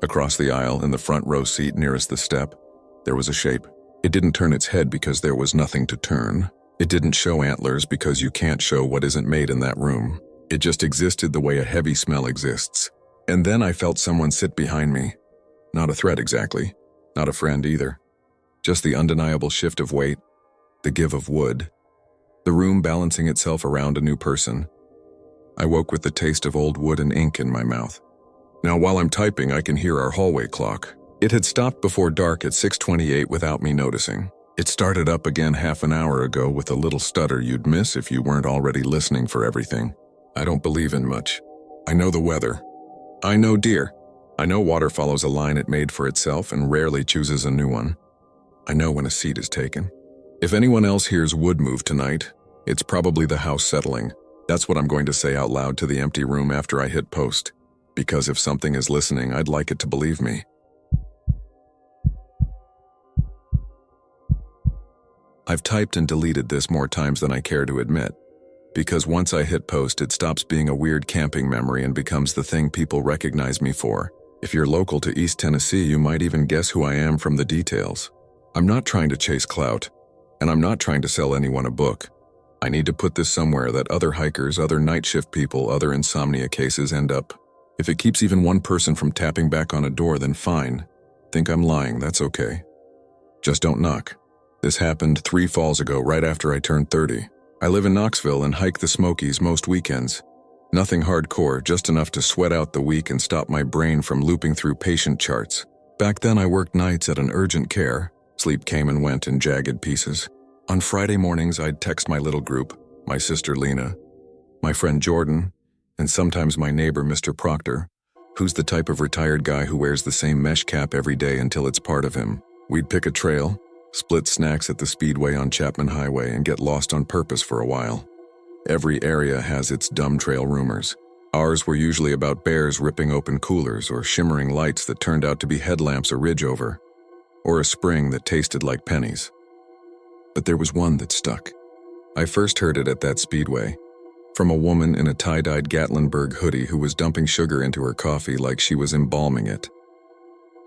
Across the aisle, in the front row seat nearest the step, there was a shape. It didn't turn its head because there was nothing to turn. It didn't show antlers because you can't show what isn't made in that room. It just existed the way a heavy smell exists. And then I felt someone sit behind me. Not a threat exactly, not a friend either. Just the undeniable shift of weight, the give of wood. The room balancing itself around a new person. I woke with the taste of old wood and ink in my mouth. Now while I'm typing, I can hear our hallway clock. It had stopped before dark at 6:28 without me noticing. It started up again half an hour ago with a little stutter you'd miss if you weren't already listening for everything. I don't believe in much. I know the weather. I know deer. I know water follows a line it made for itself and rarely chooses a new one. I know when a seat is taken. If anyone else hears wood move tonight, it's probably the house settling. That's what I'm going to say out loud to the empty room after I hit post. Because if something is listening, I'd like it to believe me. I've typed and deleted this more times than I care to admit. Because once I hit post, it stops being a weird camping memory and becomes the thing people recognize me for. If you're local to East Tennessee, you might even guess who I am from the details. I'm not trying to chase clout, and I'm not trying to sell anyone a book. I need to put this somewhere that other hikers, other night shift people, other insomnia cases end up. If it keeps even one person from tapping back on a door, then fine. Think I'm lying, that's okay. Just don't knock. This happened 3 falls ago, right after I turned 30. I live in Knoxville and hike the Smokies most weekends. Nothing hardcore, just enough to sweat out the week and stop my brain from looping through patient charts. Back then I worked nights at an urgent care. Sleep came and went in jagged pieces. On Friday mornings I'd text my little group, my sister Lena, my friend Jordan, and sometimes my neighbor Mr. Proctor, who's the type of retired guy who wears the same mesh cap every day until it's part of him. We'd pick a trail, split snacks at the Speedway on Chapman Highway, and get lost on purpose for a while. Every area has its dumb trail rumors. Ours were usually about bears ripping open coolers or shimmering lights that turned out to be headlamps a ridge over, or a spring that tasted like pennies. But there was one that stuck. I first heard it at that Speedway, from a woman in a tie-dyed Gatlinburg hoodie who was dumping sugar into her coffee like she was embalming it.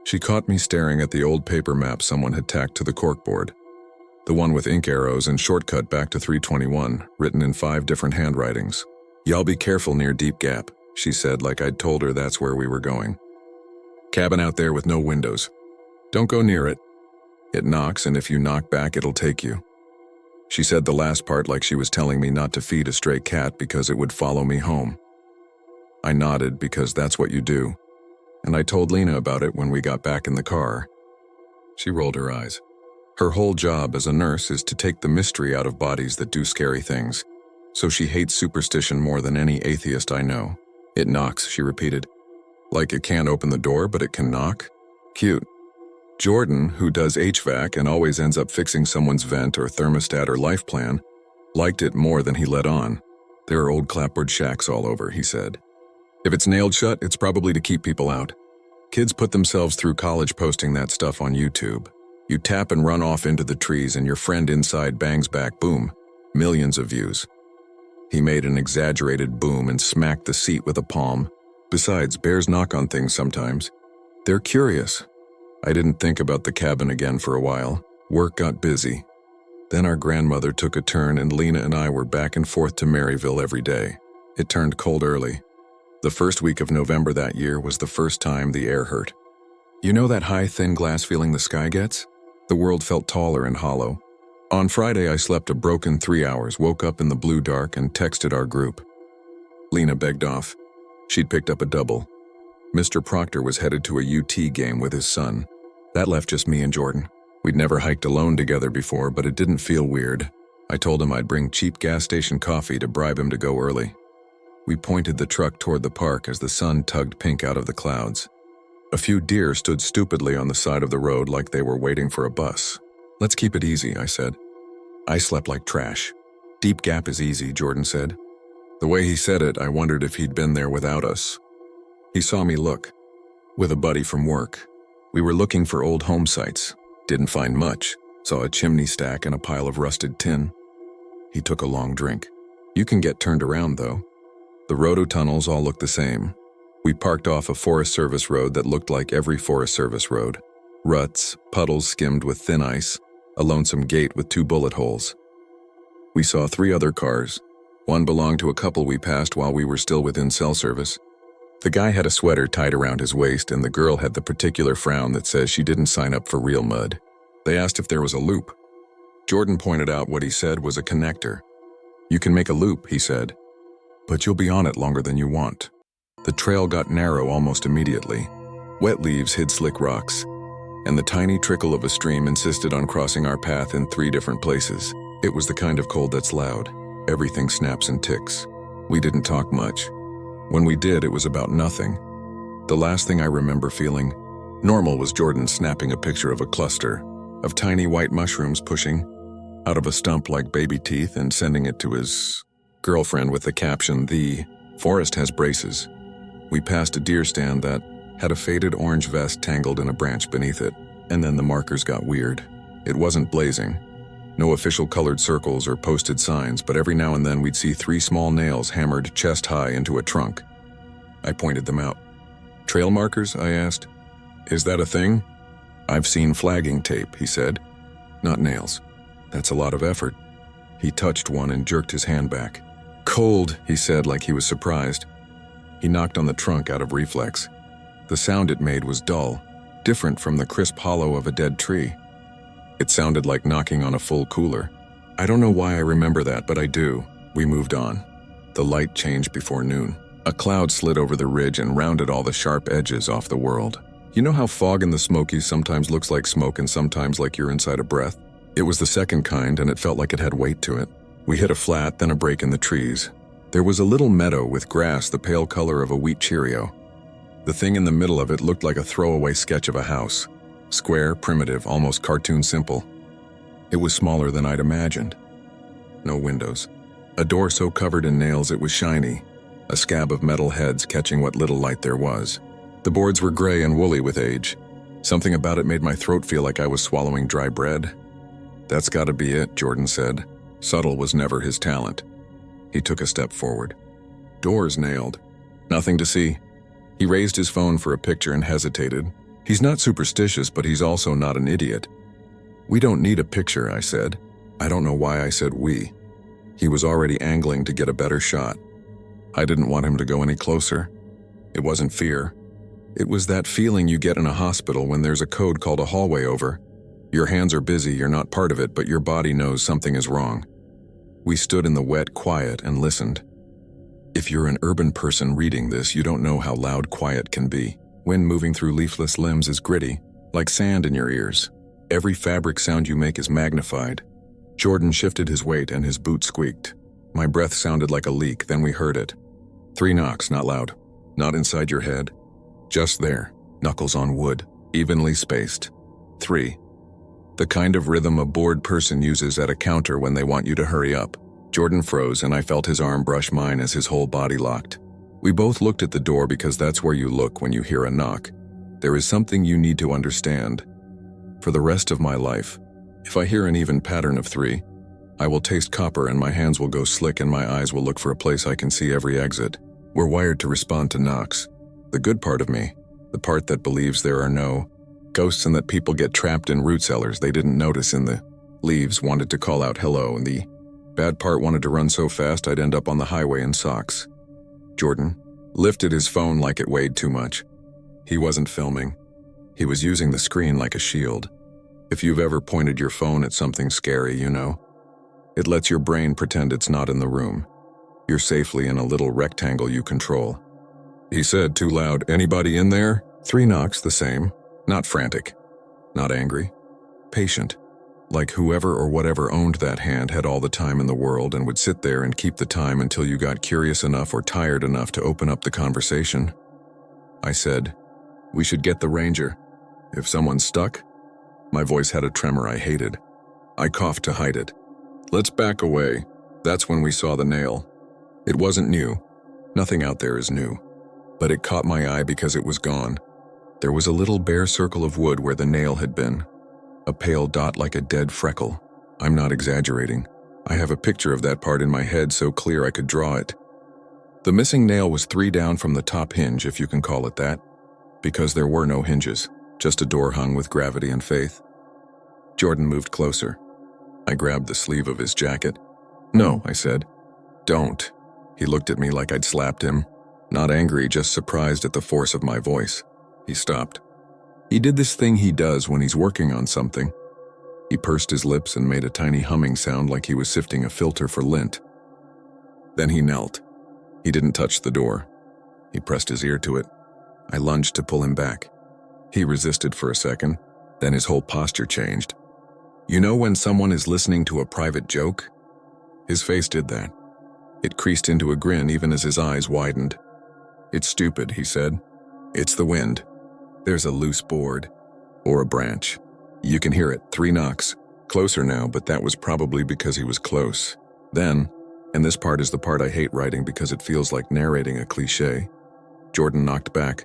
She caught me staring at the old paper map someone had tacked to the corkboard, the one with ink arrows and shortcut back to 321, written in 5 different handwritings. "Y'all be careful near Deep Gap," she said like I'd told her that's where we were going. "Cabin out there with no windows. Don't go near it. It knocks, and if you knock back, it'll take you." She said the last part like she was telling me not to feed a stray cat because it would follow me home. I nodded because that's what you do, and I told Lena about it when we got back in the car. She rolled her eyes. Her whole job as a nurse is to take the mystery out of bodies that do scary things, so she hates superstition more than any atheist I know. "It knocks," she repeated. "Like it can't open the door, but it can knock? Cute." Jordan, who does HVAC and always ends up fixing someone's vent or thermostat or life plan, liked it more than he let on. "There are old clapboard shacks all over," he said. "If it's nailed shut, it's probably to keep people out. Kids put themselves through college posting that stuff on YouTube. You tap and run off into the trees and your friend inside bangs back, boom, millions of views." He made an exaggerated boom and smacked the seat with a palm. "Besides, bears knock on things sometimes. They're curious." I didn't think about the cabin again for a while. Work got busy. Then our grandmother took a turn and Lena and I were back and forth to Maryville every day. It turned cold early. The first week of November that year was the first time the air hurt. You know that high, thin glass feeling the sky gets? The world felt taller and hollow. On Friday, I slept a broken 3 hours, woke up in the blue dark, and texted our group. Lena begged off. She'd picked up a double. Mr. Proctor was headed to a UT game with his son. That left just me and Jordan. We'd never hiked alone together before, but it didn't feel weird. I told him I'd bring cheap gas station coffee to bribe him to go early. We pointed the truck toward the park as the sun tugged pink out of the clouds. A few deer stood stupidly on the side of the road like they were waiting for a bus. "Let's keep it easy," I said. I slept like trash. "Deep Gap is easy," Jordan said. The way he said it, I wondered if he'd been there without us. He saw me look. With a buddy from work. We were looking for old home sites. Didn't find much. Saw a chimney stack and a pile of rusted tin. He took a long drink. "You can get turned around, though." The roto-tunnels all looked the same. We parked off a Forest Service road that looked like every Forest Service road. Ruts, puddles skimmed with thin ice, a lonesome gate with 2 bullet holes. We saw 3 other cars. One belonged to a couple we passed while we were still within cell service. The guy had a sweater tied around his waist, and the girl had the particular frown that says she didn't sign up for real mud. They asked if there was a loop. Jordan pointed out what he said was a connector. "You can make a loop," he said, "but you'll be on it longer than you want." The trail got narrow almost immediately. Wet leaves hid slick rocks, and the tiny trickle of a stream insisted on crossing our path in 3 different places. It was the kind of cold that's loud. Everything snaps and ticks. We didn't talk much. When we did, it was about nothing. The last thing I remember feeling normal was Jordan snapping a picture of a cluster of tiny white mushrooms pushing out of a stump like baby teeth and sending it to his girlfriend with the caption, "The forest has braces." We passed a deer stand that had a faded orange vest tangled in a branch beneath it, and then the markers got weird. It wasn't blazing. No official colored circles or posted signs, but every now and then we'd see 3 small nails hammered chest high into a trunk. I pointed them out. "Trail markers?" I asked. "Is that a thing?" "I've seen flagging tape," he said. "Not nails. That's a lot of effort." He touched one and jerked his hand back. "Cold," he said like he was surprised. He knocked on the trunk out of reflex. The sound it made was dull, different from the crisp hollow of a dead tree. It sounded like knocking on a full cooler. I don't know why I remember that, but I do. We moved on. The light changed before noon. A cloud slid over the ridge and rounded all the sharp edges off the world. You know how fog in the Smokies sometimes looks like smoke and sometimes like you're inside a breath? It was the second kind, and it felt like it had weight to it. We hit a flat, then a break in the trees. There was a little meadow with grass the pale color of a wheat Cheerio. The thing in the middle of it looked like a throwaway sketch of a house. Square, primitive, almost cartoon simple. It was smaller than I'd imagined. No windows. A door so covered in nails it was shiny. A scab of metal heads catching what little light there was. The boards were gray and woolly with age. Something about it made my throat feel like I was swallowing dry bread. "That's gotta be it," Jordan said. Subtle was never his talent. He took a step forward. "Doors nailed. Nothing to see." He raised his phone for a picture and hesitated. He's not superstitious, but he's also not an idiot. "We don't need a picture," I said. I don't know why I said we. He was already angling to get a better shot. I didn't want him to go any closer. It wasn't fear. It was that feeling you get in a hospital when there's a code called a hallway over. Your hands are busy, you're not part of it, but your body knows something is wrong. We stood in the wet quiet and listened. If you're an urban person reading this, you don't know how loud quiet can be. Wind moving through leafless limbs is gritty, like sand in your ears. Every fabric sound you make is magnified. Jordan shifted his weight and his boot squeaked. My breath sounded like a leak, then we heard it. 3 knocks, not loud. Not inside your head. Just there, knuckles on wood, evenly spaced. 3. The kind of rhythm a bored person uses at a counter when they want you to hurry up. Jordan froze and I felt his arm brush mine as his whole body locked. We both looked at the door because that's where you look when you hear a knock. There is something you need to understand. For the rest of my life, if I hear an even pattern of 3, I will taste copper and my hands will go slick and my eyes will look for a place I can see every exit. We're wired to respond to knocks. The good part of me, the part that believes there are no ghosts and that people get trapped in root cellars they didn't notice in the leaves, wanted to call out hello, and the bad part wanted to run so fast I'd end up on the highway in socks. Jordan lifted his phone like it weighed too much. He wasn't filming. He was using the screen like a shield. If you've ever pointed your phone at something scary, you know. It lets your brain pretend it's not in the room. You're safely in a little rectangle you control. He said too loud, "Anybody in there?" 3 knocks, the same. Not frantic. Not angry. Patient. Like whoever or whatever owned that hand had all the time in the world and would sit there and keep the time until you got curious enough or tired enough to open up the conversation. I said, We should get the ranger. If someone's stuck? My voice had a tremor I hated. I coughed to hide it. Let's back away. That's when we saw the nail. It wasn't new. Nothing out there is new. But it caught my eye because it was gone. There was a little bare circle of wood where the nail had been. A pale dot like a dead freckle. I'm not exaggerating. I have a picture of that part in my head so clear I could draw it. The missing nail was 3 down from the top hinge, if you can call it that, because there were no hinges, just a door hung with gravity and faith. Jordan moved closer. I grabbed the sleeve of his jacket. "No," I said. "Don't." He looked at me like I'd slapped him. Not angry, just surprised at the force of my voice. He stopped. He did this thing he does when he's working on something. He pursed his lips and made a tiny humming sound like he was sifting a filter for lint. Then he knelt. He didn't touch the door. He pressed his ear to it. I lunged to pull him back. He resisted for a second, then his whole posture changed. You know when someone is listening to a private joke? His face did that. It creased into a grin even as his eyes widened. "It's stupid," he said. "It's the wind. There's a loose board. Or a branch. You can hear it, 3 knocks. Closer now, but that was probably because he was close. Then, and this part is the part I hate writing because it feels like narrating a cliché, Jordan knocked back,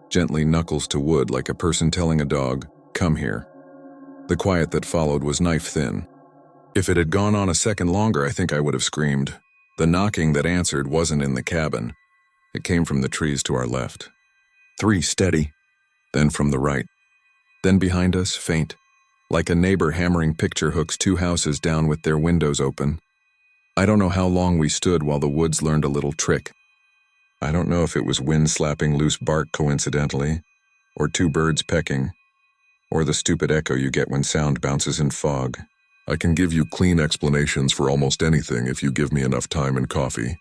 gently knuckles to wood like a person telling a dog, "Come here." The quiet that followed was knife-thin. If it had gone on a second longer, I think I would have screamed. The knocking that answered wasn't in the cabin. It came from the trees to our left. 3 steady. Then from the right. Then behind us, faint. Like a neighbor hammering picture hooks 2 houses down with their windows open. I don't know how long we stood while the woods learned a little trick. I don't know if it was wind slapping loose bark coincidentally, or 2 birds pecking, or the stupid echo you get when sound bounces in fog. I can give you clean explanations for almost anything if you give me enough time and coffee.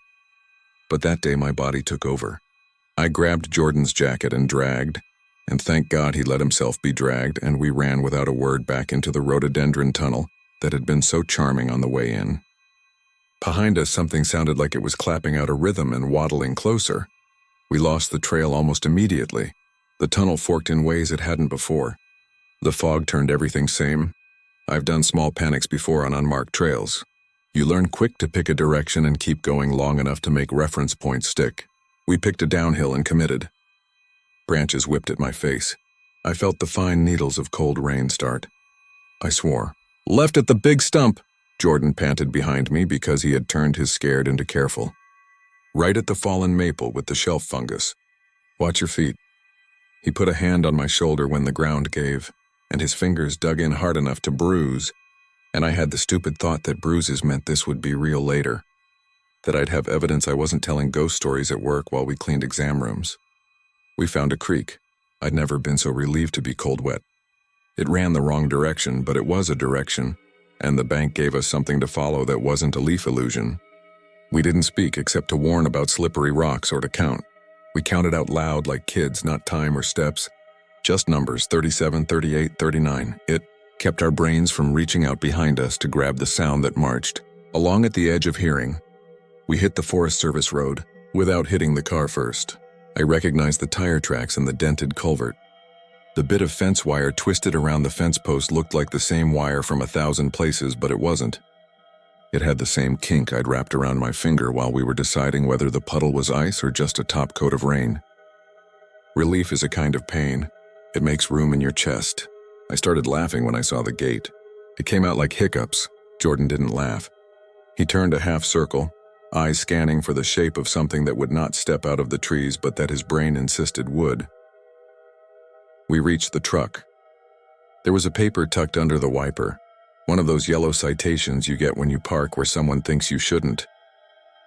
But that day my body took over. I grabbed Jordan's jacket and dragged, and thank God he let himself be dragged, and we ran without a word back into the rhododendron tunnel that had been so charming on the way in. Behind us, something sounded like it was clapping out a rhythm and waddling closer. We lost the trail almost immediately. The tunnel forked in ways it hadn't before. The fog turned everything same. I've done small panics before on unmarked trails. You learn quick to pick a direction and keep going long enough to make reference points stick. We picked a downhill and committed. Branches whipped at my face. I felt the fine needles of cold rain start. I swore. "Left at the big stump," Jordan panted behind me because he had turned his scared into careful. "Right at the fallen maple with the shelf fungus. Watch your feet." He put a hand on my shoulder when the ground gave, and his fingers dug in hard enough to bruise, and I had the stupid thought that bruises meant this would be real later. That I'd have evidence I wasn't telling ghost stories at work while we cleaned exam rooms. We found a creek. I'd never been so relieved to be cold wet. It ran the wrong direction, but it was a direction, and the bank gave us something to follow that wasn't a leaf illusion. We didn't speak except to warn about slippery rocks or to count. We counted out loud like kids, not time or steps. Just numbers, 37, 38, 39. It kept our brains from reaching out behind us to grab the sound that marched. Along at the edge of hearing, we hit the Forest Service road without hitting the car first. I recognized the tire tracks and the dented culvert. The bit of fence wire twisted around the fence post looked like the same wire from 1,000 places, but it wasn't. It had the same kink I'd wrapped around my finger while we were deciding whether the puddle was ice or just a top coat of rain. Relief is a kind of pain. It makes room in your chest. I started laughing when I saw the gate. It came out like hiccups. Jordan didn't laugh. He turned a half circle, eyes scanning for the shape of something that would not step out of the trees but that his brain insisted would. We reached the truck. There was a paper tucked under the wiper, one of those yellow citations you get when you park where someone thinks you shouldn't.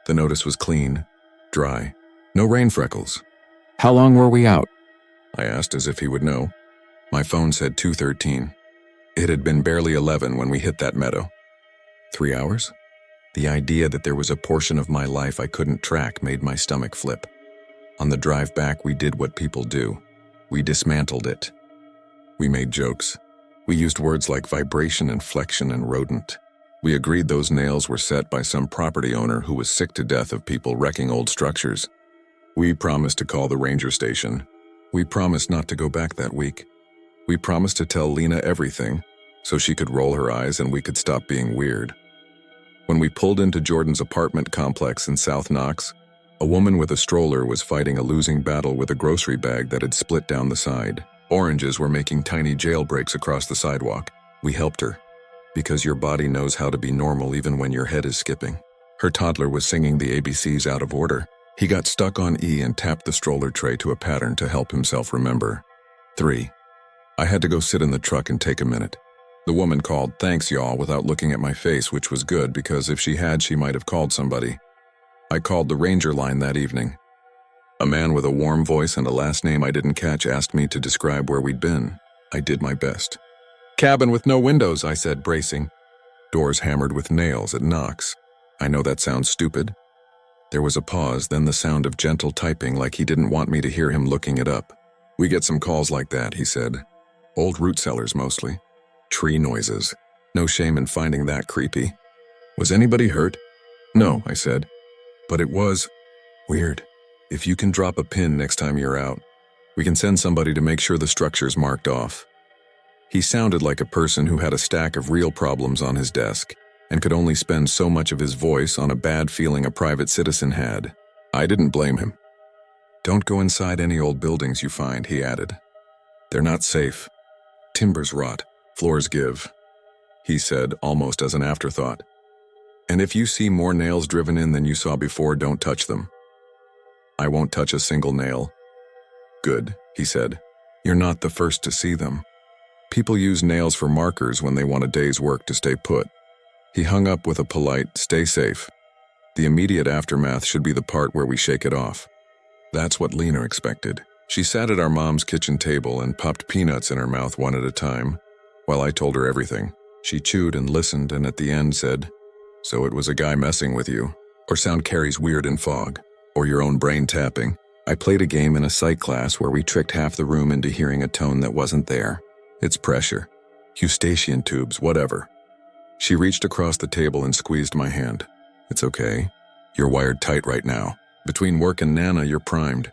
The notice was clean, dry, no rain freckles. "How long were we out?" I asked as if he would know. My phone said 2:13. It had been barely 11 when we hit that meadow. 3 hours? The idea that there was a portion of my life I couldn't track made my stomach flip. On the drive back, we did what people do. We dismantled it. We made jokes. We used words like vibration, inflection, and rodent. We agreed those nails were set by some property owner who was sick to death of people wrecking old structures. We promised to call the ranger station. We promised not to go back that week. We promised to tell Lena everything, so she could roll her eyes and we could stop being weird. When we pulled into Jordan's apartment complex in South Knox, a woman with a stroller was fighting a losing battle with a grocery bag that had split down the side. Oranges were making tiny jailbreaks across the sidewalk. We helped her, because your body knows how to be normal even when your head is skipping. Her toddler was singing the ABCs out of order. He got stuck on E and tapped the stroller tray to a pattern to help himself remember. 3. I had to go sit in the truck and take a minute. The woman called, "Thanks, y'all," without looking at my face, which was good because if she had, she might have called somebody. I called the Ranger line that evening. A man with a warm voice and a last name I didn't catch asked me to describe where we'd been. I did my best. "Cabin with no windows," I said, bracing. "Doors hammered with nails at Knox." I know that sounds stupid. There was a pause, then the sound of gentle typing like he didn't want me to hear him looking it up. "We get some calls like that," he said. "Old root cellars mostly. Tree noises. No shame in finding that creepy." "Was anybody hurt?" "No," I said. "But it was weird. If you can drop a pin next time you're out, we can send somebody to make sure the structure's marked off." He sounded like a person who had a stack of real problems on his desk and could only spend so much of his voice on a bad feeling a private citizen had. I didn't blame him. "Don't go inside any old buildings you find," he added. "They're not safe. Timbers rot, floors give," he said, almost as an afterthought. "And if you see more nails driven in than you saw before, don't touch them." "I won't touch a single nail." "Good," he said. "You're not the first to see them. People use nails for markers when they want a day's work to stay put." He hung up with a polite, "Stay safe. The immediate aftermath should be the part where we shake it off." That's what Lena expected. She sat at our mom's kitchen table and popped peanuts in her mouth one at a time, while I told her everything. She chewed and listened and at the end said, "So it was a guy messing with you, or sound carries weird in fog, or your own brain tapping." I played a game in a psych class where we tricked half the room into hearing a tone that wasn't there. It's pressure. Eustachian tubes, whatever. She reached across the table and squeezed my hand. "It's okay. You're wired tight right now. Between work and Nana, you're primed."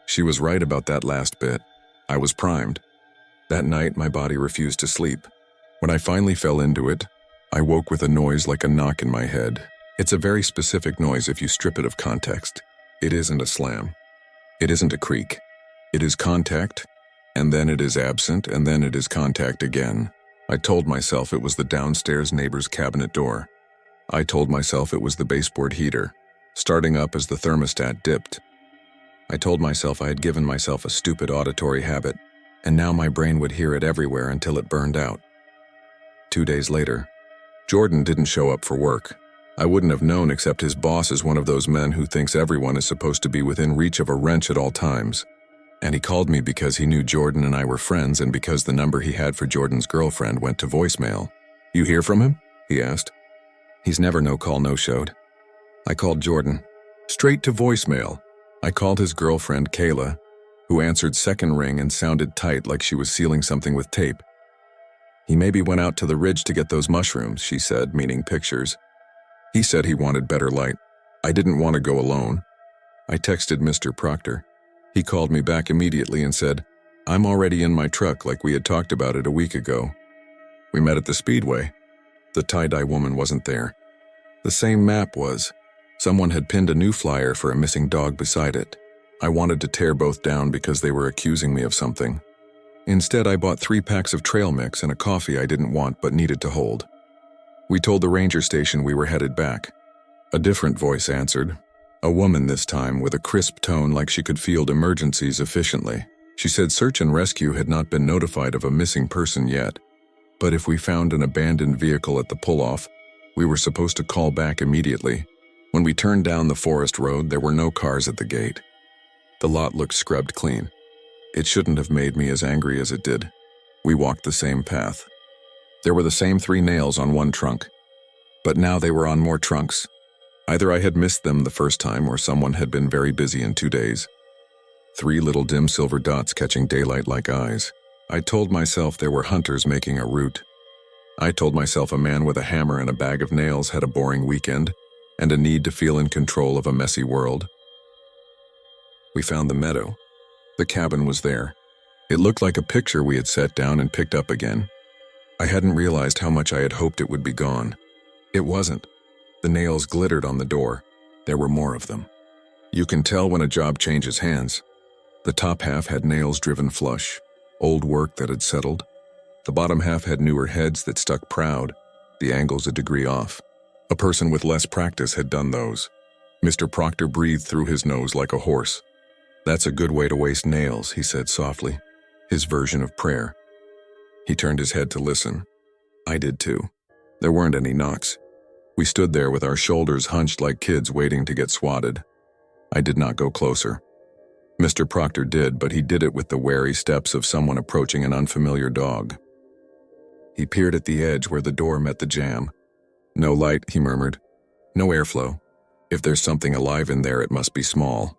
She was right about that last bit. I was primed. That night, my body refused to sleep. When I finally fell into it, I woke with a noise like a knock in my head. It's a very specific noise if you strip it of context. It isn't a slam. It isn't a creak. It is contact, and then it is absent, and then it is contact again. I told myself it was the downstairs neighbor's cabinet door. I told myself it was the baseboard heater, starting up as the thermostat dipped. I told myself I had given myself a stupid auditory habit, and now my brain would hear it everywhere until it burned out. 2 days later, Jordan didn't show up for work. I wouldn't have known except his boss is one of those men who thinks everyone is supposed to be within reach of a wrench at all times. And he called me because he knew Jordan and I were friends and because the number he had for Jordan's girlfriend went to voicemail. "You hear from him?" he asked. He's never no-call, no-showed. I called Jordan. Straight to voicemail. I called his girlfriend, Kayla, who answered second ring and sounded tight like she was sealing something with tape. "He maybe went out to the ridge to get those mushrooms," she said, meaning pictures. He said he wanted better light. I didn't want to go alone. I texted Mr. Proctor. He called me back immediately and said, "I'm already in my truck like we had talked about it a week ago." We met at the Speedway. The tie-dye woman wasn't there. The same map was. Someone had pinned a new flyer for a missing dog beside it. I wanted to tear both down because they were accusing me of something. Instead, I bought 3 packs of trail mix and a coffee I didn't want but needed to hold. We told the ranger station we were headed back. A different voice answered. A woman this time, with a crisp tone like she could field emergencies efficiently. She said search and rescue had not been notified of a missing person yet, but if we found an abandoned vehicle at the pull-off, we were supposed to call back immediately. When we turned down the forest road, there were no cars at the gate. The lot looked scrubbed clean. It shouldn't have made me as angry as it did. We walked the same path. There were the same 3 nails on one trunk, but now they were on more trunks. Either I had missed them the first time or someone had been very busy in 2 days. 3 little dim silver dots catching daylight like eyes. I told myself there were hunters making a route. I told myself a man with a hammer and a bag of nails had a boring weekend and a need to feel in control of a messy world. We found the meadow. The cabin was there. It looked like a picture we had set down and picked up again. I hadn't realized how much I had hoped it would be gone. It wasn't. The nails glittered on the door. There were more of them. You can tell when a job changes hands. The top half had nails driven flush, old work that had settled. The bottom half had newer heads that stuck proud, the angles a degree off. A person with less practice had done those. Mr. Proctor breathed through his nose like a horse. "That's a good way to waste nails," he said softly, his version of prayer. He turned his head to listen. I did too. There weren't any knocks. We stood there with our shoulders hunched like kids waiting to get swatted. I did not go closer. Mr. Proctor did, but he did it with the wary steps of someone approaching an unfamiliar dog. He peered at the edge where the door met the jamb. "No light," he murmured. "No airflow. If there's something alive in there, it must be small."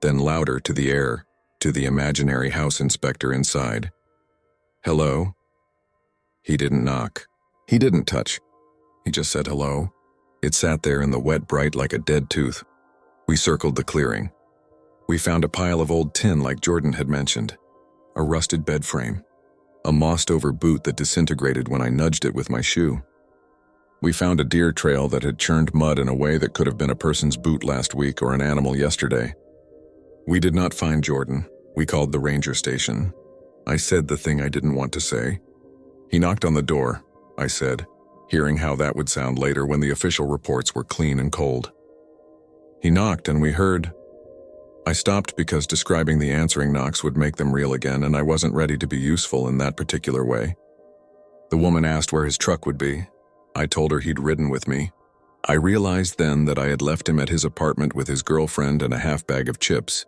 Then louder to the air, to the imaginary house inspector inside. "Hello?" He didn't knock. He didn't touch. He just said hello. It sat there in the wet bright like a dead tooth. We circled the clearing. We found a pile of old tin like Jordan had mentioned. A rusted bed frame. A mossed-over boot that disintegrated when I nudged it with my shoe. We found a deer trail that had churned mud in a way that could have been a person's boot last week or an animal yesterday. We did not find Jordan. We called the ranger station. I said the thing I didn't want to say. He knocked on the door, I said, hearing how that would sound later when the official reports were clean and cold. He knocked and we heard. I stopped because describing the answering knocks would make them real again, and I wasn't ready to be useful in that particular way. The woman asked where his truck would be. I told her he'd ridden with me. I realized then that I had left him at his apartment with his girlfriend and a half bag of chips.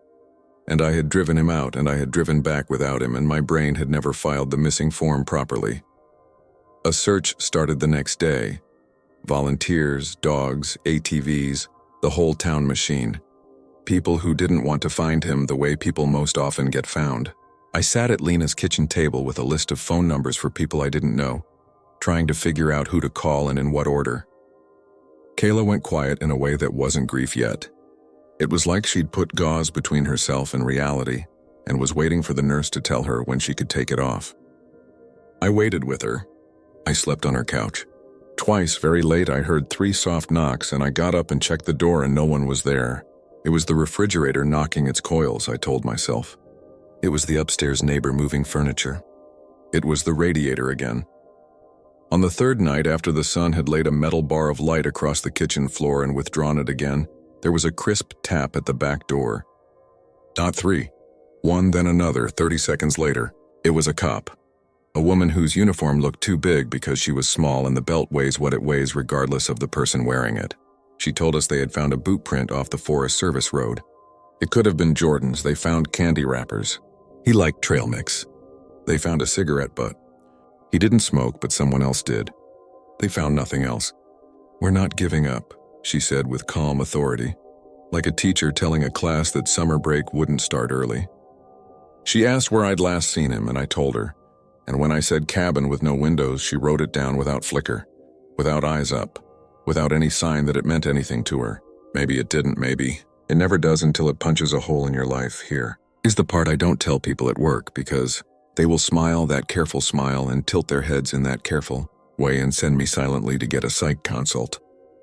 And I had driven him out, and I had driven back without him, and my brain had never filed the missing form properly. A search started the next day. Volunteers, dogs, ATVs, the whole town machine. People who didn't want to find him the way people most often get found. I sat at Lena's kitchen table with a list of phone numbers for people I didn't know, trying to figure out who to call and in what order. Kayla went quiet in a way that wasn't grief yet. It was like she'd put gauze between herself and reality and was waiting for the nurse to tell her when she could take it off. I waited with her. I slept on her couch. Twice, very late, I heard 3 soft knocks, and I got up and checked the door and no one was there. It was the refrigerator knocking its coils, I told myself. It was the upstairs neighbor moving furniture. It was the radiator again. On the 3rd night after the sun had laid a metal bar of light across the kitchen floor and withdrawn it again, there was a crisp tap at the back door. Not 3. 1, then another, 30 seconds later. It was a cop. A woman whose uniform looked too big because she was small and the belt weighs what it weighs regardless of the person wearing it. She told us they had found a boot print off the Forest Service Road. It could have been Jordan's. They found candy wrappers. He liked trail mix. They found a cigarette butt. He didn't smoke, but someone else did. They found nothing else. "We're not giving up," she said with calm authority, like a teacher telling a class that summer break wouldn't start early. She asked where I'd last seen him, and I told her. And when I said cabin with no windows, she wrote it down without flicker, without eyes up, without any sign that it meant anything to her. Maybe it didn't, maybe. It never does until it punches a hole in your life. Here is the part I don't tell people at work, because they will smile that careful smile and tilt their heads in that careful way and send me silently to get a psych consult.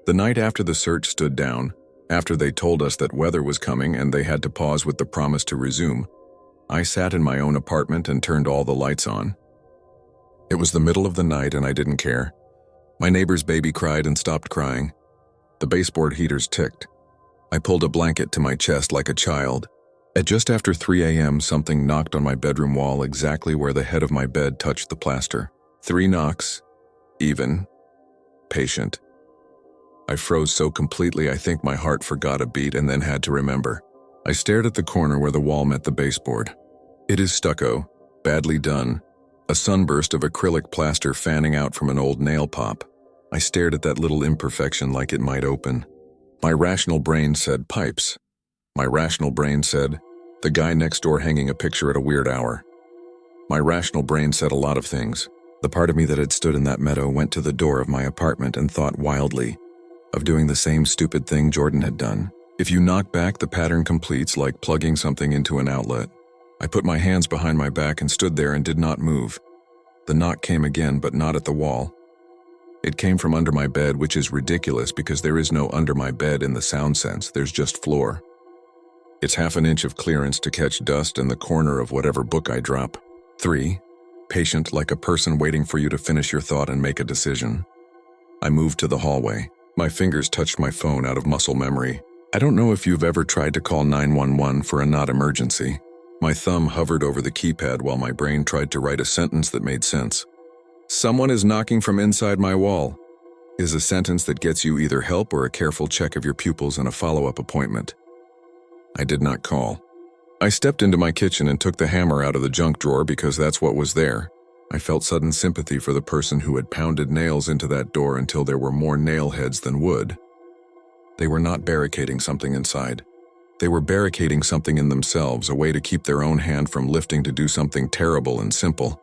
The night after the search stood down, after they told us that weather was coming and they had to pause with the promise to resume, I sat in my own apartment and turned all the lights on. It was the middle of the night and I didn't care. My neighbor's baby cried and stopped crying. The baseboard heaters ticked. I pulled a blanket to my chest like a child. At just after 3 a.m., something knocked on my bedroom wall exactly where the head of my bed touched the plaster. 3 knocks. Even. Patient. I froze so completely I think my heart forgot a beat and then had to remember. I stared at the corner where the wall met the baseboard. It is stucco, badly done, a sunburst of acrylic plaster fanning out from an old nail pop. I stared at that little imperfection like it might open. My rational brain said pipes. My rational brain said, the guy next door hanging a picture at a weird hour. My rational brain said a lot of things. The part of me that had stood in that meadow went to the door of my apartment and thought wildly of doing the same stupid thing Jordan had done. If you knock back, the pattern completes like plugging something into an outlet. I put my hands behind my back and stood there and did not move. The knock came again, but not at the wall. It came from under my bed, which is ridiculous because there is no under my bed in the sound sense, there's just floor. It's half an inch of clearance to catch dust in the corner of whatever book I drop. 3. Patient, like a person waiting for you to finish your thought and make a decision. I moved to the hallway. My fingers touched my phone out of muscle memory. I don't know if you've ever tried to call 911 for a not emergency. My thumb hovered over the keypad while my brain tried to write a sentence that made sense. "Someone is knocking from inside my wall" is a sentence that gets you either help or a careful check of your pupils and a follow-up appointment. I did not call. I stepped into my kitchen and took the hammer out of the junk drawer because that's what was there. I felt sudden sympathy for the person who had pounded nails into that door until there were more nail heads than wood. They were not barricading something inside. They were barricading something in themselves, a way to keep their own hand from lifting to do something terrible and simple.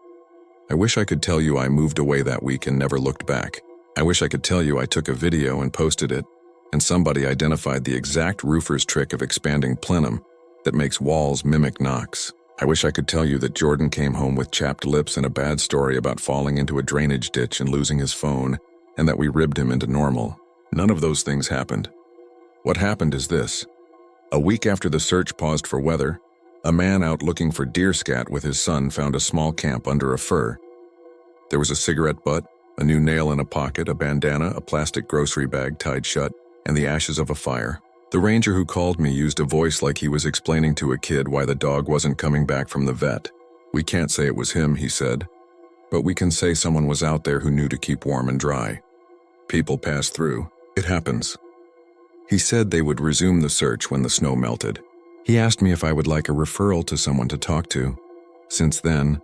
I wish I could tell you I moved away that week and never looked back. I wish I could tell you I took a video and posted it, and somebody identified the exact roofer's trick of expanding plenum that makes walls mimic knocks. I wish I could tell you that Jordan came home with chapped lips and a bad story about falling into a drainage ditch and losing his phone, and that we ribbed him into normal. None of those things happened. What happened is this. A week after the search paused for weather, a man out looking for deer scat with his son found a small camp under a fir. There was a cigarette butt, a new nail in a pocket, a bandana, a plastic grocery bag tied shut, and the ashes of a fire. The ranger who called me used a voice like he was explaining to a kid why the dog wasn't coming back from the vet. "We can't say it was him," he said, "but we can say someone was out there who knew to keep warm and dry. People pass through. It happens." He said they would resume the search when the snow melted. He asked me if I would like a referral to someone to talk to. Since then,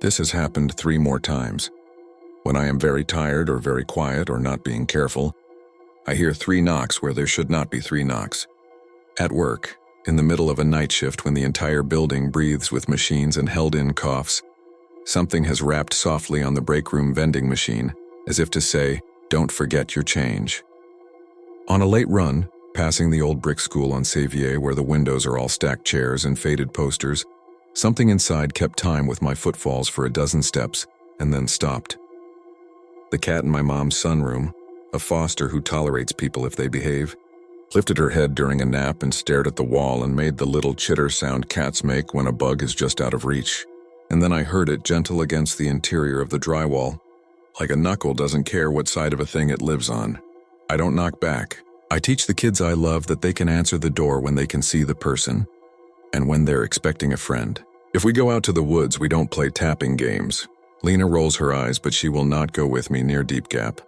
this has happened 3 more times. When I am very tired or very quiet or not being careful, I hear 3 knocks where there should not be 3 knocks. At work, in the middle of a night shift when the entire building breathes with machines and held-in coughs, something has rapped softly on the break room vending machine, as if to say, "Don't forget your change." On a late run, passing the old brick school on Sevier where the windows are all stacked chairs and faded posters, something inside kept time with my footfalls for a dozen steps and then stopped. The cat in my mom's sunroom, a foster who tolerates people if they behave, lifted her head during a nap and stared at the wall and made the little chitter sound cats make when a bug is just out of reach. And then I heard it gentle against the interior of the drywall, like a knuckle doesn't care what side of a thing it lives on. I don't knock back. I teach the kids I love that they can answer the door when they can see the person, and when they're expecting a friend. If we go out to the woods, we don't play tapping games. Lena rolls her eyes, but she will not go with me near Deep Gap.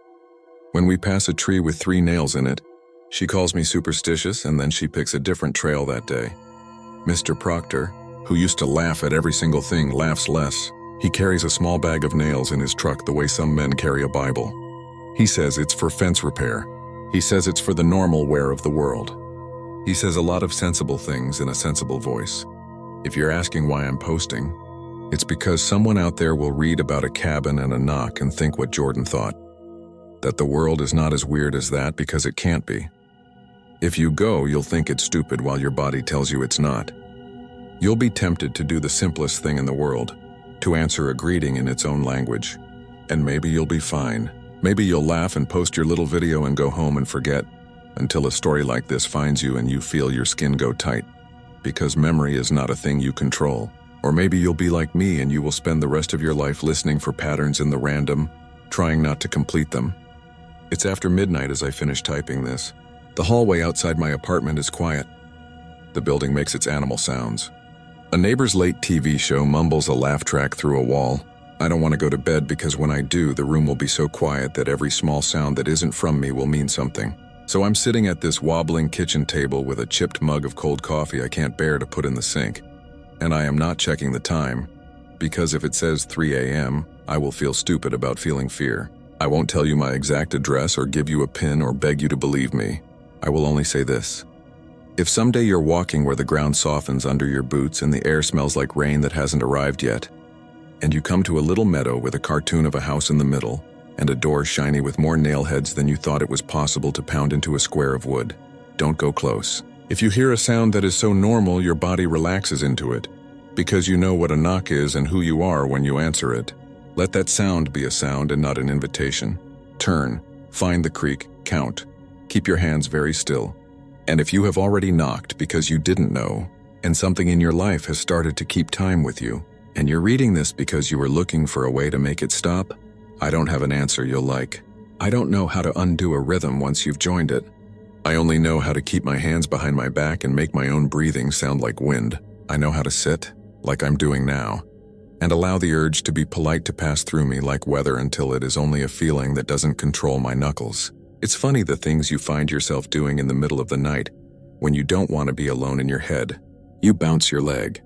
When we pass a tree with 3 nails in it, she calls me superstitious and then she picks a different trail that day. Mr. Proctor, who used to laugh at every single thing, laughs less. He carries a small bag of nails in his truck the way some men carry a Bible. He says it's for fence repair. He says it's for the normal wear of the world. He says a lot of sensible things in a sensible voice. If you're asking why I'm posting, it's because someone out there will read about a cabin and a knock and think what Jordan thought. That the world is not as weird as that because it can't be. If you go, you'll think it's stupid while your body tells you it's not. You'll be tempted to do the simplest thing in the world, to answer a greeting in its own language. And maybe you'll be fine. Maybe you'll laugh and post your little video and go home and forget, until a story like this finds you and you feel your skin go tight. Because memory is not a thing you control. Or maybe you'll be like me and you will spend the rest of your life listening for patterns in the random, trying not to complete them. It's after midnight as I finish typing this. The hallway outside my apartment is quiet. The building makes its animal sounds. A neighbor's late TV show mumbles a laugh track through a wall. I don't want to go to bed because when I do, the room will be so quiet that every small sound that isn't from me will mean something. So I'm sitting at this wobbling kitchen table with a chipped mug of cold coffee I can't bear to put in the sink. And I am not checking the time, because if it says 3 a.m., I will feel stupid about feeling fear. I won't tell you my exact address or give you a pin or beg you to believe me. I will only say this. If someday you're walking where the ground softens under your boots and the air smells like rain that hasn't arrived yet, and you come to a little meadow with a cartoon of a house in the middle and a door shiny with more nail heads than you thought it was possible to pound into a square of wood, don't go close. If you hear a sound that is so normal your body relaxes into it, Because you know what a knock is and who you are when you answer it. Let that sound be a sound and not an invitation. Turn, find the creek, count. Keep your hands very still. And if you have already knocked because you didn't know, and something in your life has started to keep time with you, and you're reading this because you were looking for a way to make it stop, I don't have an answer you'll like. I don't know how to undo a rhythm once you've joined it. I only know how to keep my hands behind my back and make my own breathing sound like wind. I know how to sit, like I'm doing now, and allow the urge to be polite to pass through me like weather until it is only a feeling that doesn't control my knuckles. It's funny the things you find yourself doing in the middle of the night when you don't want to be alone in your head. You bounce your leg.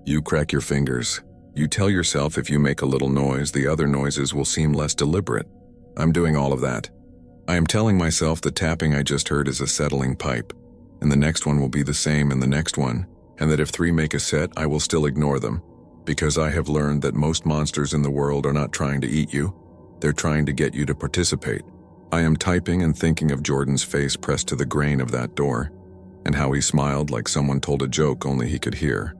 You crack your fingers. You tell yourself if you make a little noise, the other noises will seem less deliberate. I'm doing all of that. I am telling myself the tapping I just heard is a settling pipe, and the next one will be the same and the next one, and that if 3 make a set, I will still ignore them, because I have learned that most monsters in the world are not trying to eat you. They're trying to get you to participate. I am typing and thinking of Jordan's face pressed to the grain of that door, and how he smiled like someone told a joke only he could hear.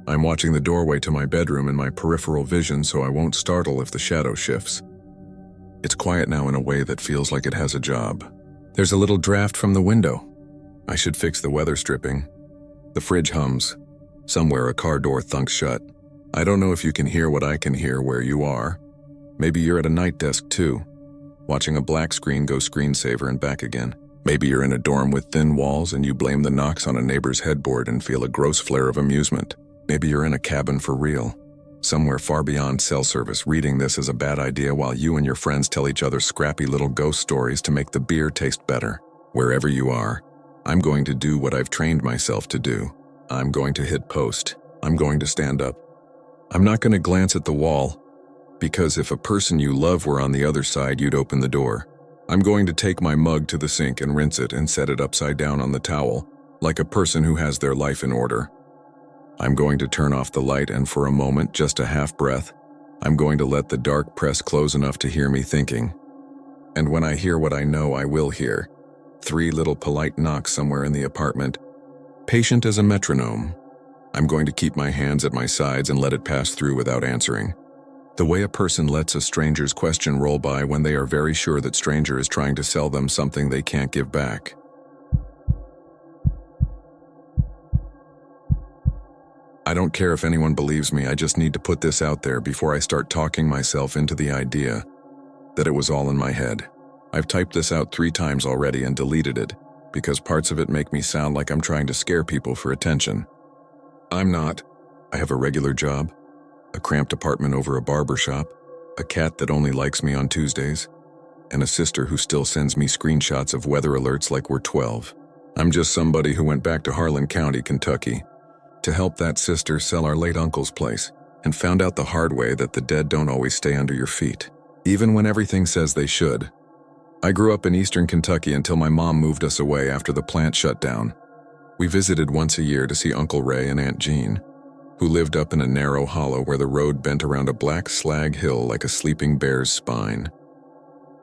I'm watching the doorway to my bedroom in my peripheral vision so I won't startle if the shadow shifts. It's quiet now in a way that feels like it has a job. There's a little draft from the window. I should fix the weather stripping. The fridge hums. Somewhere a car door thunks shut. I don't know if you can hear what I can hear where you are. Maybe you're at a night desk too, watching a black screen go screensaver and back again. Maybe you're in a dorm with thin walls and you blame the knocks on a neighbor's headboard and feel a gross flare of amusement. Maybe you're in a cabin for real, somewhere far beyond cell service, reading this is a bad idea while you and your friends tell each other scrappy little ghost stories to make the beer taste better. Wherever you are, I'm going to do what I've trained myself to do. I'm going to hit post. I'm going to stand up. I'm not going to glance at the wall, because if a person you love were on the other side, you'd open the door. I'm going to take my mug to the sink and rinse it and set it upside down on the towel, like a person who has their life in order. I'm going to turn off the light and for a moment, just a half breath, I'm going to let the dark press close enough to hear me thinking. And when I hear what I know I will hear, 3 little polite knocks somewhere in the apartment, patient as a metronome, I'm going to keep my hands at my sides and let it pass through without answering. The way a person lets a stranger's question roll by when they are very sure that stranger is trying to sell them something they can't give back. I don't care if anyone believes me, I just need to put this out there before I start talking myself into the idea that it was all in my head. I've typed this out 3 times already and deleted it, because parts of it make me sound like I'm trying to scare people for attention. I'm not. I have a regular job, a cramped apartment over a barber shop, a cat that only likes me on Tuesdays, and a sister who still sends me screenshots of weather alerts like we're 12. I'm just somebody who went back to Harlan County, Kentucky, to help that sister sell our late uncle's place, and found out the hard way that the dead don't always stay under your feet, even when everything says they should. I grew up in eastern Kentucky until my mom moved us away after the plant shut down. We visited once a year to see Uncle Ray and Aunt Jean, who lived up in a narrow hollow where the road bent around a black slag hill like a sleeping bear's spine.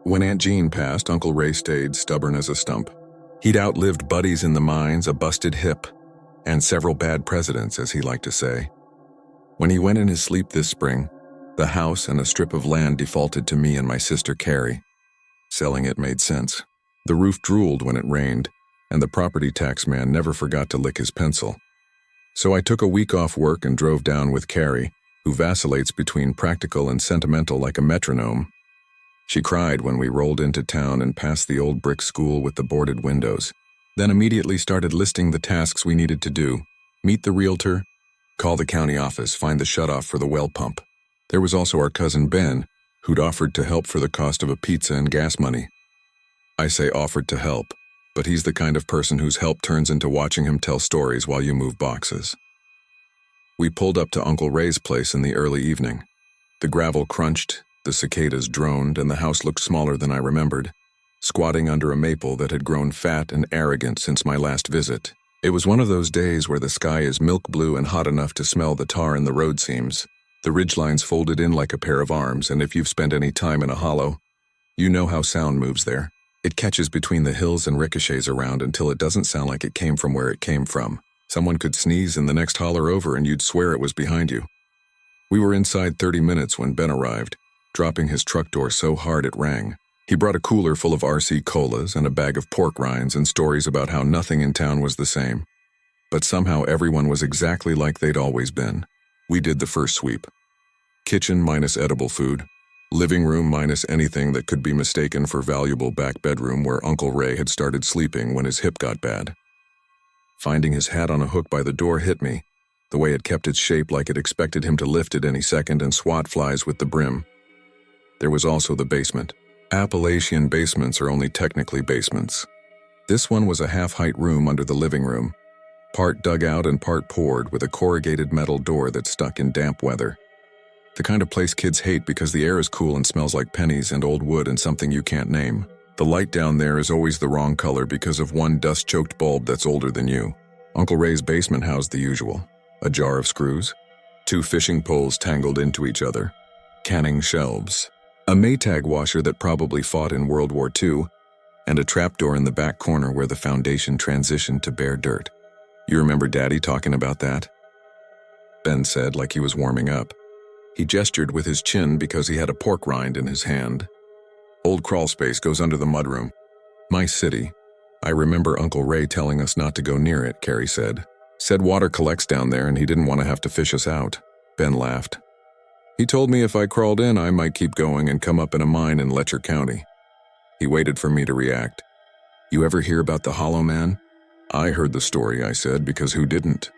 When Aunt Jean passed, Uncle Ray stayed stubborn as a stump. He'd outlived buddies in the mines, a busted hip, and several bad presidents, as he liked to say. When he went in his sleep this spring, the house and a strip of land defaulted to me and my sister Carrie. Selling it made sense. The roof drooled when it rained, and the property tax man never forgot to lick his pencil. So I took a week off work and drove down with Carrie, who vacillates between practical and sentimental like a metronome. She cried when we rolled into town and passed the old brick school with the boarded windows, then immediately started listing the tasks we needed to do: meet the realtor, call the county office, find the shutoff for the well pump. There was also our cousin Ben, who'd offered to help for the cost of a pizza and gas money. I say offered to help, but he's the kind of person whose help turns into watching him tell stories while you move boxes. We pulled up to Uncle Ray's place in the early evening. The gravel crunched, the cicadas droned, and the house looked smaller than I remembered, squatting under a maple that had grown fat and arrogant since my last visit. It was one of those days where the sky is milk blue and hot enough to smell the tar in the road seams. The ridgelines folded in like a pair of arms, and if you've spent any time in a hollow, you know how sound moves there. It catches between the hills and ricochets around until it doesn't sound like it came from where it came from. Someone could sneeze in the next holler over and you'd swear it was behind you. We were inside 30 minutes when Ben arrived, dropping his truck door so hard it rang. He brought a cooler full of RC colas and a bag of pork rinds and stories about how nothing in town was the same. But somehow everyone was exactly like they'd always been. We did the first sweep. Kitchen minus edible food. Living room minus anything that could be mistaken for valuable back bedroom where Uncle Ray had started sleeping when his hip got bad. Finding his hat on a hook by the door hit me, the way it kept its shape like it expected him to lift it any second and swat flies with the brim. There was also the basement. Appalachian basements are only technically basements. This one was a half-height room under the living room, part dug out and part poured with a corrugated metal door that stuck in damp weather. The kind of place kids hate because the air is cool and smells like pennies and old wood and something you can't name. The light down there is always the wrong color because of one dust-choked bulb that's older than you. Uncle Ray's basement housed the usual. A jar of screws, 2 fishing poles tangled into each other, canning shelves, a Maytag washer that probably fought in World War II, and a trapdoor in the back corner where the foundation transitioned to bare dirt. You remember Daddy talking about that? Ben said like he was warming up. He gestured with his chin because he had a pork rind in his hand. Old crawl space goes under the mudroom. My city. I remember Uncle Ray telling us not to go near it, Carrie said. Said water collects down there and he didn't want to have to fish us out. Ben laughed. He told me if I crawled in, I might keep going and come up in a mine in Letcher County. He waited for me to react. You ever hear about the Hollow Man? I heard the story, I said, because who didn't?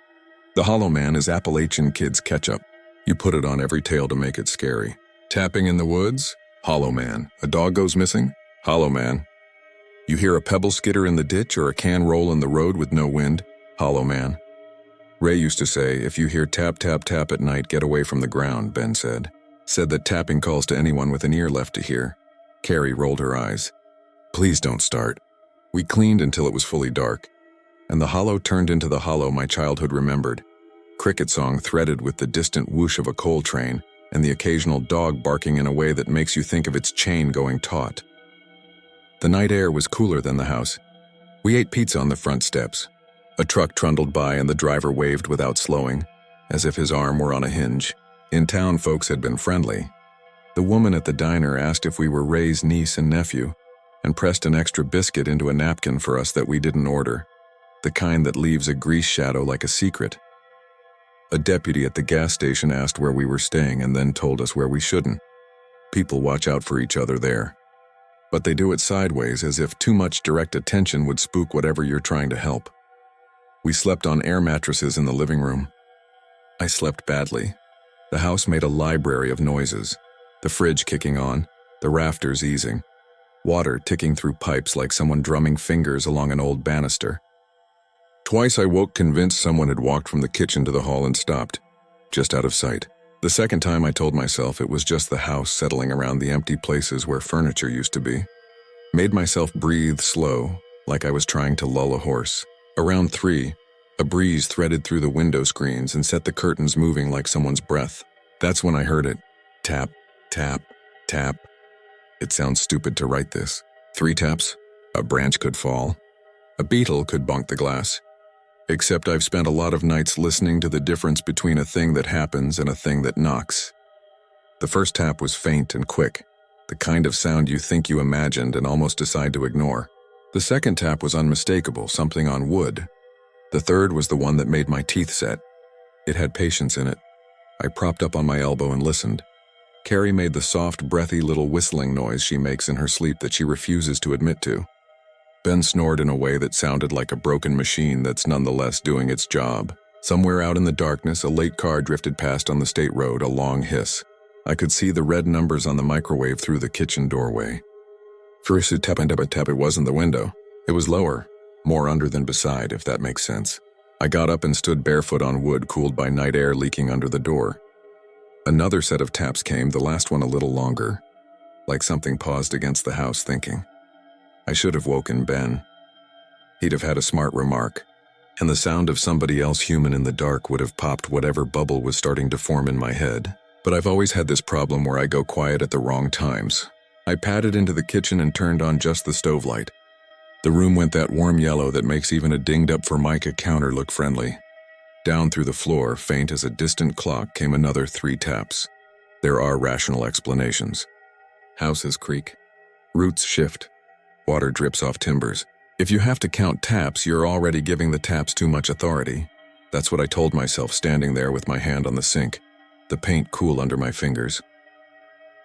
The Hollow Man is Appalachian kids' ketchup. You put it on every tail to make it scary. Tapping in the woods? Hollow Man. A dog goes missing? Hollow Man. You hear a pebble skitter in the ditch or a can roll in the road with no wind? Hollow Man. Ray used to say, if you hear tap, tap, tap at night, get away from the ground, Ben said. Said that tapping calls to anyone with an ear left to hear. Carrie rolled her eyes. Please don't start. We cleaned until it was fully dark, and the hollow turned into the hollow my childhood remembered. Cricket song threaded with the distant whoosh of a coal train and the occasional dog barking in a way that makes you think of its chain going taut. The night air was cooler than the house. We ate pizza on the front steps. A truck trundled by and the driver waved without slowing, as if his arm were on a hinge. In town, folks had been friendly. The woman at the diner asked if we were Ray's niece and nephew and pressed an extra biscuit into a napkin for us that we didn't order, the kind that leaves a grease shadow like a secret. A deputy at the gas station asked where we were staying and then told us where we shouldn't. People watch out for each other there. But they do it sideways as if too much direct attention would spook whatever you're trying to help. We slept on air mattresses in the living room. I slept badly. The house made a library of noises. The fridge kicking on, the rafters easing, water ticking through pipes like someone drumming fingers along an old banister. Twice I woke convinced someone had walked from the kitchen to the hall and stopped, just out of sight. The second time I told myself it was just the house settling around the empty places where furniture used to be. Made myself breathe slow, like I was trying to lull a horse. Around 3, a breeze threaded through the window screens and set the curtains moving like someone's breath. That's when I heard it. Tap, tap, tap. It sounds stupid to write this. 3 taps, a branch could fall. A beetle could bonk the glass. Except I've spent a lot of nights listening to the difference between a thing that happens and a thing that knocks. The first tap was faint and quick, the kind of sound you think you imagined and almost decide to ignore. The second tap was unmistakable, something on wood. The third was the one that made my teeth set. It had patience in it. I propped up on my elbow and listened. Carrie made the soft, breathy little whistling noise she makes in her sleep that she refuses to admit to. Ben snored in a way that sounded like a broken machine that's nonetheless doing its job. Somewhere out in the darkness, a late car drifted past on the state road, a long hiss. I could see the red numbers on the microwave through the kitchen doorway. First tap, it wasn't the window. It was lower, more under than beside, if that makes sense. I got up and stood barefoot on wood cooled by night air leaking under the door. Another set of taps came, the last one a little longer, like something paused against the house thinking. I should have woken Ben. He'd have had a smart remark, and the sound of somebody else human in the dark would have popped whatever bubble was starting to form in my head. But I've always had this problem where I go quiet at the wrong times. I padded into the kitchen and turned on just the stove light. The room went that warm yellow that makes even a dinged-up Formica counter look friendly. Down through the floor, faint as a distant clock, came another 3 taps. There are rational explanations. Houses creak. Roots shift. Water drips off timbers. If you have to count taps, you're already giving the taps too much authority. That's what I told myself standing there with my hand on the sink, the paint cool under my fingers.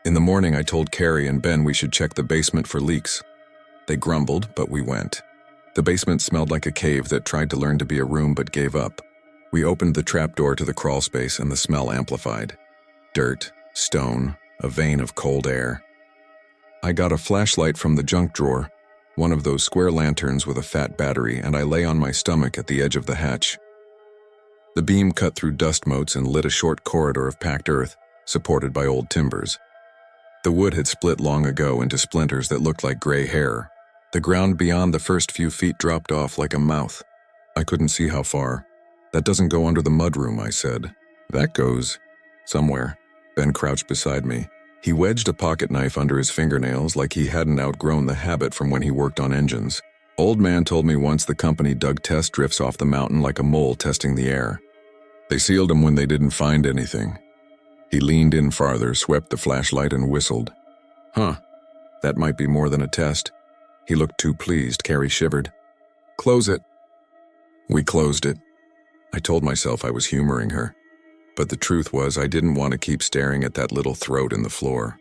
In the morning, I told Carrie and Ben we should check the basement for leaks. They grumbled, but we went. The basement smelled like a cave that tried to learn to be a room but gave up. We opened the trapdoor to the crawl space and the smell amplified. Dirt, stone, a vein of cold air. I got a flashlight from the junk drawer, one of those square lanterns with a fat battery, and I lay on my stomach at the edge of the hatch. The beam cut through dust motes and lit a short corridor of packed earth, supported by old timbers. The wood had split long ago into splinters that looked like gray hair. The ground beyond the first few feet dropped off like a mouth. I couldn't see how far. That doesn't go under the mudroom, I said. That goes somewhere. Ben crouched beside me. He wedged a pocket knife under his fingernails like he hadn't outgrown the habit from when he worked on engines. Old man told me once the company dug test drifts off the mountain like a mole testing the air. They sealed them when they didn't find anything. He leaned in farther, swept the flashlight, and whistled. Huh, that might be more than a test. He looked too pleased. Carrie shivered. Close it. We closed it. I told myself I was humoring her. But the truth was I didn't want to keep staring at that little throat in the floor.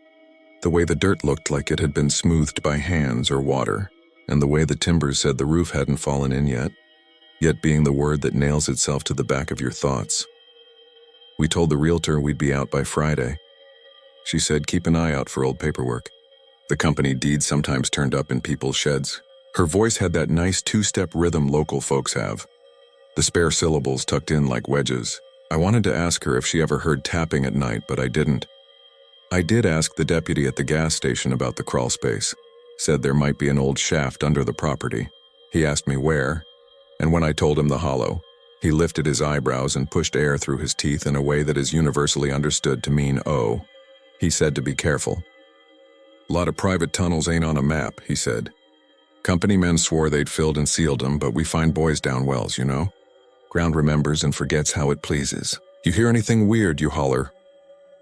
The way the dirt looked like it had been smoothed by hands or water, and the way the timbers said the roof hadn't fallen in yet being the word that nails itself to the back of your thoughts. We told the realtor we'd be out by Friday. She said keep an eye out for old paperwork. The company deeds sometimes turned up in people's sheds. Her voice had that nice 2-step rhythm local folks have. The spare syllables tucked in like wedges. I wanted to ask her if she ever heard tapping at night, but I didn't. I did ask the deputy at the gas station about the crawl space. Said there might be an old shaft under the property. He asked me where, and when I told him the hollow, he lifted his eyebrows and pushed air through his teeth in a way that is universally understood to mean oh. He said to be careful. A lot of private tunnels ain't on a map, he said. Company men swore they'd filled and sealed them, but we find boys down wells, you know? Ground remembers and forgets how it pleases. You hear anything weird, you holler.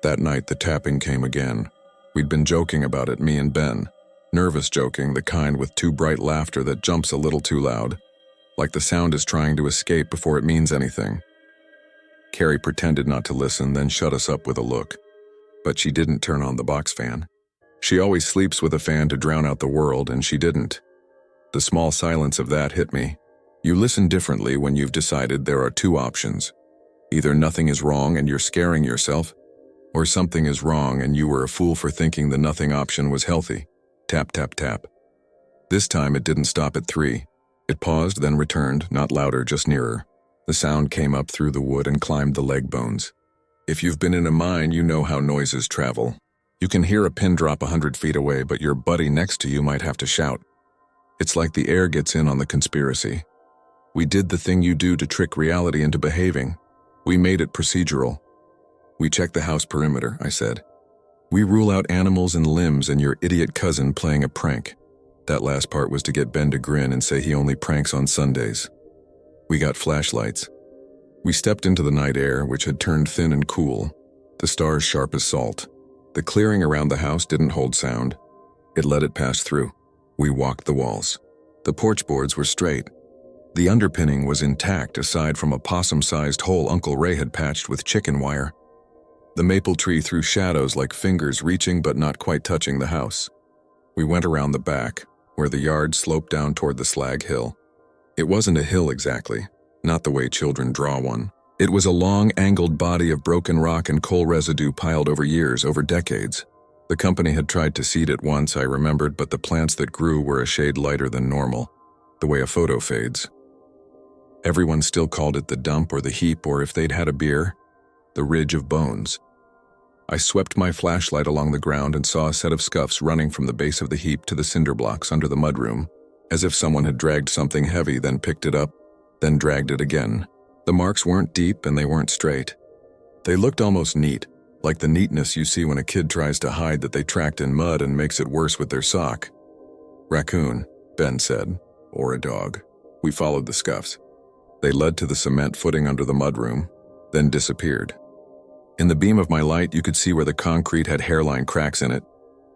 That night, the tapping came again. We'd been joking about it, me and Ben. Nervous joking, the kind with too bright laughter that jumps a little too loud. Like the sound is trying to escape before it means anything. Carrie pretended not to listen, then shut us up with a look. But she didn't turn on the box fan. She always sleeps with a fan to drown out the world, and she didn't. The small silence of that hit me. You listen differently when you've decided there are 2 options. Either nothing is wrong and you're scaring yourself, or something is wrong and you were a fool for thinking the nothing option was healthy. Tap, tap, tap. This time it didn't stop at 3. It paused, then returned, not louder, just nearer. The sound came up through the wood and climbed the leg bones. If you've been in a mine, you know how noises travel. You can hear a pin drop 100 feet away, but your buddy next to you might have to shout. It's like the air gets in on the conspiracy. We did the thing you do to trick reality into behaving. We made it procedural. We check the house perimeter, I said. We rule out animals and limbs and your idiot cousin playing a prank. That last part was to get Ben to grin and say he only pranks on Sundays. We got flashlights. We stepped into the night air, which had turned thin and cool, the stars sharp as salt. The clearing around the house didn't hold sound. It let it pass through. We walked the walls. The porch boards were straight. The underpinning was intact aside from a possum-sized hole Uncle Ray had patched with chicken wire. The maple tree threw shadows like fingers reaching but not quite touching the house. We went around the back, where the yard sloped down toward the slag hill. It wasn't a hill exactly, not the way children draw one. It was a long, angled body of broken rock and coal residue piled over years, over decades. The company had tried to seed it once, I remembered, but the plants that grew were a shade lighter than normal, the way a photo fades. Everyone still called it the dump or the heap, or if they'd had a beer, the ridge of bones. I swept my flashlight along the ground and saw a set of scuffs running from the base of the heap to the cinder blocks under the mudroom, as if someone had dragged something heavy, then picked it up, then dragged it again. The marks weren't deep and they weren't straight. They looked almost neat, like the neatness you see when a kid tries to hide that they tracked in mud and makes it worse with their sock. Raccoon, Ben said. or a dog. We followed the scuffs. They led to the cement footing under the mudroom, then disappeared. In the beam of my light, you could see where the concrete had hairline cracks in it,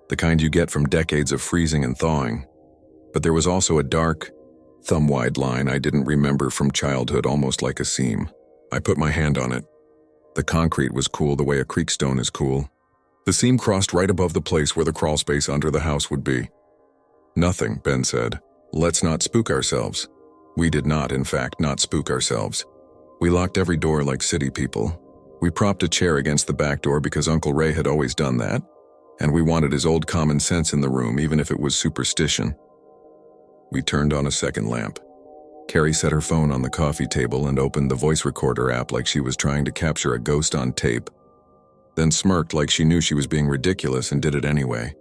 the kind you get from decades of freezing and thawing. But there was also a dark, thumb-wide line I didn't remember from childhood, almost like a seam. I put my hand on it. The concrete was cool the way a creek stone is cool. The seam crossed right above the place where the crawl space under the house would be. "Nothing," Ben said. "Let's not spook ourselves." We did not, in fact, not spook ourselves. We locked every door like city people. We propped a chair against the back door because Uncle Ray had always done that, and we wanted his old common sense in the room, even if it was superstition. We turned on a second lamp. Carrie set her phone on the coffee table and opened the voice recorder app like she was trying to capture a ghost on tape, then smirked like she knew she was being ridiculous and did it anyway.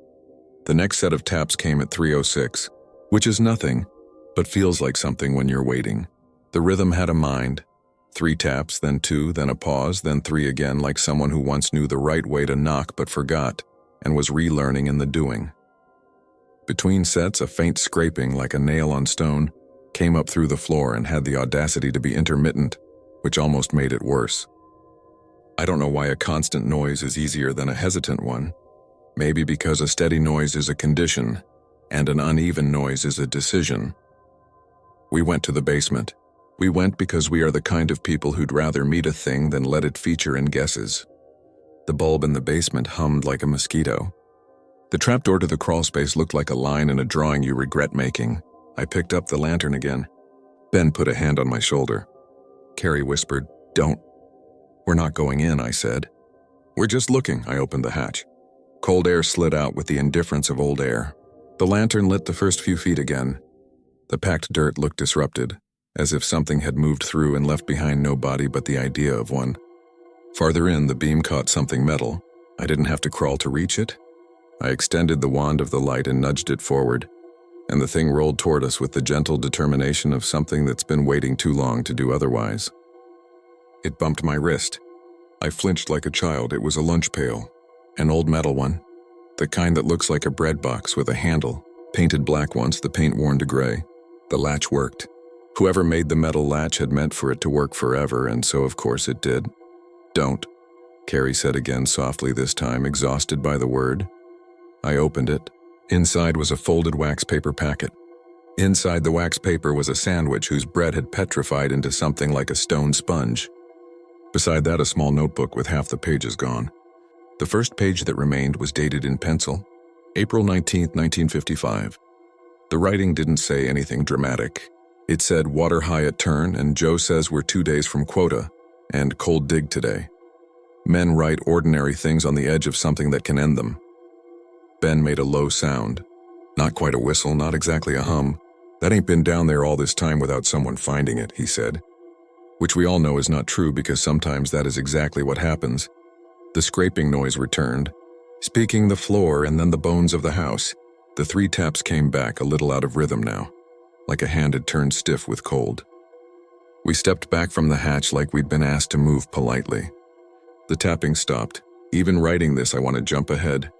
The next set of taps came at 3:06, which is nothing, but feels like something when you're waiting. The rhythm had a mind. 3 taps, then 2, then a pause, then 3 again, like someone who once knew the right way to knock but forgot, and was relearning in the doing. Between sets, a faint scraping like a nail on stone came up through the floor and had the audacity to be intermittent, which almost made it worse. I don't know why a constant noise is easier than a hesitant one. Maybe because a steady noise is a condition, and an uneven noise is a decision. We went to the basement. We went because we are the kind of people who'd rather meet a thing than let it feature in guesses. The bulb in the basement hummed like a mosquito. The trapdoor to the crawlspace looked like a line in a drawing you regret making. I picked up the lantern again. Ben put a hand on my shoulder. Carrie whispered, "Don't." "We're not going in," I said. "We're just looking." I opened the hatch. Cold air slid out with the indifference of old air. The lantern lit the first few feet again. The packed dirt looked disrupted, as if something had moved through and left behind no body but the idea of one. Farther in, the beam caught something metal. I didn't have to crawl to reach it. I extended the wand of the light and nudged it forward, and the thing rolled toward us with the gentle determination of something that's been waiting too long to do otherwise. It bumped my wrist. I flinched like a child. It was a lunch pail, an old metal one, the kind that looks like a bread box with a handle, painted black once, the paint worn to gray. The latch worked. Whoever made the metal latch had meant for it to work forever, and so of course it did. "Don't," Carrie said again softly this time, exhausted by the word. I opened it. Inside was a folded wax paper packet. Inside the wax paper was a sandwich whose bread had petrified into something like a stone sponge. Beside that, a small notebook with half the pages gone. The first page that remained was dated in pencil, April 19th, 1955. The writing didn't say anything dramatic. It said, "Water high at turn, and Joe says we're 2 days from quota, and cold dig today. Men write ordinary things on the edge of something that can end them." Ben made a low sound. Not quite a whistle, not exactly a hum. "That ain't been down there all this time without someone finding it," he said. Which we all know is not true because sometimes that is exactly what happens. The scraping noise returned, speaking the floor and then the bones of the house. The 3 taps came back, a little out of rhythm now, like a hand had turned stiff with cold. We stepped back from the hatch like we'd been asked to move politely. The tapping stopped. Even writing this, I want to jump ahead.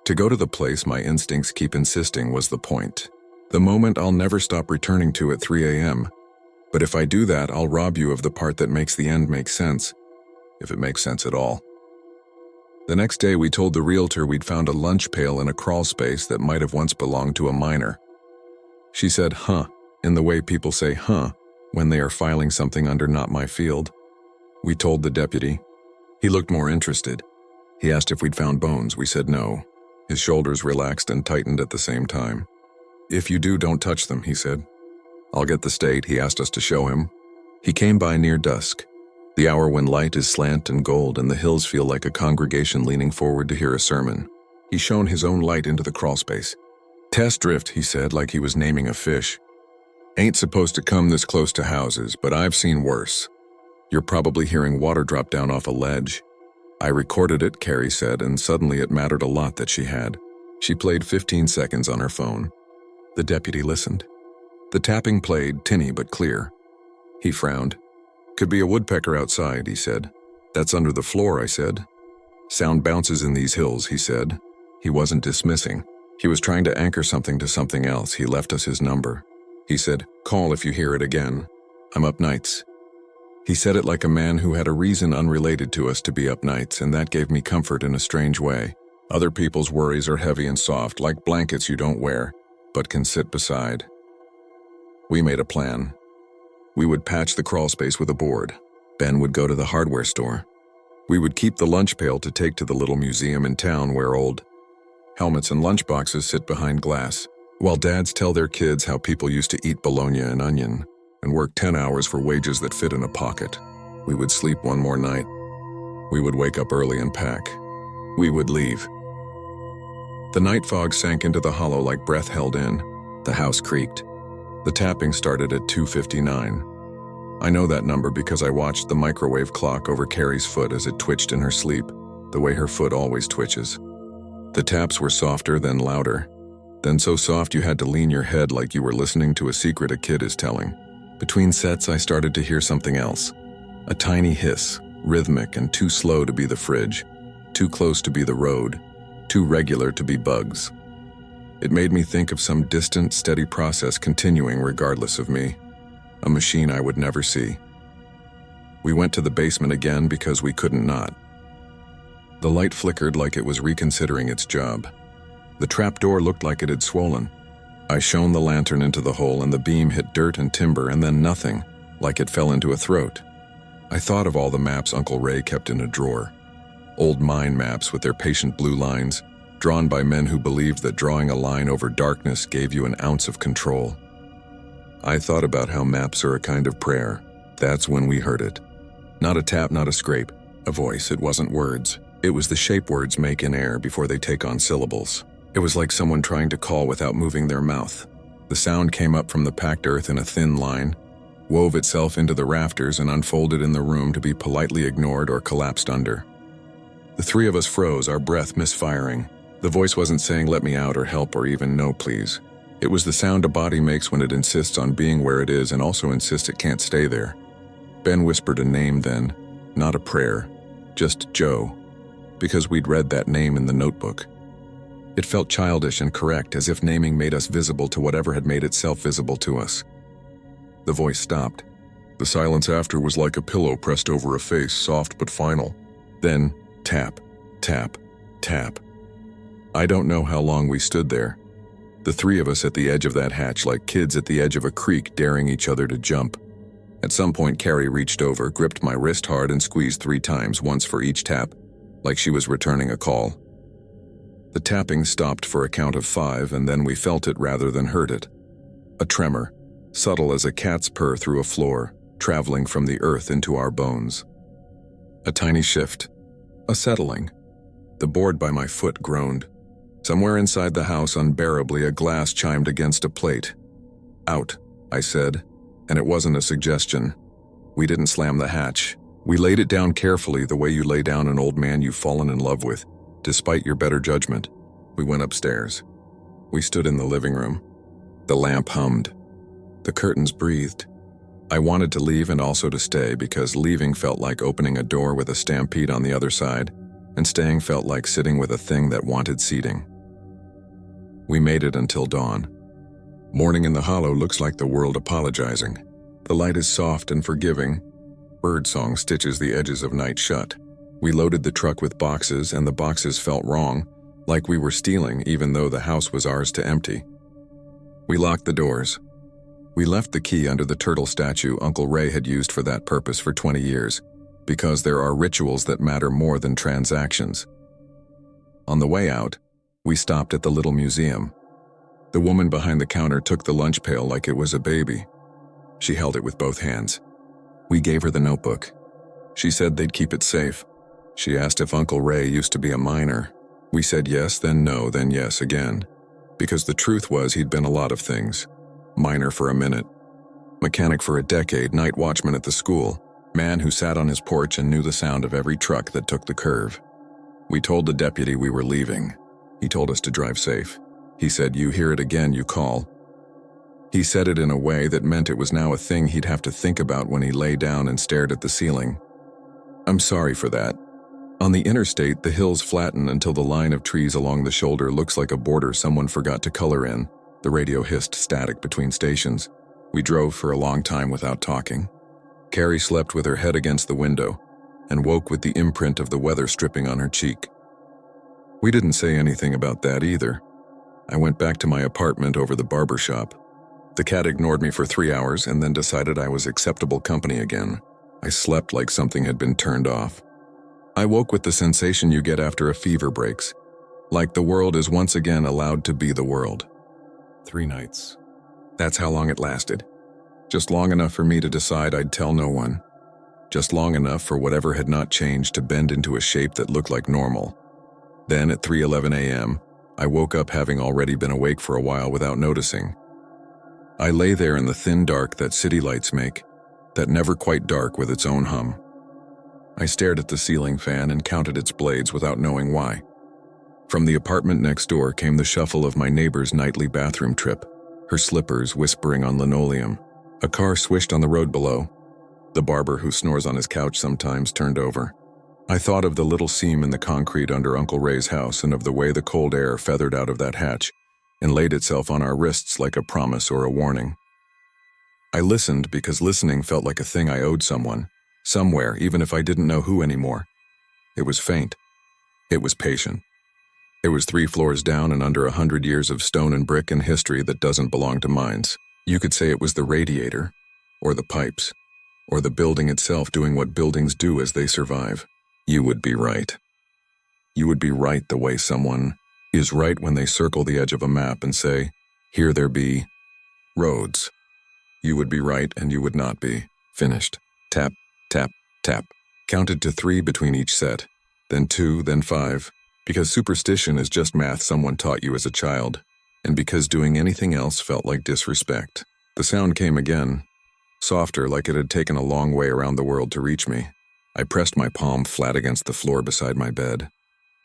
To go to the place my instincts keep insisting was the point. The moment I'll never stop returning to at 3 a.m. But if I do that, I'll rob you of the part that makes the end make sense, if it makes sense at all. The next day, we told the realtor we'd found a lunch pail in a crawl space that might have once belonged to a miner. She said, "Huh," in the way people say "huh" when they are filing something under "not my field." We told the deputy. He looked more interested. He asked if we'd found bones. We said no. His shoulders relaxed and tightened at the same time. "If you do, don't touch them," he said. "I'll get the state," he asked us to show him. He came by near dusk, the hour when light is slant and gold and the hills feel like a congregation leaning forward to hear a sermon. He shone his own light into the crawlspace. "Test drift," he said, like he was naming a fish. "Ain't supposed to come this close to houses, but I've seen worse. You're probably hearing water drop down off a ledge." I recorded it, Carrie said, and suddenly it mattered a lot that she had. She played 15 seconds on her phone. The deputy listened. The tapping played, tinny but clear. He frowned. "Could be a woodpecker outside," he said. "That's under the floor," I said. "Sound bounces in these hills," he said. He wasn't dismissing. He was trying to anchor something to something else. He left us his number. He said, "Call if you hear it again. I'm up nights." He said it like a man who had a reason unrelated to us to be up nights, and that gave me comfort in a strange way. Other people's worries are heavy and soft, like blankets you don't wear, but can sit beside. We made a plan. We would patch the crawl space with a board. Ben would go to the hardware store. We would keep the lunch pail to take to the little museum in town where old helmets and lunchboxes sit behind glass, while dads tell their kids how people used to eat bologna and onion and work 10 hours for wages that fit in a pocket. We would sleep one more night. We would wake up early and pack. We would leave. The night fog sank into the hollow like breath held in. The house creaked. The tapping started at 2:59. I know that number because I watched the microwave clock over Carrie's foot as it twitched in her sleep, the way her foot always twitches. The taps were softer, then louder, then so soft you had to lean your head like you were listening to a secret a kid is telling. Between sets, I started to hear something else. A tiny hiss, rhythmic and too slow to be the fridge, too close to be the road, too regular to be bugs. It made me think of some distant, steady process continuing regardless of me. A machine I would never see. We went to the basement again because we couldn't not. The light flickered like it was reconsidering its job. The trapdoor looked like it had swollen. I shone the lantern into the hole and the beam hit dirt and timber and then nothing, like it fell into a throat. I thought of all the maps Uncle Ray kept in a drawer. Old mine maps with their patient blue lines, drawn by men who believed that drawing a line over darkness gave you an ounce of control. I thought about how maps are a kind of prayer. That's when we heard it. Not a tap, not a scrape. A voice, it wasn't words. It was the shape words make in air before they take on syllables. It was like someone trying to call without moving their mouth. The sound came up from the packed earth in a thin line, wove itself into the rafters and unfolded in the room to be politely ignored or collapsed under. The three of us froze, our breath misfiring. The voice wasn't saying let me out or help or even no please. It was the sound a body makes when it insists on being where it is and also insists it can't stay there. Ben whispered a name then, not a prayer, just Joe, because we'd read that name in the notebook. It felt childish and correct, as if naming made us visible to whatever had made itself visible to us. The voice stopped. The silence after was like a pillow pressed over a face, soft but final. Then, tap, tap, tap. I don't know how long we stood there. The three of us at the edge of that hatch like kids at the edge of a creek daring each other to jump. At some point, Carrie reached over, gripped my wrist hard and squeezed 3 times, once for each tap, like she was returning a call. The tapping stopped for a count of 5, and then we felt it rather than heard it. A tremor, subtle as a cat's purr through a floor, traveling from the earth into our bones. A tiny shift. A settling. The board by my foot groaned. Somewhere inside the house, unbearably, a glass chimed against a plate. Out, I said, and it wasn't a suggestion. We didn't slam the hatch. We laid it down carefully, the way you lay down an old man you've fallen in love with, despite your better judgment. We went upstairs. We stood in the living room. The lamp hummed. The curtains breathed. I wanted to leave and also to stay, because leaving felt like opening a door with a stampede on the other side, and staying felt like sitting with a thing that wanted seating. We made it until dawn. Morning in the hollow looks like the world apologizing. The light is soft and forgiving. Birdsong stitches the edges of night shut. We loaded the truck with boxes, and the boxes felt wrong, like we were stealing even though the house was ours to empty. We locked the doors. We left the key under the turtle statue Uncle Ray had used for that purpose for 20 years, because there are rituals that matter more than transactions. On the way out, we stopped at the little museum. The woman behind the counter took the lunch pail like it was a baby. She held it with both hands. We gave her the notebook. She said they'd keep it safe. She asked if Uncle Ray used to be a miner. We said yes, then no, then yes again. Because the truth was he'd been a lot of things. Miner for a minute. Mechanic for a decade, night watchman at the school. Man who sat on his porch and knew the sound of every truck that took the curve. We told the deputy we were leaving. He told us to drive safe. He said, "You hear it again, you call." He said it in a way that meant it was now a thing he'd have to think about when he lay down and stared at the ceiling. I'm sorry for that. On the interstate, the hills flatten until the line of trees along the shoulder looks like a border someone forgot to color in. The radio hissed static between stations. We drove for a long time without talking. Carrie slept with her head against the window and woke with the imprint of the weather stripping on her cheek. We didn't say anything about that either. I went back to my apartment over the barber shop. The cat ignored me for 3 hours and then decided I was acceptable company again. I slept like something had been turned off. I woke with the sensation you get after a fever breaks, like the world is once again allowed to be the world. 3 nights. That's how long it lasted. Just long enough for me to decide I'd tell no one. Just long enough for whatever had not changed to bend into a shape that looked like normal. Then at 3:11 a.m., I woke up having already been awake for a while without noticing. I lay there in the thin dark that city lights make, that never quite dark with its own hum. I stared at the ceiling fan and counted its blades without knowing why. From the apartment next door came the shuffle of my neighbor's nightly bathroom trip, her slippers whispering on linoleum. A car swished on the road below. The barber who snores on his couch sometimes turned over. I thought of the little seam in the concrete under Uncle Ray's house and of the way the cold air feathered out of that hatch and laid itself on our wrists like a promise or a warning. I listened because listening felt like a thing I owed someone, somewhere, even if I didn't know who anymore. It was faint. It was patient. It was 3 floors down and under 100 years of stone and brick and history that doesn't belong to mines. You could say it was the radiator, or the pipes, or the building itself doing what buildings do as they survive. You would be right. You would be right the way someone is right when they circle the edge of a map and say, "Here there be roads." You would be right and you would not be. Finished. Tap, tap, tap. Counted to 3 between each set, then 2, then 5. Because superstition is just math someone taught you as a child, and because doing anything else felt like disrespect. The sound came again, softer, like it had taken a long way around the world to reach me. I pressed my palm flat against the floor beside my bed.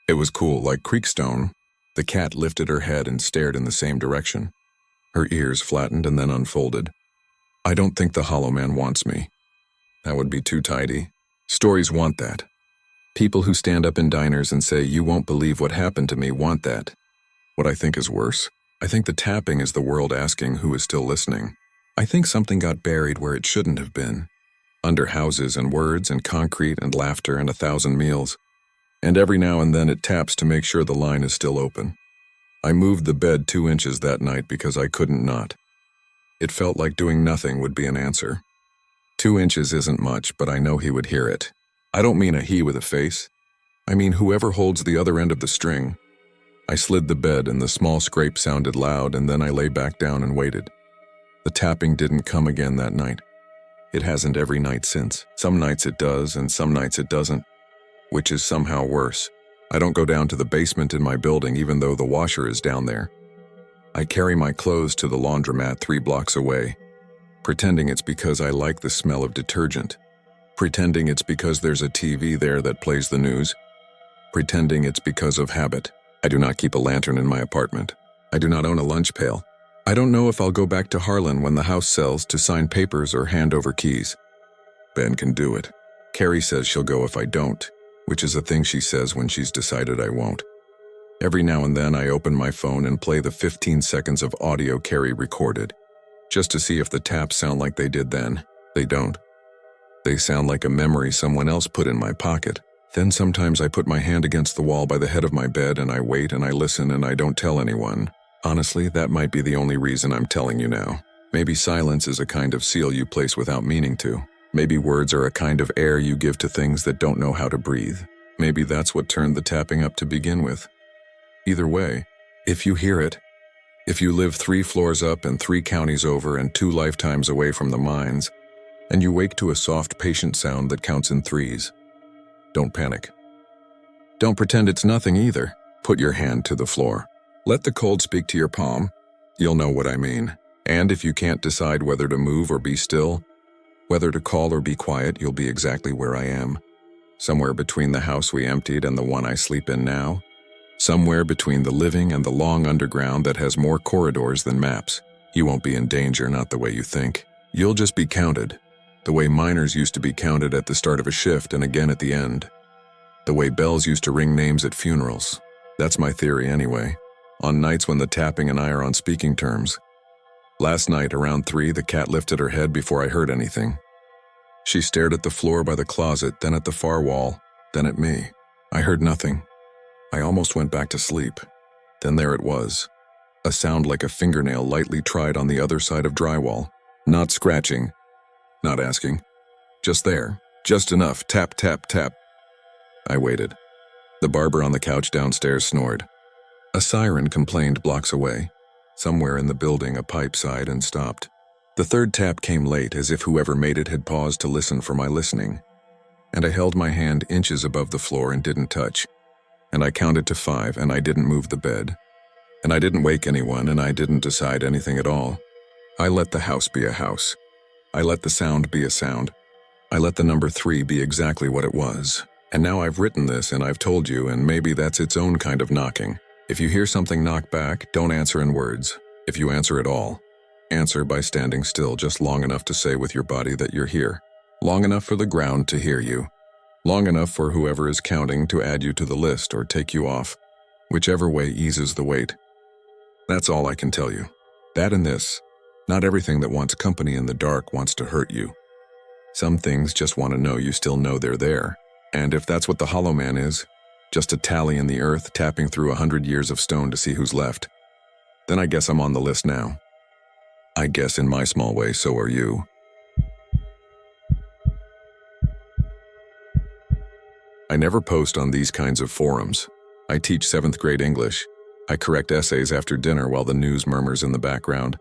It was cool, like creekstone. The cat lifted her head and stared in the same direction. Her ears flattened and then unfolded. I don't think the Hollow Man wants me. That would be too tidy. Stories want that. People who stand up in diners and say, "You won't believe what happened to me," want that. What I think is worse, I think the tapping is the world asking who is still listening. I think something got buried where it shouldn't have been. Under houses and words and concrete and laughter and 1,000 meals. And every now and then it taps to make sure the line is still open. I moved the bed 2 inches that night because I couldn't not. It felt like doing nothing would be an answer. 2 inches isn't much, but I know he would hear it. I don't mean a he with a face. I mean whoever holds the other end of the string. I slid the bed and the small scrape sounded loud, and then I lay back down and waited. The tapping didn't come again that night. It hasn't every night since. Some nights it does and some nights it doesn't, which is somehow worse. I don't go down to the basement in my building even though the washer is down there. I carry my clothes to the laundromat 3 blocks away, pretending it's because I like the smell of detergent. Pretending it's because there's a TV there that plays the news. Pretending it's because of habit. I do not keep a lantern in my apartment. I do not own a lunch pail. I don't know if I'll go back to Harlan when the house sells to sign papers or hand over keys. Ben can do it. Carrie says she'll go if I don't, which is a thing she says when she's decided I won't. Every now and then I open my phone and play the 15 seconds of audio Carrie recorded, just to see if the taps sound like they did then. They don't. They sound like a memory someone else put in my pocket. Then sometimes I put my hand against the wall by the head of my bed and I wait and I listen and I don't tell anyone. Honestly, that might be the only reason I'm telling you now. Maybe silence is a kind of seal you place without meaning to. Maybe words are a kind of air you give to things that don't know how to breathe. Maybe that's what turned the tapping up to begin with. Either way, if you hear it, if you live 3 floors up and 3 counties over and 2 lifetimes away from the mines, and you wake to a soft, patient sound that counts in 3s, don't panic. Don't pretend it's nothing either. Put your hand to the floor. Let the cold speak to your palm. You'll know what I mean. And if you can't decide whether to move or be still, whether to call or be quiet, you'll be exactly where I am. Somewhere between the house we emptied and the one I sleep in now. Somewhere between the living and the long underground that has more corridors than maps. You won't be in danger, not the way you think. You'll just be counted. The way miners used to be counted at the start of a shift and again at the end. The way bells used to ring names at funerals. That's my theory anyway. on nights when the tapping and I are on speaking terms. Last night, around 3, the cat lifted her head before I heard anything. She stared at the floor by the closet, then at the far wall, then at me. I heard nothing. I almost went back to sleep. Then there it was. A sound like a fingernail lightly tried on the other side of drywall. Not scratching. Not asking. Just there. Just enough. Tap, tap, tap. I waited. The barber on the couch downstairs snored. A siren complained blocks away. Somewhere in the building, a pipe sighed and stopped. The third tap came late, as if whoever made it had paused to listen for my listening. And I held my hand inches above the floor and didn't touch. And I counted to 5, and I didn't move the bed. And I didn't wake anyone, and I didn't decide anything at all. I let the house be a house. I let the sound be a sound. I let the number 3 be exactly what it was. And now I've written this and I've told you, and maybe that's its own kind of knocking. If you hear something knock back, don't answer in words. If you answer at all, answer by standing still just long enough to say with your body that you're here. Long enough for the ground to hear you. Long enough for whoever is counting to add you to the list or take you off. Whichever way eases the weight. That's all I can tell you. That and this. Not everything that wants company in the dark wants to hurt you. Some things just want to know you still know they're there. And if that's what the Hollow Man is, just a tally in the earth tapping through 100 years of stone to see who's left, then I guess I'm on the list now. I guess in my small way, so are you. I never post on these kinds of forums. I teach 7th grade English. I correct essays after dinner while the news murmurs in the background.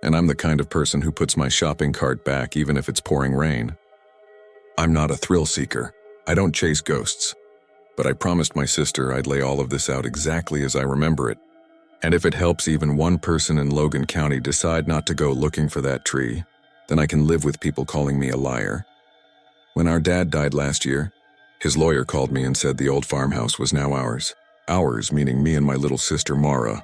And I'm the kind of person who puts my shopping cart back even if it's pouring rain. I'm not a thrill seeker. I don't chase ghosts. But I promised my sister I'd lay all of this out exactly as I remember it. And if it helps even one person in Logan County decide not to go looking for that tree, then I can live with people calling me a liar. When our dad died last year, his lawyer called me and said the old farmhouse was now ours. Ours, meaning me and my little sister Mara.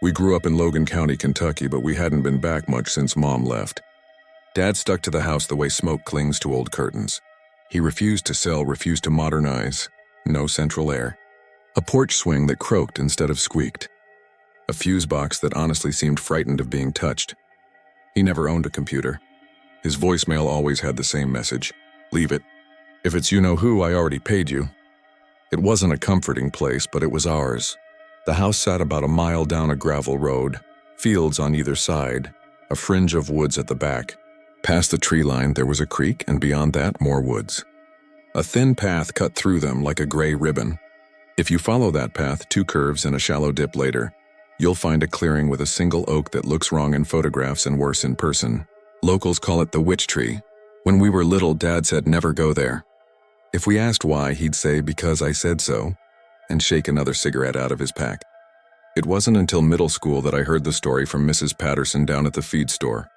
We grew up in Logan County, Kentucky, but we hadn't been back much since Mom left. Dad stuck to the house the way smoke clings to old curtains. He refused to sell, refused to modernize. No central air. A porch swing that croaked instead of squeaked. A fuse box that honestly seemed frightened of being touched. He never owned a computer. His voicemail always had the same message. Leave it. If it's you-know-who, I already paid you. It wasn't a comforting place, but it was ours. The house sat about a mile down a gravel road, fields on either side, a fringe of woods at the back. Past the tree line, there was a creek, and beyond that, more woods. A thin path cut through them like a gray ribbon. If you follow that path 2 curves and a shallow dip later, you'll find a clearing with a single oak that looks wrong in photographs and worse in person. Locals call it the witch tree. When we were little, Dad said never go there. If we asked why, he'd say because I said so, and shake another cigarette out of his pack. It wasn't until middle school that I heard the story from Mrs. Patterson down at the feed store.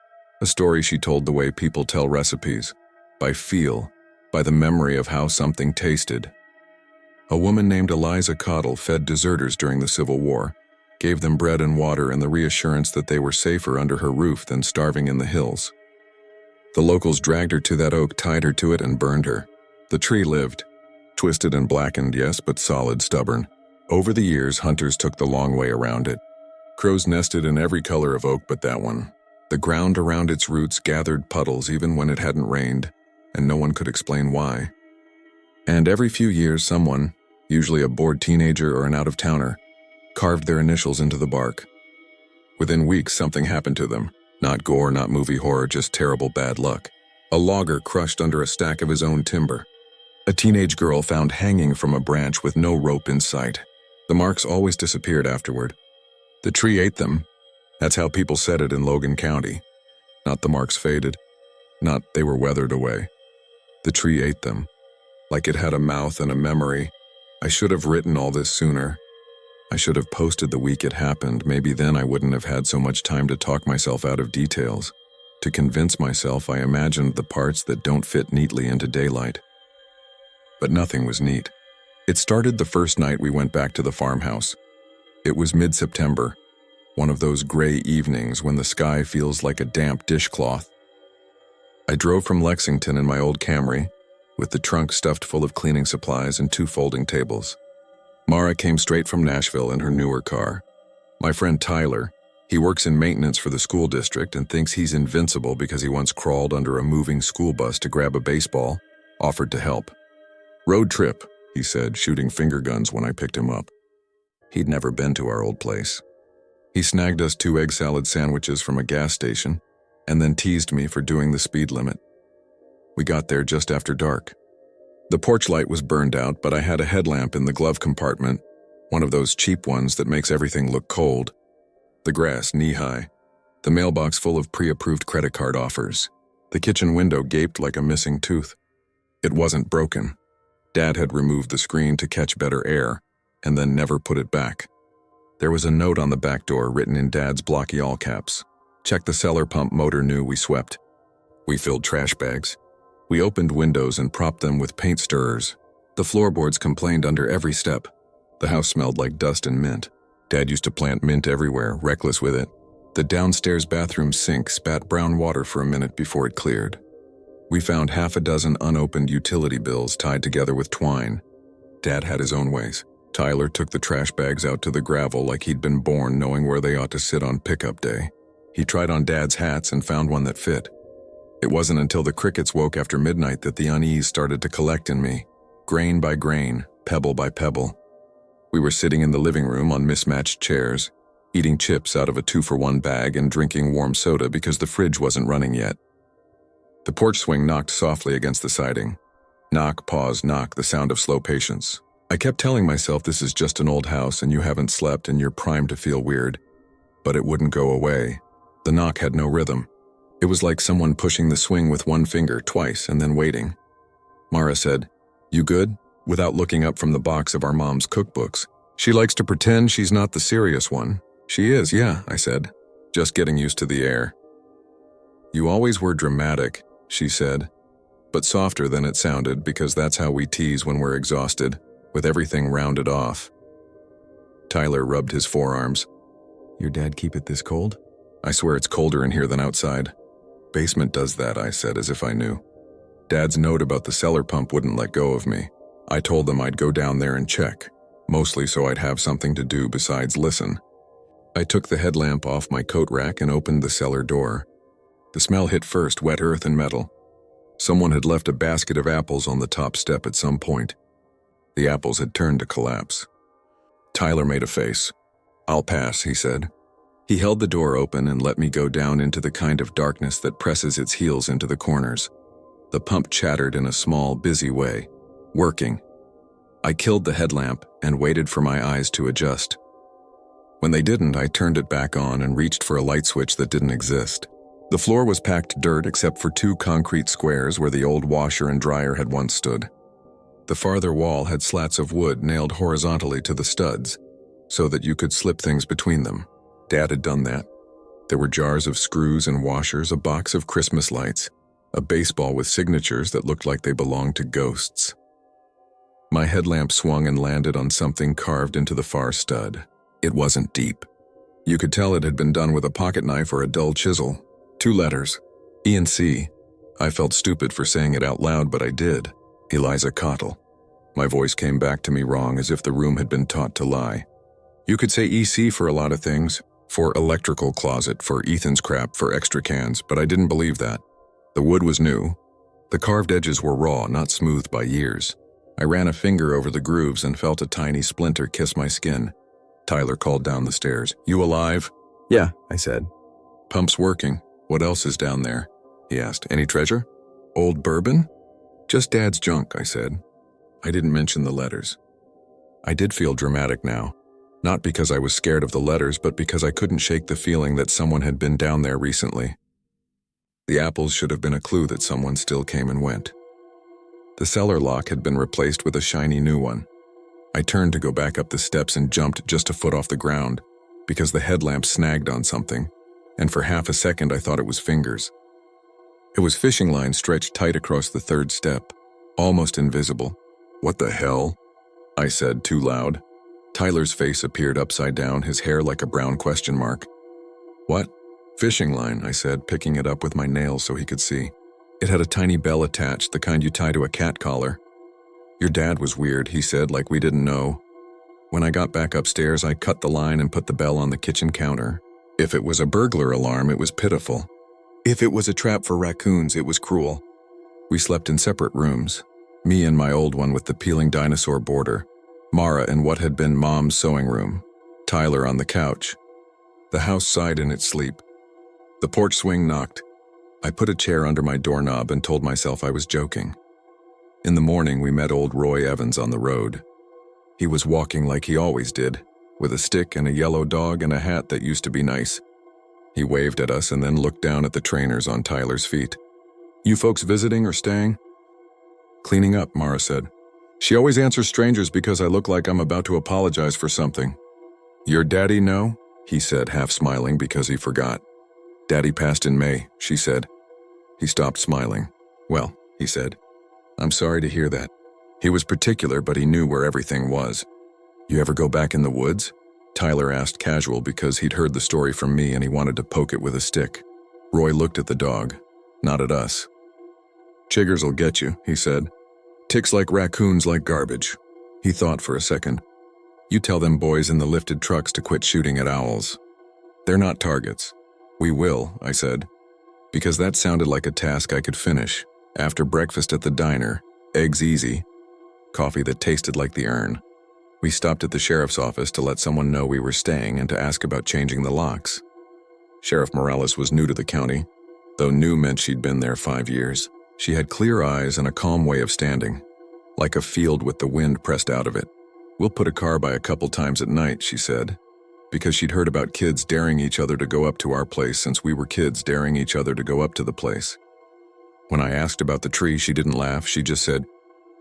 A story she told the way people tell recipes, by feel, by the memory of how something tasted. A woman named Eliza Cottle fed deserters during the Civil War, gave them bread and water and the reassurance that they were safer under her roof than starving in the hills. The locals dragged her to that oak, tied her to it, and burned her. The tree lived. Twisted and blackened, yes, but solid, stubborn. Over the years, hunters took the long way around it. Crows nested in every color of oak but that one. The ground around its roots gathered puddles even when it hadn't rained, and no one could explain why. And every few years, someone, usually a bored teenager or an out-of-towner, carved their initials into the bark. Within weeks, something happened to them. Not gore, not movie horror, just terrible bad luck. A logger crushed under a stack of his own timber. A teenage girl found hanging from a branch with no rope in sight. The marks always disappeared afterward. The tree ate them. That's how people said it in Logan County. Not the marks faded. Not they were weathered away. The tree ate them. Like it had a mouth and a memory. I should have written all this sooner. I should have posted the week it happened. Maybe then I wouldn't have had so much time to talk myself out of details. To convince myself I imagined the parts that don't fit neatly into daylight. But nothing was neat. It started the first night we went back to the farmhouse. It was mid-September, one of those gray evenings when the sky feels like a damp dishcloth. I drove from Lexington in my old Camry, with the trunk stuffed full of cleaning supplies and 2 folding tables. Mara came straight from Nashville in her newer car. My friend Tyler, he works in maintenance for the school district and thinks he's invincible because he once crawled under a moving school bus to grab a baseball, offered to help. Road trip, he said, shooting finger guns when I picked him up. He'd never been to our old place. He snagged us 2 egg salad sandwiches from a gas station and then teased me for doing the speed limit. We got there just after dark. The porch light was burned out, but I had a headlamp in the glove compartment, one of those cheap ones that makes everything look cold. The grass knee-high, the mailbox full of pre-approved credit card offers. The kitchen window gaped like a missing tooth. It wasn't broken. Dad had removed the screen to catch better air, and then never put it back. There was a note on the back door written in Dad's blocky all caps. Check the cellar pump motor new. We swept. We filled trash bags. We opened windows and propped them with paint stirrers. The floorboards complained under every step. The house smelled like dust and mint. Dad used to plant mint everywhere, reckless with it. The downstairs bathroom sink spat brown water for a minute before it cleared. We found 6 unopened utility bills tied together with twine. Dad had his own ways. Tyler took the trash bags out to the gravel like he'd been born knowing where they ought to sit on pickup day. He tried on Dad's hats and found one that fit. It wasn't until the crickets woke after midnight that the unease started to collect in me, grain by grain, pebble by pebble. We were sitting in the living room on mismatched chairs, eating chips out of a 2-for-1 bag and drinking warm soda because the fridge wasn't running yet. The porch swing knocked softly against the siding. Knock, pause, knock, the sound of slow patience. I kept telling myself this is just an old house and you haven't slept and you're primed to feel weird. But it wouldn't go away. The knock had no rhythm. It was like someone pushing the swing with one finger twice and then waiting. Mara said, "You good?" without looking up from the box of our mom's cookbooks. She likes to pretend she's not the serious one. She is, yeah, I said, just getting used to the air. You always were dramatic, she said, but softer than it sounded because that's how we tease when we're exhausted, with everything rounded off. Tyler rubbed his forearms. Your dad keep it this cold? I swear it's colder in here than outside. Basement does that, I said as if I knew. Dad's note about the cellar pump wouldn't let go of me. I told them I'd go down there and check, mostly so I'd have something to do besides listen. I took the headlamp off my coat rack and opened the cellar door. The smell hit first, wet earth and metal. Someone had left a basket of apples on the top step at some point. The apples had turned to collapse. Tyler made a face. I'll pass, he said. He held the door open and let me go down into the kind of darkness that presses its heels into the corners. The pump chattered in a small, busy way. Working. I killed the headlamp and waited for my eyes to adjust. When they didn't, I turned it back on and reached for a light switch that didn't exist. The floor was packed dirt except for 2 concrete squares where the old washer and dryer had once stood. The farther wall had slats of wood nailed horizontally to the studs, so that you could slip things between them. Dad had done that. There were jars of screws and washers, a box of Christmas lights, a baseball with signatures that looked like they belonged to ghosts. My headlamp swung and landed on something carved into the far stud. It wasn't deep. You could tell it had been done with a pocket knife or a dull chisel. 2 letters, E and C. I felt stupid for saying it out loud, but I did. Eliza Cottle. My voice came back to me wrong, as if the room had been taught to lie. You could say EC for a lot of things, for electrical closet, for Ethan's crap, for extra cans, but I didn't believe that. The wood was new. The carved edges were raw, not smoothed by years. I ran a finger over the grooves and felt a tiny splinter kiss my skin. Tyler called down the stairs. You alive? Yeah, I said. Pump's working. What else is down there? He asked. Any treasure? Old bourbon? Just Dad's junk, I said. I didn't mention the letters. I did feel dramatic now. Not because I was scared of the letters, but because I couldn't shake the feeling that someone had been down there recently. The apples should have been a clue that someone still came and went. The cellar lock had been replaced with a shiny new one. I turned to go back up the steps and jumped just a foot off the ground, because the headlamp snagged on something, and for half a second I thought it was fingers. It was fishing line stretched tight across the 3rd step, almost invisible. What the hell? I said, too loud. Tyler's face appeared upside down, his hair like a brown question mark. What? Fishing line, I said, picking it up with my nails so he could see. It had a tiny bell attached, the kind you tie to a cat collar. Your dad was weird, he said, like we didn't know. When I got back upstairs, I cut the line and put the bell on the kitchen counter. If it was a burglar alarm, it was pitiful. If it was a trap for raccoons, it was cruel. We slept in separate rooms. Me in my old one with the peeling dinosaur border. Mara in what had been Mom's sewing room. Tyler on the couch. The house sighed in its sleep. The porch swing knocked. I put a chair under my doorknob and told myself I was joking. In the morning, we met old Roy Evans on the road. He was walking like he always did, with a stick and a yellow dog and a hat that used to be nice. He waved at us and then looked down at the trainers on Tyler's feet. "You folks visiting or staying?" "Cleaning up," Mara said. "She always answers strangers because I look like I'm about to apologize for something." "Your daddy know?" he said, half smiling because he forgot. "Daddy passed in May," she said. He stopped smiling. "Well," he said, "I'm sorry to hear that." He was particular, but he knew where everything was. "You ever go back in the woods?" Tyler asked casual because he'd heard the story from me and he wanted to poke it with a stick. Roy looked at the dog, not at us. "Chiggers'll get you," he said. "Ticks like raccoons like garbage." He thought for a second. "You tell them boys in the lifted trucks to quit shooting at owls. They're not targets." "We will," I said, because that sounded like a task I could finish. After breakfast at the diner, eggs easy, coffee that tasted like the urn. We stopped at the sheriff's office to let someone know we were staying and to ask about changing the locks. Sheriff Morales was new to the county, though new meant she'd been there 5 years. She had clear eyes and a calm way of standing, like a field with the wind pressed out of it. "We'll put a car by a couple times at night," she said, because she'd heard about kids daring each other to go up to our place since we were kids daring each other to go up to the place. When I asked about the tree, she didn't laugh. She just said,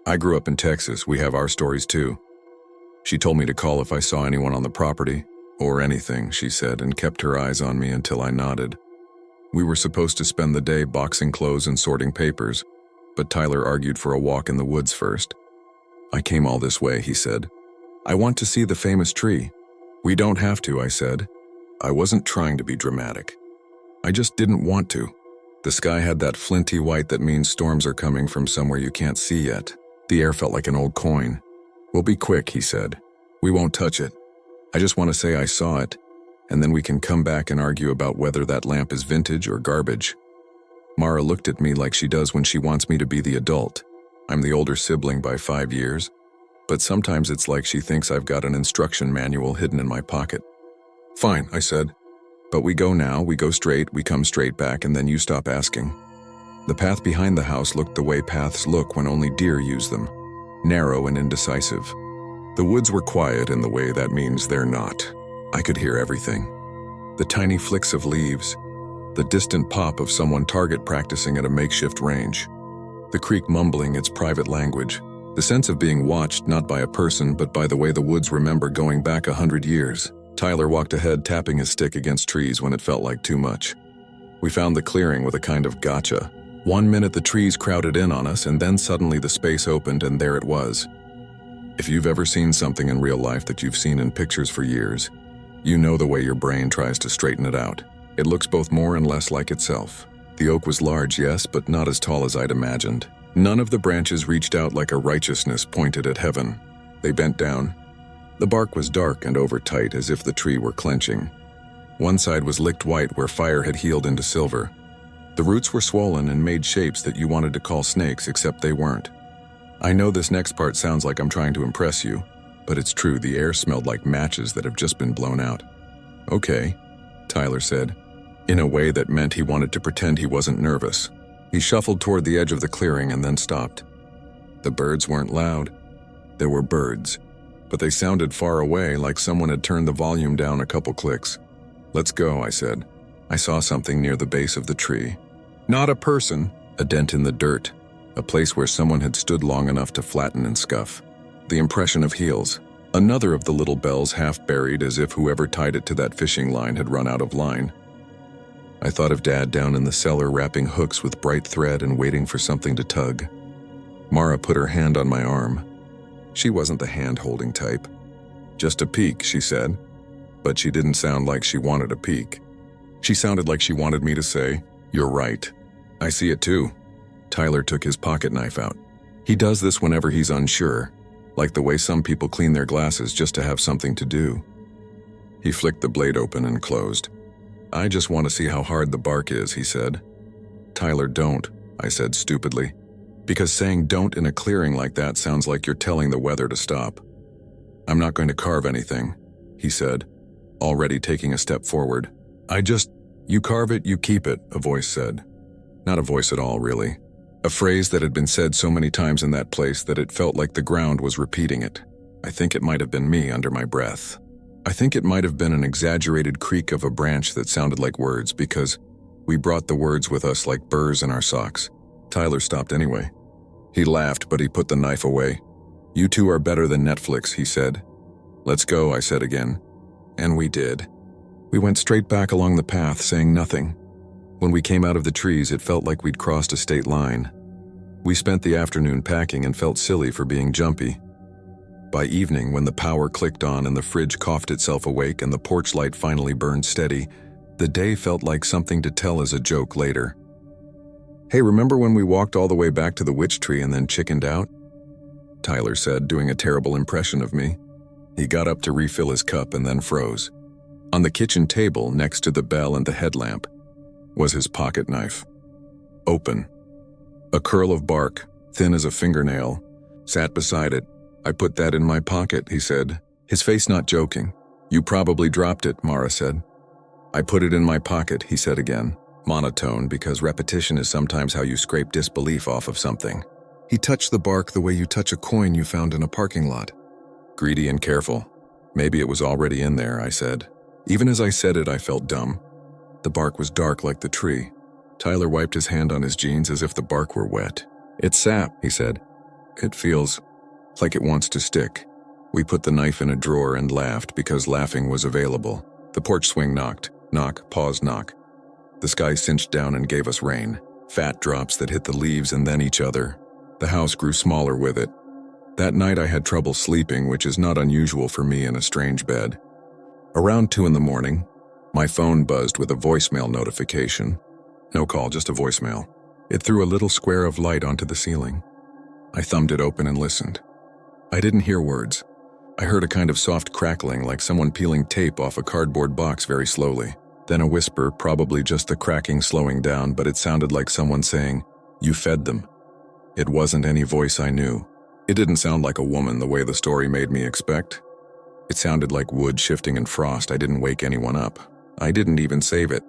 "I grew up in Texas. We have our stories too." She told me to call if I saw anyone on the property, or anything, she said, and kept her eyes on me until I nodded. We were supposed to spend the day boxing clothes and sorting papers, but Tyler argued for a walk in the woods first. "I came all this way," he said. "I want to see the famous tree." "We don't have to," I said. I wasn't trying to be dramatic. I just didn't want to. The sky had that flinty white that means storms are coming from somewhere you can't see yet. The air felt like an old coin. "We'll be quick," he said. "We won't touch it. I just want to say I saw it, and then we can come back and argue about whether that lamp is vintage or garbage." Mara looked at me like she does when she wants me to be the adult. I'm the older sibling by 5 years, but sometimes it's like she thinks I've got an instruction manual hidden in my pocket. "Fine," I said. "But we go now, we go straight, we come straight back, and then you stop asking." The path behind the house looked the way paths look when only deer use them. Narrow and indecisive. The woods were quiet in the way that means they're not. I could hear everything. The tiny flicks of leaves, the distant pop of someone target practicing at a makeshift range, the creek mumbling its private language, the sense of being watched not by a person but by the way the woods remember going back 100 years. Tyler walked ahead, tapping his stick against trees when it felt like too much. We found the clearing with a kind of gotcha. 1 minute the trees crowded in on us, and then suddenly the space opened and there it was. If you've ever seen something in real life that you've seen in pictures for years, you know the way your brain tries to straighten it out. It looks both more and less like itself. The oak was large, yes, but not as tall as I'd imagined. None of the branches reached out like a righteousness pointed at heaven. They bent down. The bark was dark and over-tight, as if the tree were clenching. One side was licked white where fire had healed into silver. The roots were swollen and made shapes that you wanted to call snakes, except they weren't. I know this next part sounds like I'm trying to impress you, but it's true, the air smelled like matches that have just been blown out. "Okay," Tyler said, in a way that meant he wanted to pretend he wasn't nervous. He shuffled toward the edge of the clearing and then stopped. The birds weren't loud. There were birds, but they sounded far away, like someone had turned the volume down a couple clicks. "Let's go," I said. I saw something near the base of the tree. Not a person, a dent in the dirt, a place where someone had stood long enough to flatten and scuff. The impression of heels. Another of the little bells half buried, as if whoever tied it to that fishing line had run out of line. I thought of Dad down in the cellar wrapping hooks with bright thread and waiting for something to tug. Mara put her hand on my arm. She wasn't the hand-holding type. "Just a peek," she said, but she didn't sound like she wanted a peek. She sounded like she wanted me to say, "You're right. I see it too." Tyler took his pocket knife out. He does this whenever he's unsure. like the way some people clean their glasses just to have something to do. He flicked the blade open and closed. "I just want to see how hard the bark is," he said. "Tyler, don't," I said stupidly, because saying don't in a clearing like that sounds like you're telling the weather to stop. "I'm not going to carve anything," he said, already taking a step forward. You carve it, you keep it," a voice said. Not a voice at all, really. A phrase that had been said so many times in that place that it felt like the ground was repeating it. I think it might have been me under my breath. I think it might have been an exaggerated creak of a branch that sounded like words because we brought the words with us like burrs in our socks. Tyler stopped anyway. He laughed, but he put the knife away. "You two are better than Netflix," he said. "Let's go," I said again. And we did. We went straight back along the path, saying nothing. When we came out of the trees, it felt like we'd crossed a state line. We spent the afternoon packing and felt silly for being jumpy. By evening, when the power clicked on and the fridge coughed itself awake and the porch light finally burned steady, the day felt like something to tell as a joke later. "Hey, remember when we walked all the way back to the witch tree and then chickened out?" Tyler said, doing a terrible impression of me. He got up to refill his cup and then froze. On the kitchen table, next to the bell and the headlamp, was his pocket knife. Open. A curl of bark, thin as a fingernail, sat beside it. "I put that in my pocket," he said, his face not joking. "You probably dropped it," Mara said. "I put it in my pocket," he said again, monotone because repetition is sometimes how you scrape disbelief off of something. He touched the bark the way you touch a coin you found in a parking lot. Greedy and careful. Maybe it was already in there, I said. Even as I said it, I felt dumb. The bark was dark like the tree. Tyler wiped his hand on his jeans as if the bark were wet. "It's sap," he said. "It feels like it wants to stick." We put the knife in a drawer and laughed because laughing was available. The porch swing knocked. Knock, pause, knock. The sky cinched down and gave us rain. Fat drops that hit the leaves and then each other. The house grew smaller with it. That night I had trouble sleeping, which is not unusual for me in a strange bed. Around 2 in the morning, my phone buzzed with a voicemail notification. No call, just a voicemail. It threw a little square of light onto the ceiling. I thumbed it open and listened. I didn't hear words. I heard a kind of soft crackling like someone peeling tape off a cardboard box very slowly. Then a whisper, probably just the cracking slowing down, but it sounded like someone saying, "You fed them." It wasn't any voice I knew. It didn't sound like a woman the way the story made me expect. It sounded like wood shifting in frost. I didn't wake anyone up. I didn't even save it.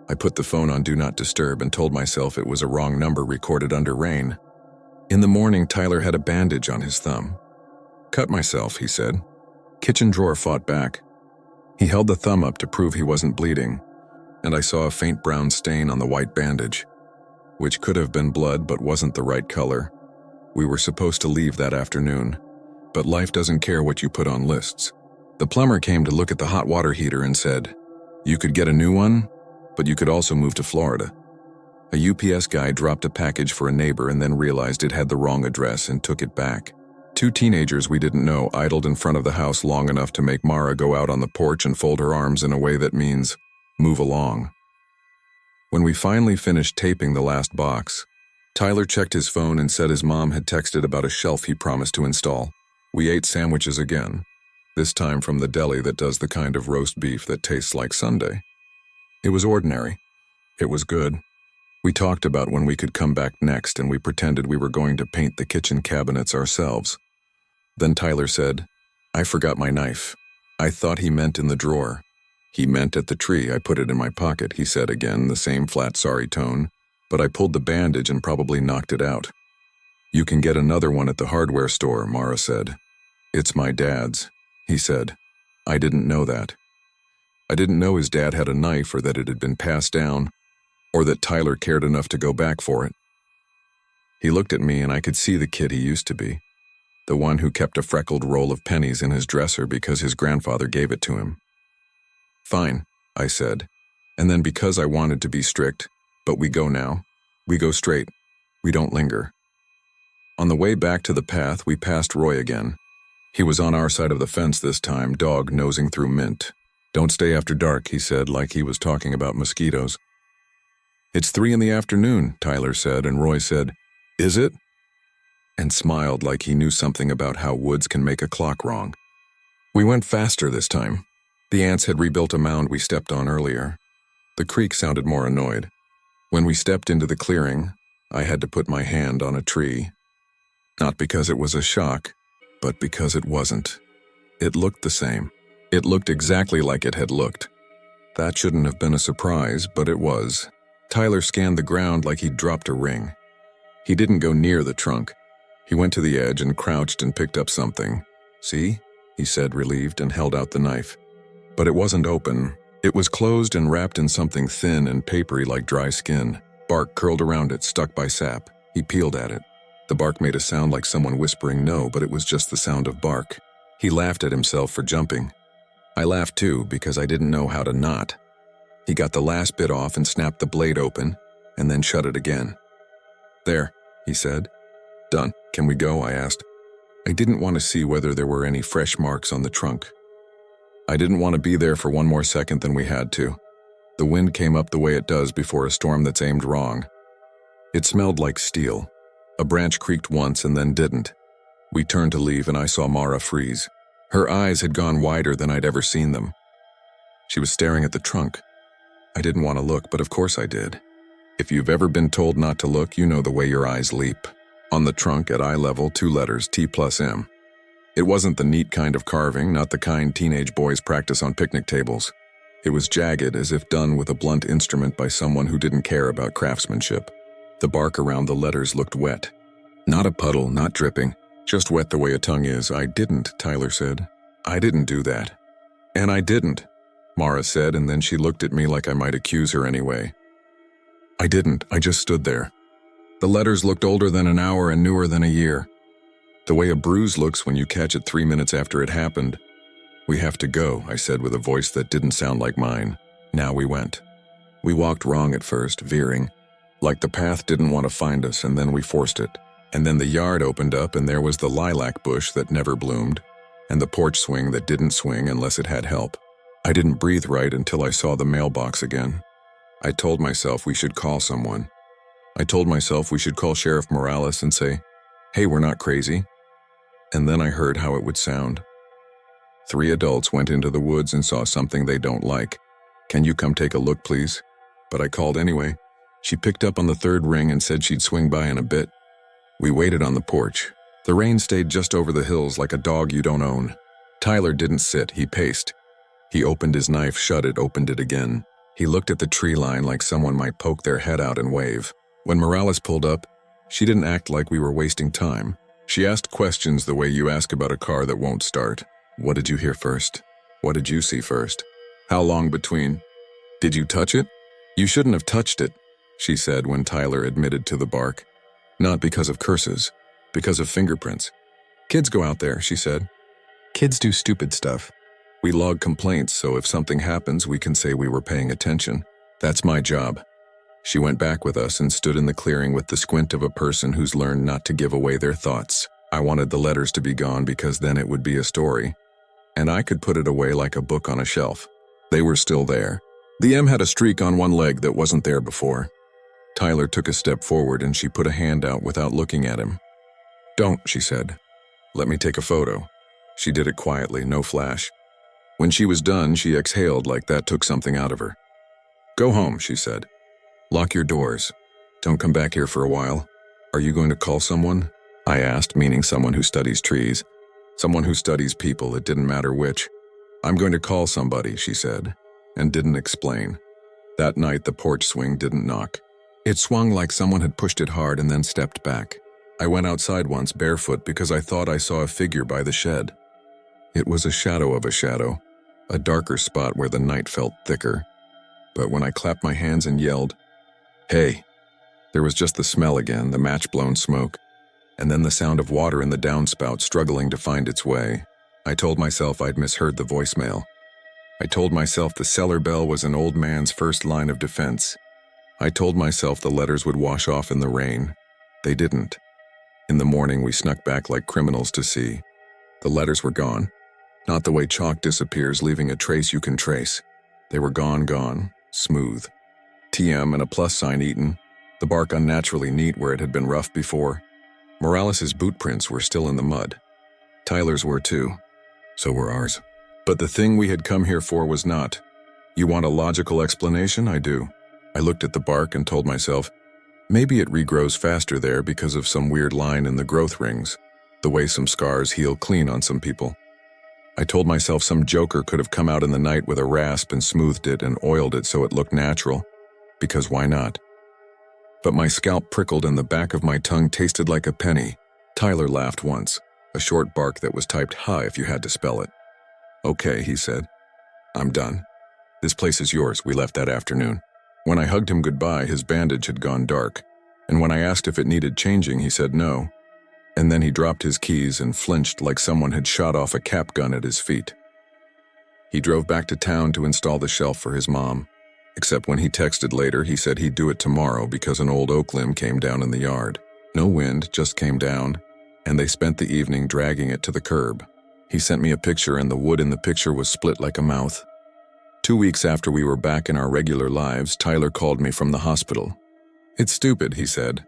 I put the phone on Do Not Disturb and told myself it was a wrong number recorded under rain. In the morning, Tyler had a bandage on his thumb. "Cut myself," he said. Kitchen drawer fought back. He held the thumb up to prove he wasn't bleeding, and I saw a faint brown stain on the white bandage, which could have been blood but wasn't the right color. We were supposed to leave that afternoon, but life doesn't care what you put on lists. The plumber came to look at the hot water heater and said, "You could get a new one, but you could also move to Florida." A UPS guy dropped a package for a neighbor and then realized it had the wrong address and took it back. 2 teenagers we didn't know idled in front of the house long enough to make Mara go out on the porch and fold her arms in a way that means, "Move along." When we finally finished taping the last box, Tyler checked his phone and said his mom had texted about a shelf he promised to install. We ate sandwiches again, this time from the deli that does the kind of roast beef that tastes like Sunday. It was ordinary. It was good. We talked about when we could come back next, and we pretended we were going to paint the kitchen cabinets ourselves. Then Tyler said, "I forgot my knife." I thought he meant in the drawer. "He meant at the tree. I put it in my pocket," he said again, the same flat sorry tone, "but I pulled the bandage and probably knocked it out." "You can get another one at the hardware store," Mara said. "It's my dad's," he said. I didn't know that. I didn't know his dad had a knife or that it had been passed down, or that Tyler cared enough to go back for it. He looked at me and I could see the kid he used to be, the one who kept a freckled roll of pennies in his dresser because his grandfather gave it to him. "Fine," I said, and then because I wanted to be strict, "But we go now. We go straight. We don't linger." On the way back to the path, we passed Roy again. He was on our side of the fence this time, dog nosing through mint. "Don't stay after dark," he said, like he was talking about mosquitoes. "It's 3 in the afternoon," Tyler said, and Roy said, "Is it?" and smiled like he knew something about how woods can make a clock wrong. We went faster this time. The ants had rebuilt a mound we stepped on earlier. The creek sounded more annoyed. When we stepped into the clearing, I had to put my hand on a tree. Not because it was a shock, but because it wasn't. It looked the same. It looked exactly like it had looked. That shouldn't have been a surprise, but it was. Tyler scanned the ground like he'd dropped a ring. He didn't go near the trunk. He went to the edge and crouched and picked up something. "See?" he said, relieved, and held out the knife. But it wasn't open. It was closed and wrapped in something thin and papery like dry skin. Bark curled around it, stuck by sap. He peeled at it. The bark made a sound like someone whispering no, but it was just the sound of bark. He laughed at himself for jumping. I laughed too, because I didn't know how to knot. He got the last bit off and snapped the blade open, and then shut it again. "There," he said. "Done. Can we go?" I asked. I didn't want to see whether there were any fresh marks on the trunk. I didn't want to be there for one more second than we had to. The wind came up the way it does before a storm that's aimed wrong. It smelled like steel. A branch creaked once and then didn't. We turned to leave and I saw Mara freeze. Her eyes had gone wider than I'd ever seen them. She was staring at the trunk. I didn't want to look, but of course I did. If you've ever been told not to look, you know the way your eyes leap. On the trunk, at eye level, 2 letters, T+M. It wasn't the neat kind of carving, not the kind teenage boys practice on picnic tables. It was jagged, as if done with a blunt instrument by someone who didn't care about craftsmanship. The bark around the letters looked wet. Not a puddle, not dripping, just wet the way a tongue is. "I didn't," Tyler said. "I didn't do that." "And I didn't," Mara said, and then she looked at me like I might accuse her anyway. "I didn't, I just stood there." The letters looked older than an hour and newer than a year. The way a bruise looks when you catch it 3 minutes after it happened. "We have to go," I said with a voice that didn't sound like mine. Now we went. We walked wrong at first, veering, like the path didn't want to find us, and then we forced it. And then the yard opened up and there was the lilac bush that never bloomed, and the porch swing that didn't swing unless it had help. I didn't breathe right until I saw the mailbox again. I told myself we should call someone. I told myself we should call Sheriff Morales and say, "Hey, we're not crazy." And then I heard how it would sound. 3 adults went into the woods and saw something they don't like. "Can you come take a look, please?" But I called anyway. She picked up on the 3rd ring and said she'd swing by in a bit. We waited on the porch. The rain stayed just over the hills like a dog you don't own. Tyler didn't sit, he paced. He opened his knife, shut it, opened it again. He looked at the tree line like someone might poke their head out and wave. When Morales pulled up, she didn't act like we were wasting time. She asked questions the way you ask about a car that won't start. "What did you hear first? What did you see first? How long between? Did you touch it? You shouldn't have touched it," she said when Tyler admitted to the bark. "Not because of curses, because of fingerprints. Kids go out there," she said. "Kids do stupid stuff. We log complaints, so if something happens, we can say we were paying attention. That's my job." She went back with us and stood in the clearing with the squint of a person who's learned not to give away their thoughts. I wanted the letters to be gone because then it would be a story, and I could put it away like a book on a shelf. They were still there. The M had a streak on one leg that wasn't there before. Tyler took a step forward and she put a hand out without looking at him. "Don't," she said. "Let me take a photo." She did it quietly, no flash. When she was done, she exhaled like that took something out of her. "Go home," she said. "Lock your doors. Don't come back here for a while." "Are you going to call someone?" I asked, meaning someone who studies trees. Someone who studies people, it didn't matter which. "I'm going to call somebody," she said, and didn't explain. That night, the porch swing didn't knock. It swung like someone had pushed it hard and then stepped back. I went outside once barefoot because I thought I saw a figure by the shed. It was a shadow of a shadow, a darker spot where the night felt thicker. But when I clapped my hands and yelled, "Hey!" there was just the smell again, the match-blown smoke, and then the sound of water in the downspout struggling to find its way. I told myself I'd misheard the voicemail. I told myself the cellar bell was an old man's first line of defense. I told myself the letters would wash off in the rain. They didn't. In the morning, we snuck back like criminals to see. The letters were gone. Not the way chalk disappears, leaving a trace you can trace. They were gone, smooth. TM and a plus sign eaten, the bark unnaturally neat where it had been rough before. Morales's boot prints were still in the mud. Tyler's were too. So were ours. But the thing we had come here for was not. You want a logical explanation? I do. I looked at the bark and told myself, maybe it regrows faster there because of some weird line in the growth rings, the way some scars heal clean on some people. I told myself some joker could have come out in the night with a rasp and smoothed it and oiled it so it looked natural, because why not? But my scalp prickled and the back of my tongue tasted like a penny. Tyler laughed once, a short bark that was typed "ha" if you had to spell it. Okay, he said. I'm done. This place is yours. We left that afternoon. When I hugged him goodbye, his bandage had gone dark, and when I asked if it needed changing, he said no. And then he dropped his keys and flinched like someone had shot off a cap gun at his feet. He drove back to town to install the shelf for his mom, except when he texted later, he said he'd do it tomorrow because an old oak limb came down in the yard. No wind, just came down, and they spent the evening dragging it to the curb. He sent me a picture and the wood in the picture was split like a mouth. 2 weeks after we were back in our regular lives, Tyler called me from the hospital. It's stupid, he said.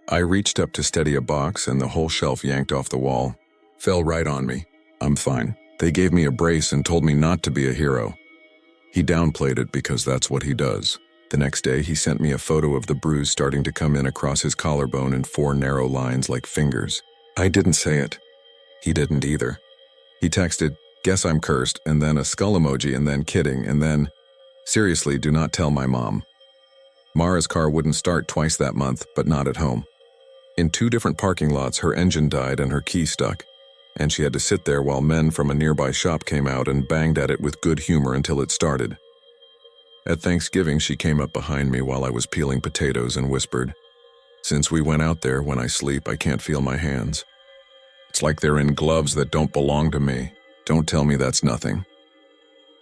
I reached up to steady a box and the whole shelf yanked off the wall. Fell right on me. I'm fine. They gave me a brace and told me not to be a hero. He downplayed it because that's what he does. The next day, he sent me a photo of the bruise starting to come in across his collarbone in 4 narrow lines like fingers. I didn't say it. He didn't either. He texted, "Guess I'm cursed," and then a skull emoji, and then kidding, and then, "Seriously, do not tell my mom." Mara's car wouldn't start twice that month, but not at home. In 2 different parking lots, her engine died and her key stuck, and she had to sit there while men from a nearby shop came out and banged at it with good humor until it started. At Thanksgiving, she came up behind me while I was peeling potatoes and whispered, "Since we went out there, when I sleep, I can't feel my hands. It's like they're in gloves that don't belong to me. Don't tell me that's nothing."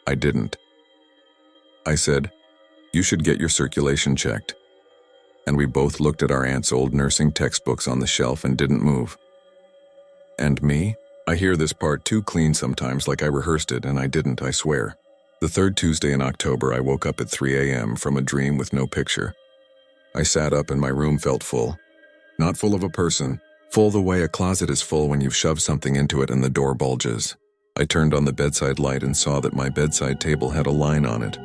I didn't. I said, "You should get your circulation checked." And we both looked at our aunt's old nursing textbooks on the shelf and didn't move. And me? I hear this part too clean sometimes, like I rehearsed it, and I didn't, I swear. The 3rd Tuesday in October, I woke up at 3 a.m. from a dream with no picture. I sat up and my room felt full. Not full of a person, full the way a closet is full when you've shoved something into it and the door bulges. I turned on the bedside light and saw that my bedside table had a line on it.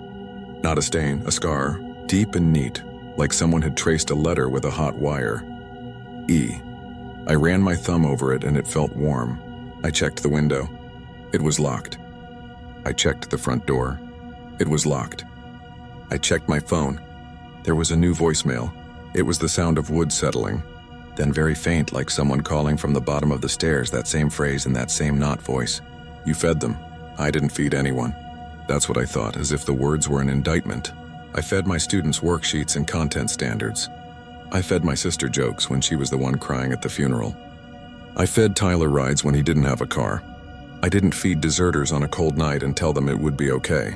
Not a stain, a scar, deep and neat, like someone had traced a letter with a hot wire. E. I ran my thumb over it and it felt warm. I checked the window. It was locked. I checked the front door. It was locked. I checked my phone. There was a new voicemail. It was the sound of wood settling. Then very faint, like someone calling from the bottom of the stairs, that same phrase in that same not voice. "You fed them. I didn't feed anyone." That's what I thought, as if the words were an indictment. I fed my students worksheets and content standards. I fed my sister jokes when she was the one crying at the funeral. I fed Tyler rides when he didn't have a car. I didn't feed deserters on a cold night and tell them it would be okay.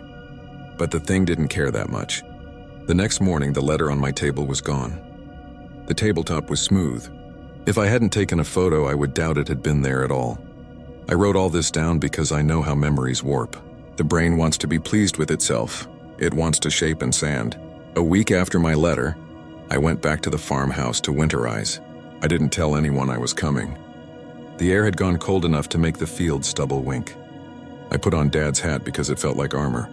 But the thing didn't care that much. The next morning, the letter on my table was gone. The tabletop was smooth. If I hadn't taken a photo, I would doubt it had been there at all. I wrote all this down because I know how memories warp. The brain wants to be pleased with itself. It wants to shape and sand. A week after my letter, I went back to the farmhouse to winterize. I didn't tell anyone I was coming. The air had gone cold enough to make the field stubble wink. I put on Dad's hat because it felt like armor.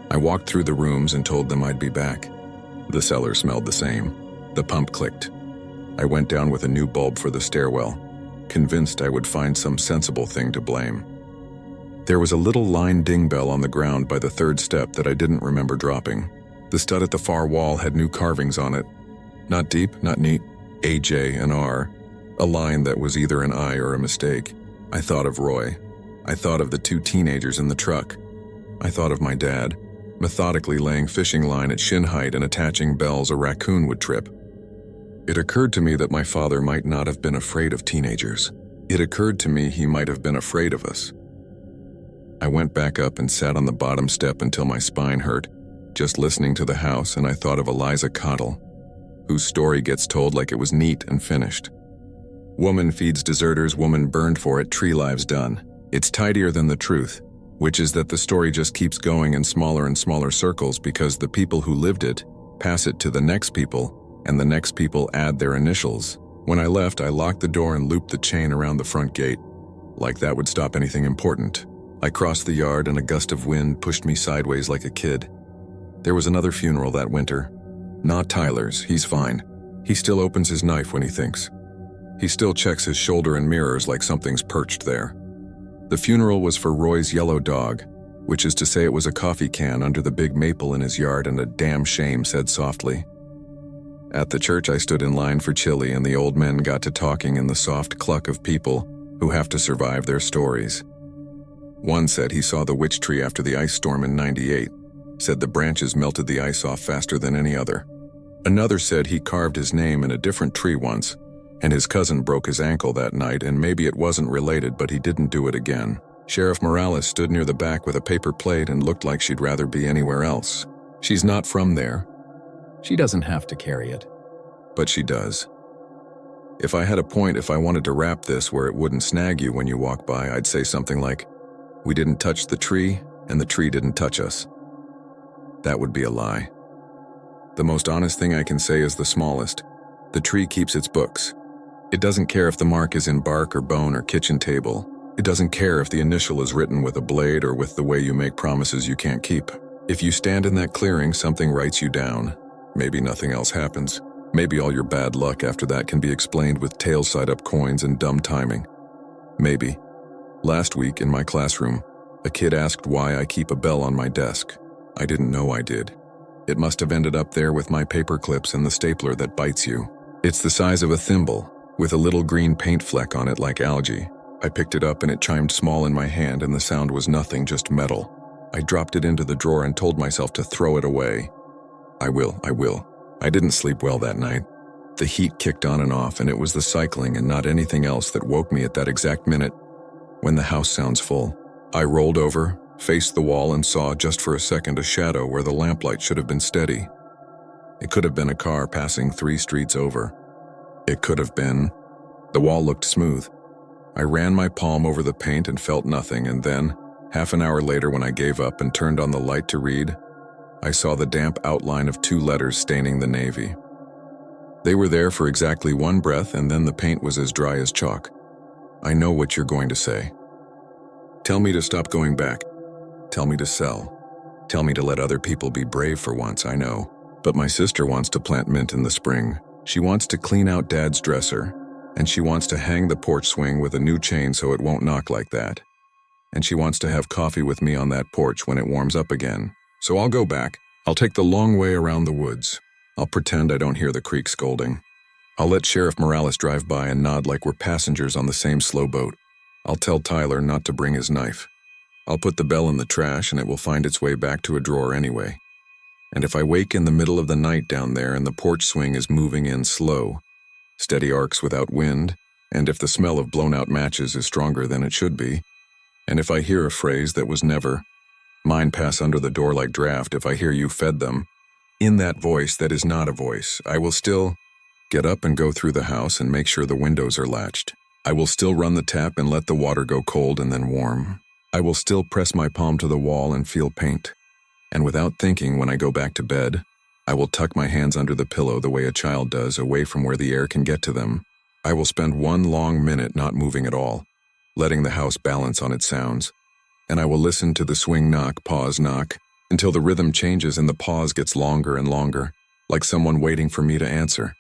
I walked through the rooms and told them I'd be back. The cellar smelled the same. The pump clicked. I went down with a new bulb for the stairwell, convinced I would find some sensible thing to blame. There was a little line ding bell on the ground by the 3rd step that I didn't remember dropping. The stud at the far wall had new carvings on it. Not deep, not neat. AJ and R. A line that was either an I or a mistake. I thought of Roy. I thought of the 2 teenagers in the truck. I thought of my dad, methodically laying fishing line at shin height and attaching bells a raccoon would trip. It occurred to me that my father might not have been afraid of teenagers. It occurred to me he might have been afraid of us. I went back up and sat on the bottom step until my spine hurt, just listening to the house, and I thought of Eliza Cottle, whose story gets told like it was neat and finished. Woman feeds deserters, woman burned for it, tree lives done. It's tidier than the truth, which is that the story just keeps going in smaller and smaller circles because the people who lived it pass it to the next people, and the next people add their initials, When I left, I locked the door and looped the chain around the front gate, like that would stop anything important. I crossed the yard and a gust of wind pushed me sideways like a kid. There was another funeral that winter. Not Tyler's, he's fine. He still opens his knife when he thinks. He still checks his shoulder and mirrors like something's perched there. The funeral was for Roy's yellow dog, which is to say it was a coffee can under the big maple in his yard, and a damn shame said softly. At the church, I stood in line for chili, and the old men got to talking in the soft cluck of people who have to survive their stories. One said he saw the witch tree after the ice storm in '98, said the branches melted the ice off faster than any other. Another said he carved his name in a different tree once, and his cousin broke his ankle that night, and maybe it wasn't related, but he didn't do it again. Sheriff Morales stood near the back with a paper plate and looked like she'd rather be anywhere else. She's not from there. She doesn't have to carry it. But she does. If I had a point, if I wanted to wrap this where it wouldn't snag you when you walk by, I'd say something like, "We didn't touch the tree, and the tree didn't touch us." That would be a lie. The most honest thing I can say is the smallest. The tree keeps its books. It doesn't care if the mark is in bark or bone or kitchen table. It doesn't care if the initial is written with a blade or with the way you make promises you can't keep. If you stand in that clearing, something writes you down. Maybe nothing else happens. Maybe all your bad luck after that can be explained with tails side up coins and dumb timing. Maybe. Last week in my classroom, a kid asked why I keep a bell on my desk. I didn't know I did. It must have ended up there with my paper clips and the stapler that bites you. It's the size of a thimble, with a little green paint fleck on it like algae. I picked it up and it chimed small in my hand, and the sound was nothing, just metal. I dropped it into the drawer and told myself to throw it away. I will. I didn't sleep well that night. The heat kicked on and off, and it was the cycling and not anything else that woke me at that exact minute when the house sounds full. I rolled over, faced the wall, and saw just for a second a shadow where the lamplight should have been steady. It could have been a car passing 3 streets over. It could have been. The wall looked smooth. I ran my palm over the paint and felt nothing, and then, half an hour later when I gave up and turned on the light to read, I saw the damp outline of 2 letters staining the navy. They were there for exactly 1 breath, and then the paint was as dry as chalk. I know what you're going to say. Tell me to stop going back. Tell me to sell. Tell me to let other people be brave for once, I know. But my sister wants to plant mint in the spring. She wants to clean out Dad's dresser, and she wants to hang the porch swing with a new chain so it won't knock like that. And she wants to have coffee with me on that porch when it warms up again. So I'll go back. I'll take the long way around the woods. I'll pretend I don't hear the creek scolding. I'll let Sheriff Morales drive by and nod like we're passengers on the same slow boat. I'll tell Tyler not to bring his knife. I'll put the bell in the trash and it will find its way back to a drawer anyway. And if I wake in the middle of the night down there and the porch swing is moving in slow, steady arcs without wind, and if the smell of blown-out matches is stronger than it should be, and if I hear a phrase that was never, mine pass under the door like draft, if I hear you fed them, in that voice that is not a voice, I will still get up and go through the house and make sure the windows are latched. I will still run the tap and let the water go cold and then warm. I will still press my palm to the wall and feel paint. And without thinking, when I go back to bed, I will tuck my hands under the pillow the way a child does, away from where the air can get to them. I will spend 1 long minute not moving at all, letting the house balance on its sounds. And I will listen to the swing knock, pause knock, until the rhythm changes and the pause gets longer and longer, like someone waiting for me to answer.